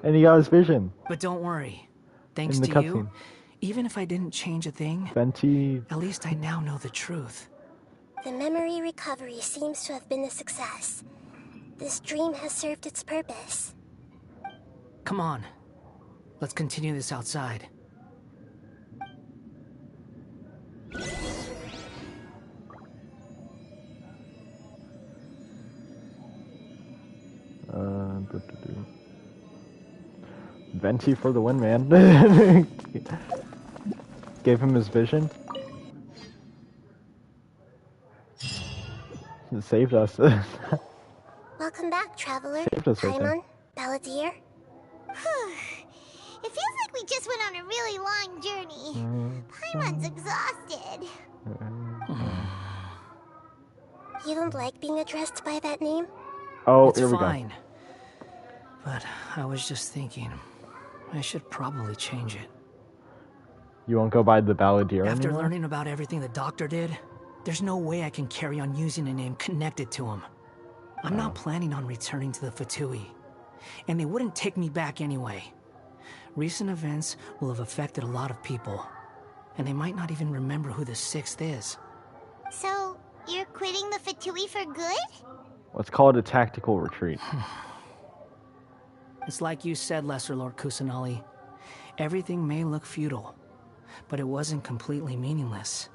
And he got his vision. But don't worry. Thanks to you, even if I didn't change a thing, Venti. At least I now know the truth. The memory recovery seems to have been a success. This dream has served its purpose. Come on. Let's continue this outside. Venti for the win, man. Gave him his vision. It saved us. Welcome back, traveler. Saved us right there. Balladeer. It feels like we just went on a really long journey. Paimon's exhausted. You don't like being addressed by that name? Oh, it's here we fine. go. But I was just thinking, I should probably change it. You won't go by the Balladeer After anymore? learning about everything the doctor did, there's no way I can carry on using a name connected to him. I'm not planning on returning to the Fatui, and they wouldn't take me back anyway. Recent events will have affected a lot of people, and they might not even remember who the 6th is. So, you're quitting the Fatui for good? Let's call it a tactical retreat. It's like you said, Lesser Lord Kusanali. Everything may look futile, but it wasn't completely meaningless.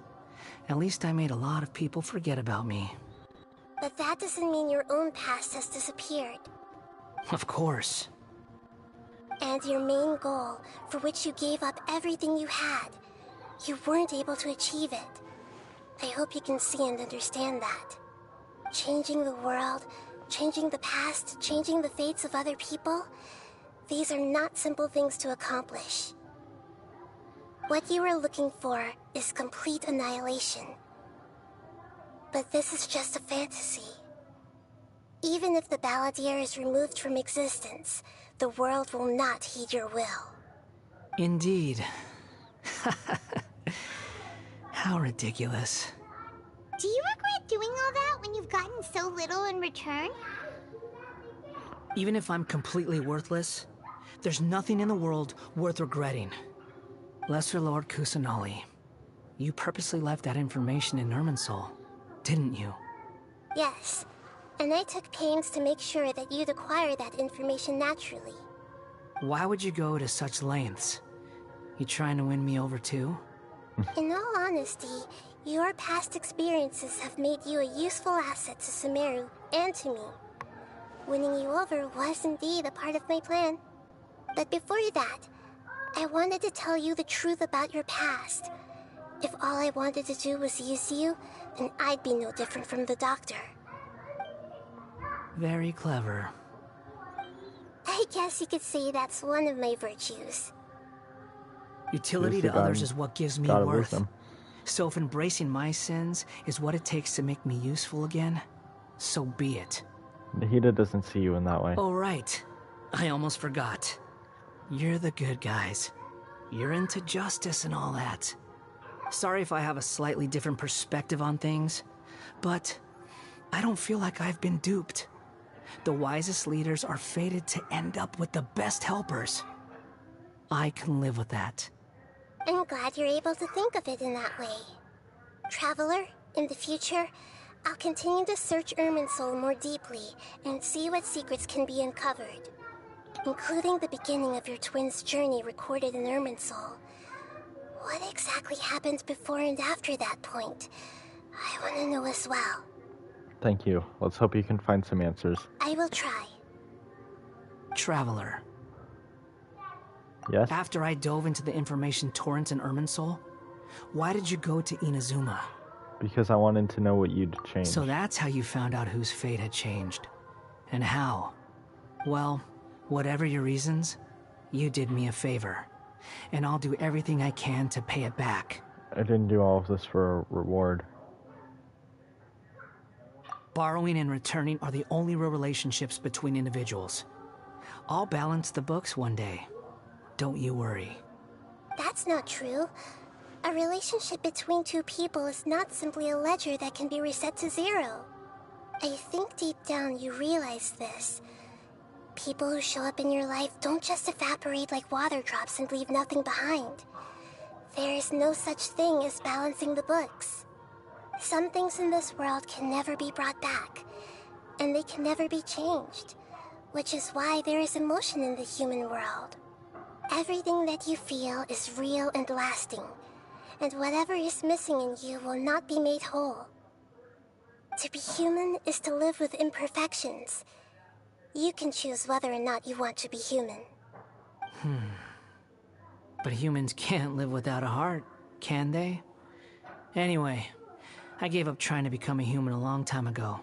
At least I made a lot of people forget about me. But that doesn't mean your own past has disappeared. Of course. And your main goal, for which you gave up everything you had, you weren't able to achieve it. I hope you can see and understand that. Changing the world, changing the past, changing the fates of other people, these are not simple things to accomplish. What you are looking for is complete annihilation. But this is just a fantasy. Even if the Balladeer is removed from existence, the world will not heed your will. Indeed. How ridiculous. Do you regret doing all that when you've gotten so little in return? Even if I'm completely worthless, there's nothing in the world worth regretting. Lesser Lord Kusanali, you purposely left that information in Irminsul, didn't you? Yes, and I took pains to make sure that you'd acquire that information naturally. Why would you go to such lengths? You trying to win me over too? In all honesty, your past experiences have made you a useful asset to Sumeru and to me. Winning you over was indeed a part of my plan. But before that, I wanted to tell you the truth about your past. If all I wanted to do was use you, then I'd be no different from the doctor. Very clever. I guess you could say that's one of my virtues. Utility to others is what gives me worth. So if embracing my sins is what it takes to make me useful again, so be it. Nahida doesn't see you in that way. Oh, right. I almost forgot. You're the good guys. You're into justice and all that. Sorry if I have a slightly different perspective on things, but I don't feel like I've been duped. The wisest leaders are fated to end up with the best helpers. I can live with that. I'm glad you're able to think of it in that way. Traveler, in the future, I'll continue to search Irminsul more deeply and see what secrets can be uncovered, including the beginning of your twins' journey recorded in Irminsul. What exactly happened before and after that point? I want to know as well. Thank you. Let's hope you can find some answers. I will try. Traveler. Yes? After I dove into the information torrent in Irminsul, why did you go to Inazuma? Because I wanted to know what you'd changed. So that's how you found out whose fate had changed. And how? Well, whatever your reasons, you did me a favor. And I'll do everything I can to pay it back. I didn't do all of this for a reward. Borrowing and returning are the only real relationships between individuals. I'll balance the books one day. Don't you worry. That's not true. A relationship between two people is not simply a ledger that can be reset to zero. I think deep down you realize this. People who show up in your life don't just evaporate like water drops and leave nothing behind. There is no such thing as balancing the books. Some things in this world can never be brought back, and they can never be changed, which is why there is emotion in the human world. Everything that you feel is real and lasting, and whatever is missing in you will not be made whole. To be human is to live with imperfections. You can choose whether or not you want to be human. But humans can't live without a heart, can they? Anyway, I gave up trying to become a human a long time ago.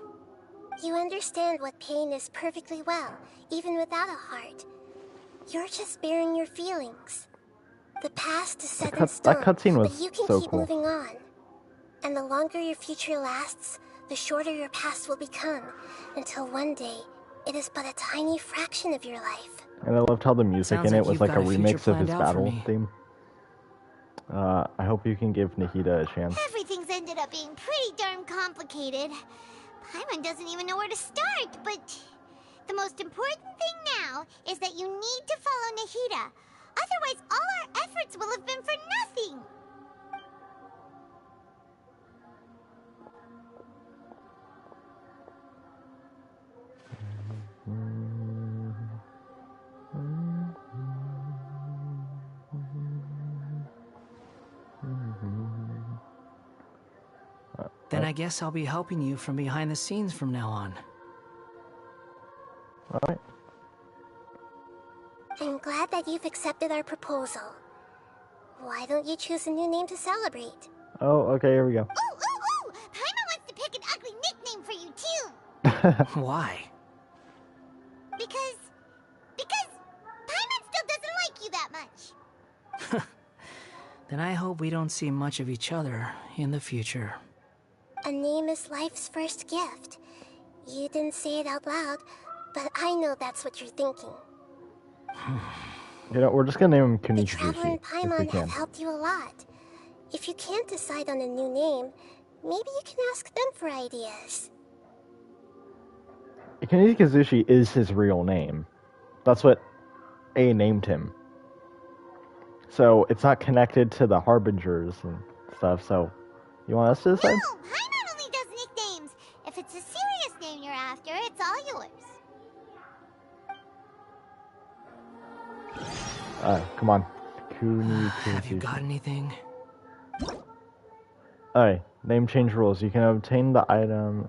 You understand what pain is perfectly well, even without a heart. You're just bearing your feelings. The past is set in stone, that cutscene was but you can so keep cool. moving on. And the longer your future lasts, the shorter your past will become, until one day, it is but a tiny fraction of your life. And I loved how the music Sounds in it like was you've like a got a future remix of his planned out for battle me. theme. I hope you can give Nahida a chance. Everything's ended up being pretty darn complicated. Paimon doesn't even know where to start, but the most important thing now is that you need to follow Nahida. Otherwise, all our efforts will have been for nothing. Then I guess I'll be helping you from behind the scenes from now on. Alright. I'm glad that you've accepted our proposal. Why don't you choose a new name to celebrate? Oh, okay, here we go. Ooh! Paimon wants to pick an ugly nickname for you, too! Why? Because Paimon still doesn't like you that much. Then I hope we don't see much of each other in the future. A name is life's first gift. You didn't say it out loud, but I know that's what you're thinking. You know, we're just gonna name him Kuni The Traveler and Paimon have helped you a lot. If you can't decide on a new name, maybe you can ask them for ideas. Kuni Kazushi is his real name. That's what A named him. So it's not connected to the Harbingers and stuff, so you want us to decide? No, Paimon only does nicknames. If it's a serious name you're after, it's all yours. Come on. Kuni Kazushi. Have you got anything? Alright, name change rules. You can obtain the item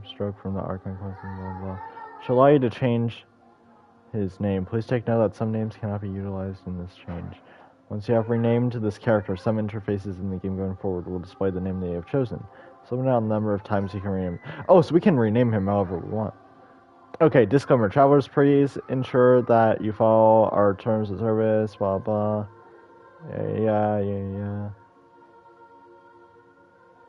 stroke from the Archon class and blah blah. Shall allow you to change his name. Please take note that some names cannot be utilized in this change. Once you have renamed this character, some interfaces in the game going forward will display the name they have chosen. So limit out the number of times you can rename him. Oh, so we can rename him however we want. Okay, disclaimer. Travelers, please ensure that you follow our terms of service, blah blah. Yeah.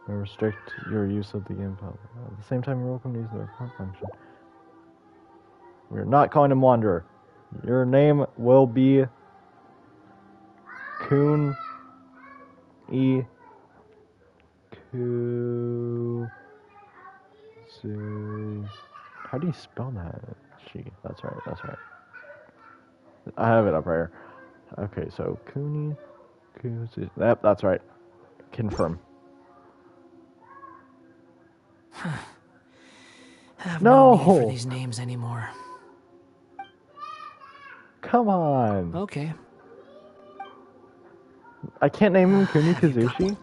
We restrict your use of the game file. At the same time, you're welcome to use the report function. We're not calling him Wanderer. Your name will be Kun E Ku. How do you spell that? She. That's right. I have it up right here. Okay, so Kuni. Yep, that's right. Confirm. I have no need for these names anymore. Come on. Okay. I can't name him Kuni Kazushi?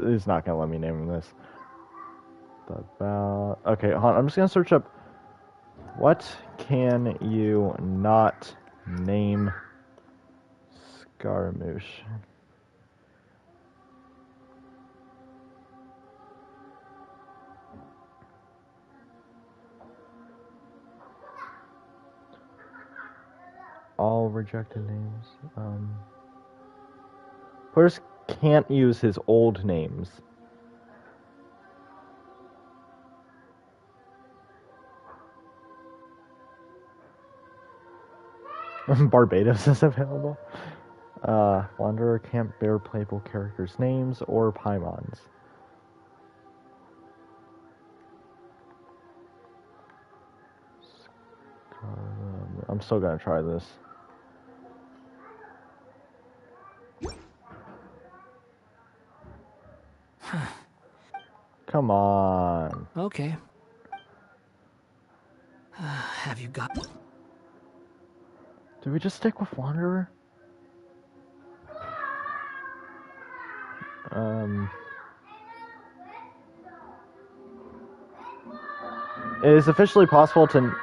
He's not gonna let me name him this. Okay, hold on. I'm just gonna search up. What can you not name Scaramouche? All rejected names. Players can't use his old names. Barbados is available. Wanderer can't bear playable characters' names or Paimons. I'm still gonna try this. Come on. Okay. Have you got... Did we just stick with Wanderer? It is officially possible to...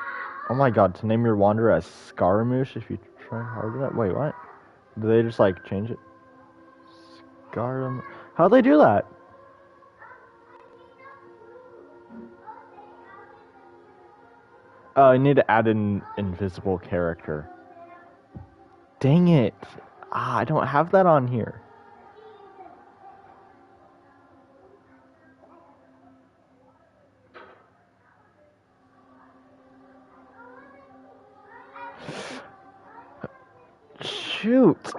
Oh my god, to name your Wanderer as Scaramouche if you try hard enough. Wait, what? Did they just, like, change it? How'd they do that? I need to add an invisible character. Dang it. I don't have that on here. Shoot.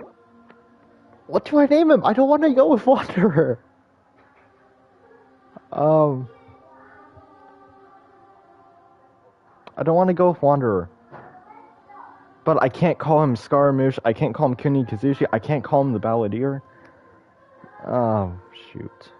What do I name him? I don't want to go with Wanderer. I don't want to go with Wanderer. But I can't call him Scaramouche. I can't call him Kuni Kazushi. I can't call him the Balladeer. Oh, shoot.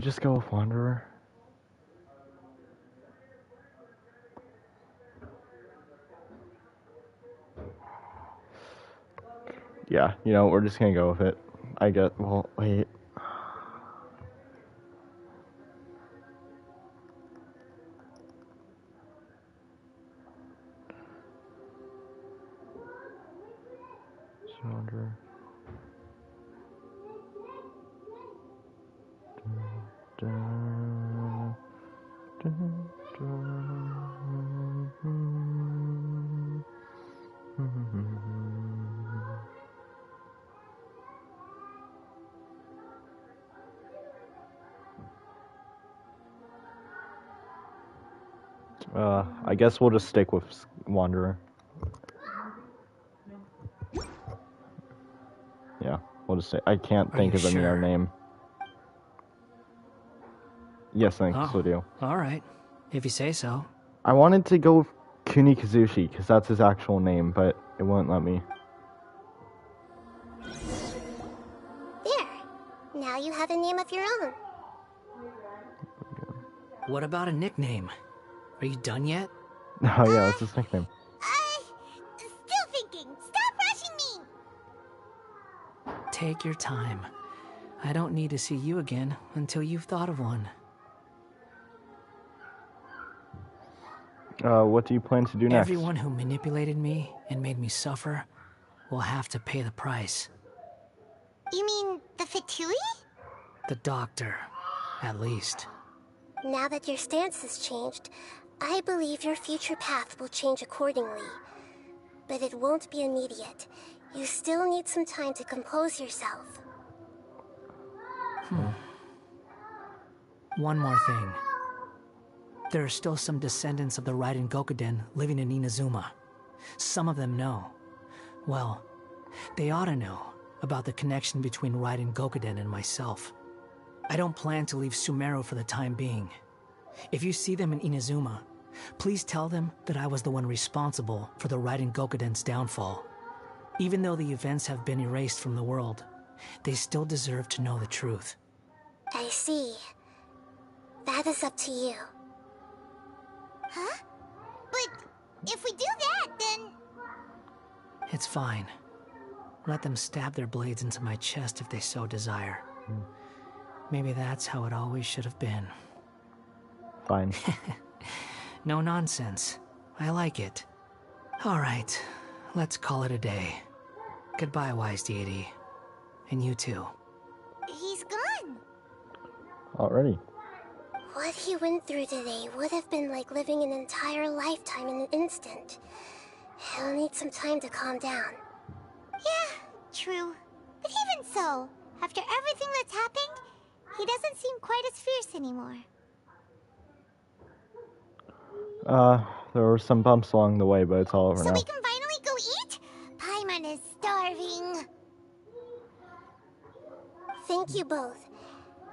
just go with Wanderer? Yeah, you know, we're just gonna go with it. I guess, well, wait. Wanderer. I guess we'll just stick with Wanderer. Yeah, we'll just say. I can't think of any other name. Yes, thanks, I do. Alright, if you say so. I wanted to go with Kunikazushi, because that's his actual name, but it won't let me. There. Now you have a name of your own. What about a nickname? Are you done yet? Oh yeah, that's his nickname. Still thinking. Stop rushing me! Take your time. I don't need to see you again until you've thought of one. What do you plan to do next? Everyone who manipulated me and made me suffer will have to pay the price. You mean the Fatui? The doctor, at least. Now that your stance has changed, I believe your future path will change accordingly. But it won't be immediate. You still need some time to compose yourself. One more thing. There are still some descendants of the Raiden Gokuden living in Inazuma. Some of them know. Well, they ought to know about the connection between Raiden Gokuden and myself. I don't plan to leave Sumeru for the time being. If you see them in Inazuma, please tell them that I was the one responsible for the Raiden Gokuden's downfall. Even though the events have been erased from the world, they still deserve to know the truth. I see. That is up to you. Huh? But if we do that, then... It's fine. Let them stab their blades into my chest if they so desire. Maybe that's how it always should have been. Fine. No nonsense. I like it. Alright, let's call it a day. Goodbye, wise deity. And you too. He's gone. Already. What he went through today would have been like living an entire lifetime in an instant. He'll need some time to calm down. Yeah, true. But even so, after everything that's happened, he doesn't seem quite as fierce anymore. There were some bumps along the way, but it's all over now. So we can finally go eat? Paimon is starving. Thank you both.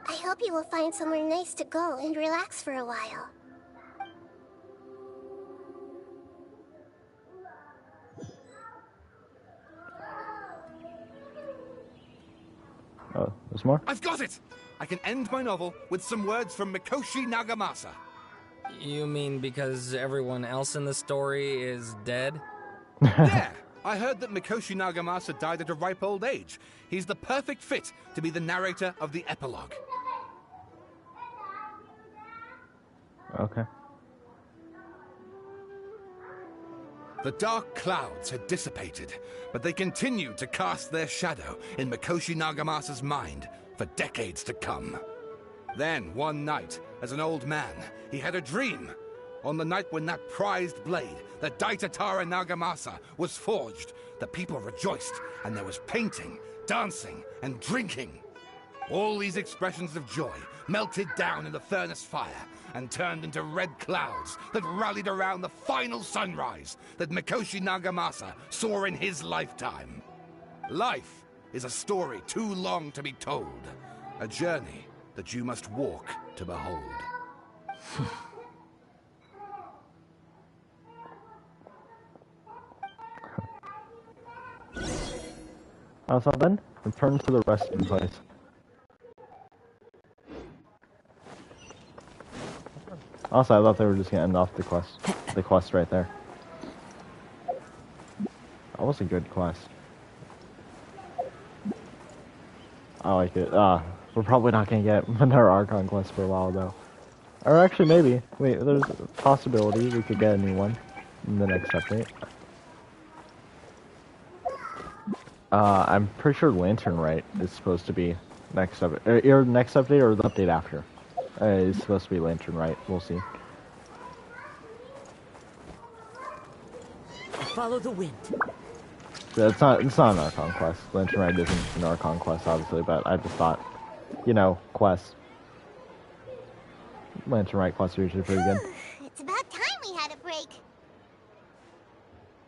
I hope you will find somewhere nice to go and relax for a while. Oh, there's more? I've got it! I can end my novel with some words from Mikoshi Nagamasa. You mean because everyone else in the story is dead? Yeah! I heard that Mikoshi Nagamasa died at a ripe old age. He's the perfect fit to be the narrator of the epilogue. Okay. The dark clouds had dissipated, but they continued to cast their shadow in Mikoshi Nagamasa's mind for decades to come. Then, one night, as an old man, he had a dream. On the night when that prized blade, the Daitatara Nagamasa, was forged, the people rejoiced, and there was painting, dancing, and drinking. All these expressions of joy melted down in the furnace fire and turned into red clouds that rallied around the final sunrise that Mikoshi Nagamasa saw in his lifetime. Life is a story too long to be told, a journey that you must walk to behold. So then, return to the resting place. Also, I thought they were just gonna end off the quest right there. That was a good quest. I like it. We're probably not gonna get another Archon quest for a while though. Or actually maybe. Wait, there's a possibility we could get a new one in the next update. I'm pretty sure Lantern Rite is supposed to be next update. Either next update or the update after. It's supposed to be Lantern Rite. We'll see. Follow the wind. It's not an Archon quest. Lantern Rite isn't an Archon quest, obviously, but I just thought, you know, quests. Lantern Rite quests are usually pretty good. It's about time we had a break.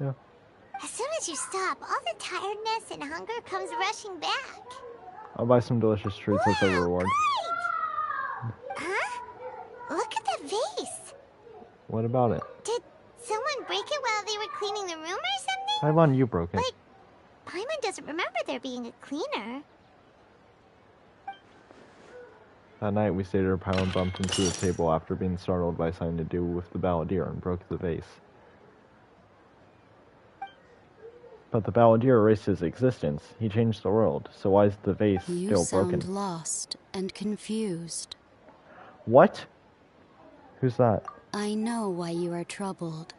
Yeah. As soon as you stop, all the tiredness and hunger comes rushing back. I'll buy some delicious treats as a reward. Huh? Look at that vase. What about it? Did someone break it while they were cleaning the room or something? Paimon, you broke it. Like, Paimon doesn't remember there being a cleaner. That night we stayed at Paimon bumped into the table after being startled by something to do with the balladeer and broke the vase. But the balladeer erased his existence. He changed the world. So why is the vase still broken? You sound lost and confused. What? Who's that? I know why you are troubled.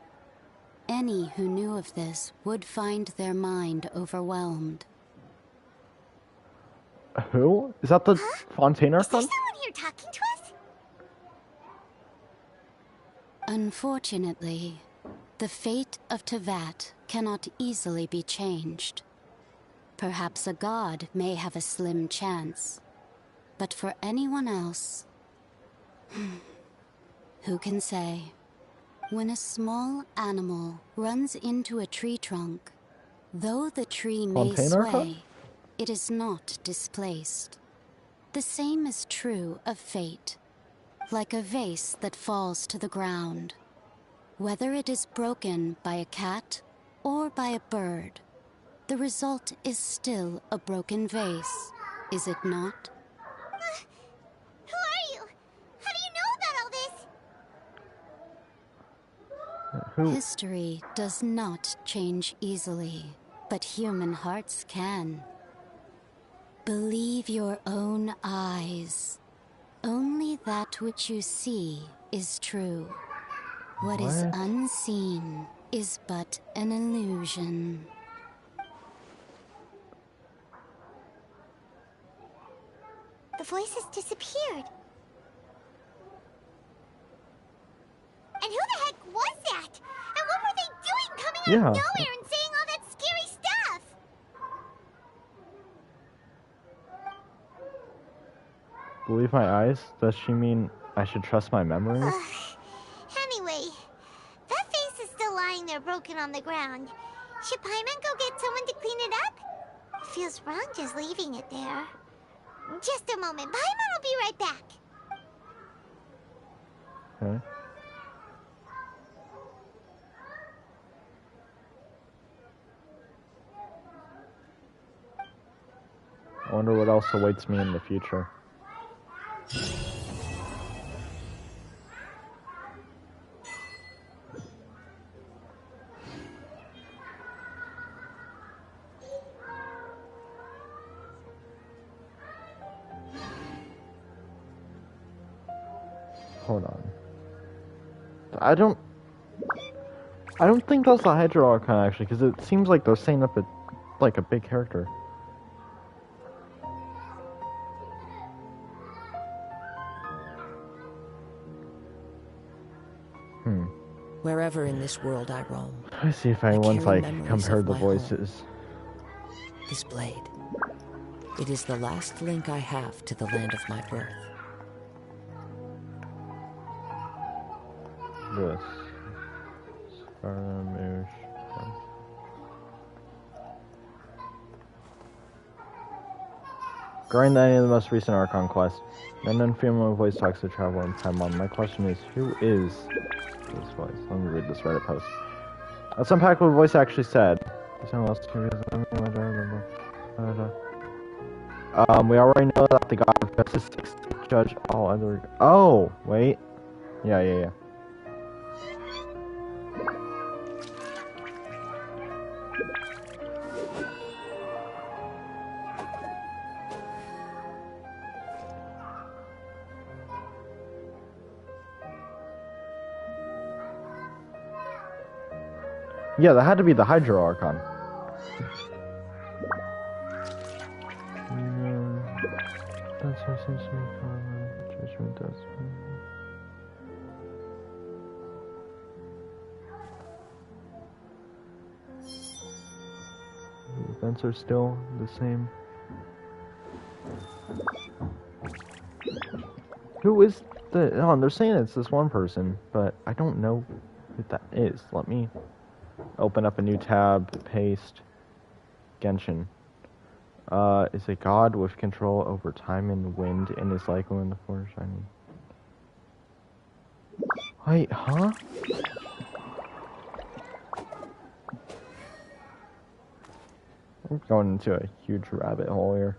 Any who knew of this would find their mind overwhelmed. Who? Is that the Fontaine Archon? Is there someone here talking to us? Unfortunately, the fate of Tevat cannot easily be changed. Perhaps a god may have a slim chance, but for anyone else, who can say? When a small animal runs into a tree trunk, though the tree may sway, it is not displaced. The same is true of fate, like a vase that falls to the ground. Whether it is broken by a cat or by a bird, the result is still a broken vase, is it not? Who are you? How do you know about all this? History does not change easily, but human hearts can. Believe your own eyes. Only that which you see is true. What is unseen is but an illusion. The voice has disappeared. And who the heck was that? And what were they doing coming out of nowhere and saying all that scary stuff? Believe my eyes? Does she mean I should trust my memories? Anyway, that vase is still lying there broken on the ground. Should Paimon go get someone to clean it up? It feels wrong just leaving it there. Just a moment. Paimon will be right back. Okay. I wonder what else awaits me in the future. Hold on. I don't think that's the Hydra Archon actually, because it seems like they're setting up like a big character. Wherever in this world I roam, Let me see if anyone's like compared the voices. This blade. It is the last link I have to the land of my birth. This. Grind any of the most recent Archon quests. An unfamiliar voice talks to Traveler in Paimon. My question is, who is this voice? Let me read this Reddit post. Let's unpack what the voice actually said. We already know that the God of Justice seeks to judge all other. Oh, wait. Yeah. Yeah, that had to be the Hydro Archon. That's what seems to be common. Judgment does. The events are still the same. Who is the... Oh, they're saying it's this one person, but I don't know who that is. Let me open up a new tab, paste, Genshin. Is a god with control over time and wind and is like when the forest shining. Wait, huh? I'm going into a huge rabbit hole here.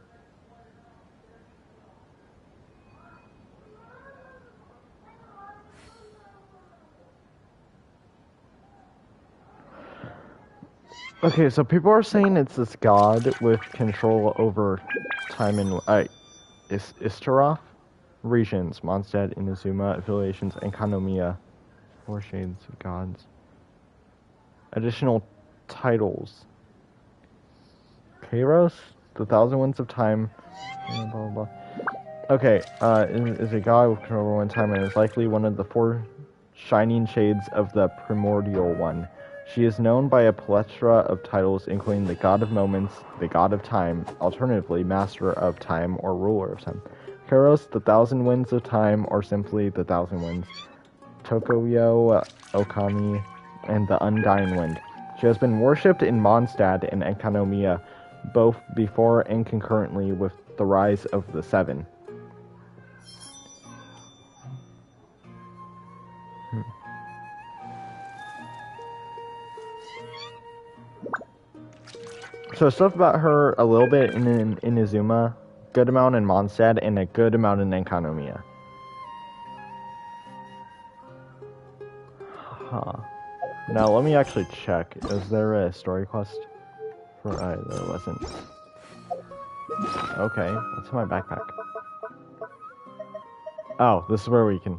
Okay, so people are saying it's this god with control over time and Istaroth regions, Mondstadt, Inazuma, affiliations, and Kanomiya. 4 shades of gods. Additional titles. Kairos, the Thousand Winds of Time, blah blah blah. Okay, is a god with control over one time and is likely one of the 4 shining shades of the primordial one. She is known by a plethora of titles, including the God of Moments, the God of Time, alternatively Master of Time or Ruler of Time. Kairos, the Thousand Winds of Time, or simply the Thousand Winds. Tokuyo, Okami, and the Undying Wind. She has been worshipped in Mondstadt and Kanomiya, both before and concurrently with the rise of the Seven. So stuff about her a little bit in Inazuma, good amount in Mondstadt, and a good amount in Kanomiya. Huh. Now let me actually check. Is there a story quest? For there wasn't. Okay, what's in my backpack? Oh, this is where we can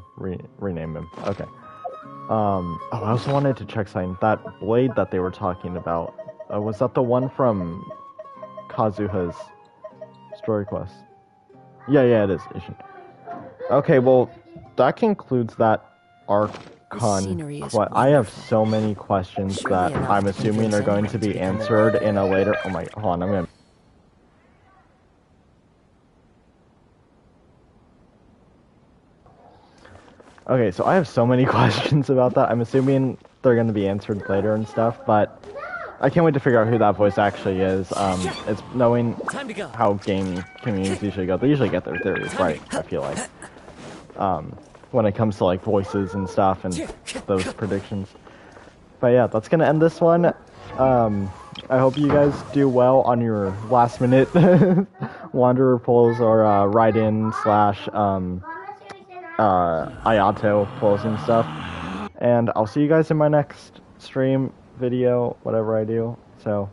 rename him. Okay. Oh, I also wanted to check something. That blade that they were talking about. Was that the one from Kazuha's story quest? Yeah, it is. Okay, well, that concludes that Archon. I have so many questions that I'm assuming are going to be answered in a later... Oh my... Hold on, I'm gonna... Okay, so I have so many questions about that. I'm assuming they're going to be answered later and stuff, but... I can't wait to figure out who that voice actually is. It's knowing how game communities usually go. They usually get their theories right, I feel like. When it comes to like voices and stuff and those predictions. But yeah, that's gonna end this one. I hope you guys do well on your last minute Wanderer polls or write-in / Ayato polls and stuff. And I'll see you guys in my next stream, video, whatever I do. So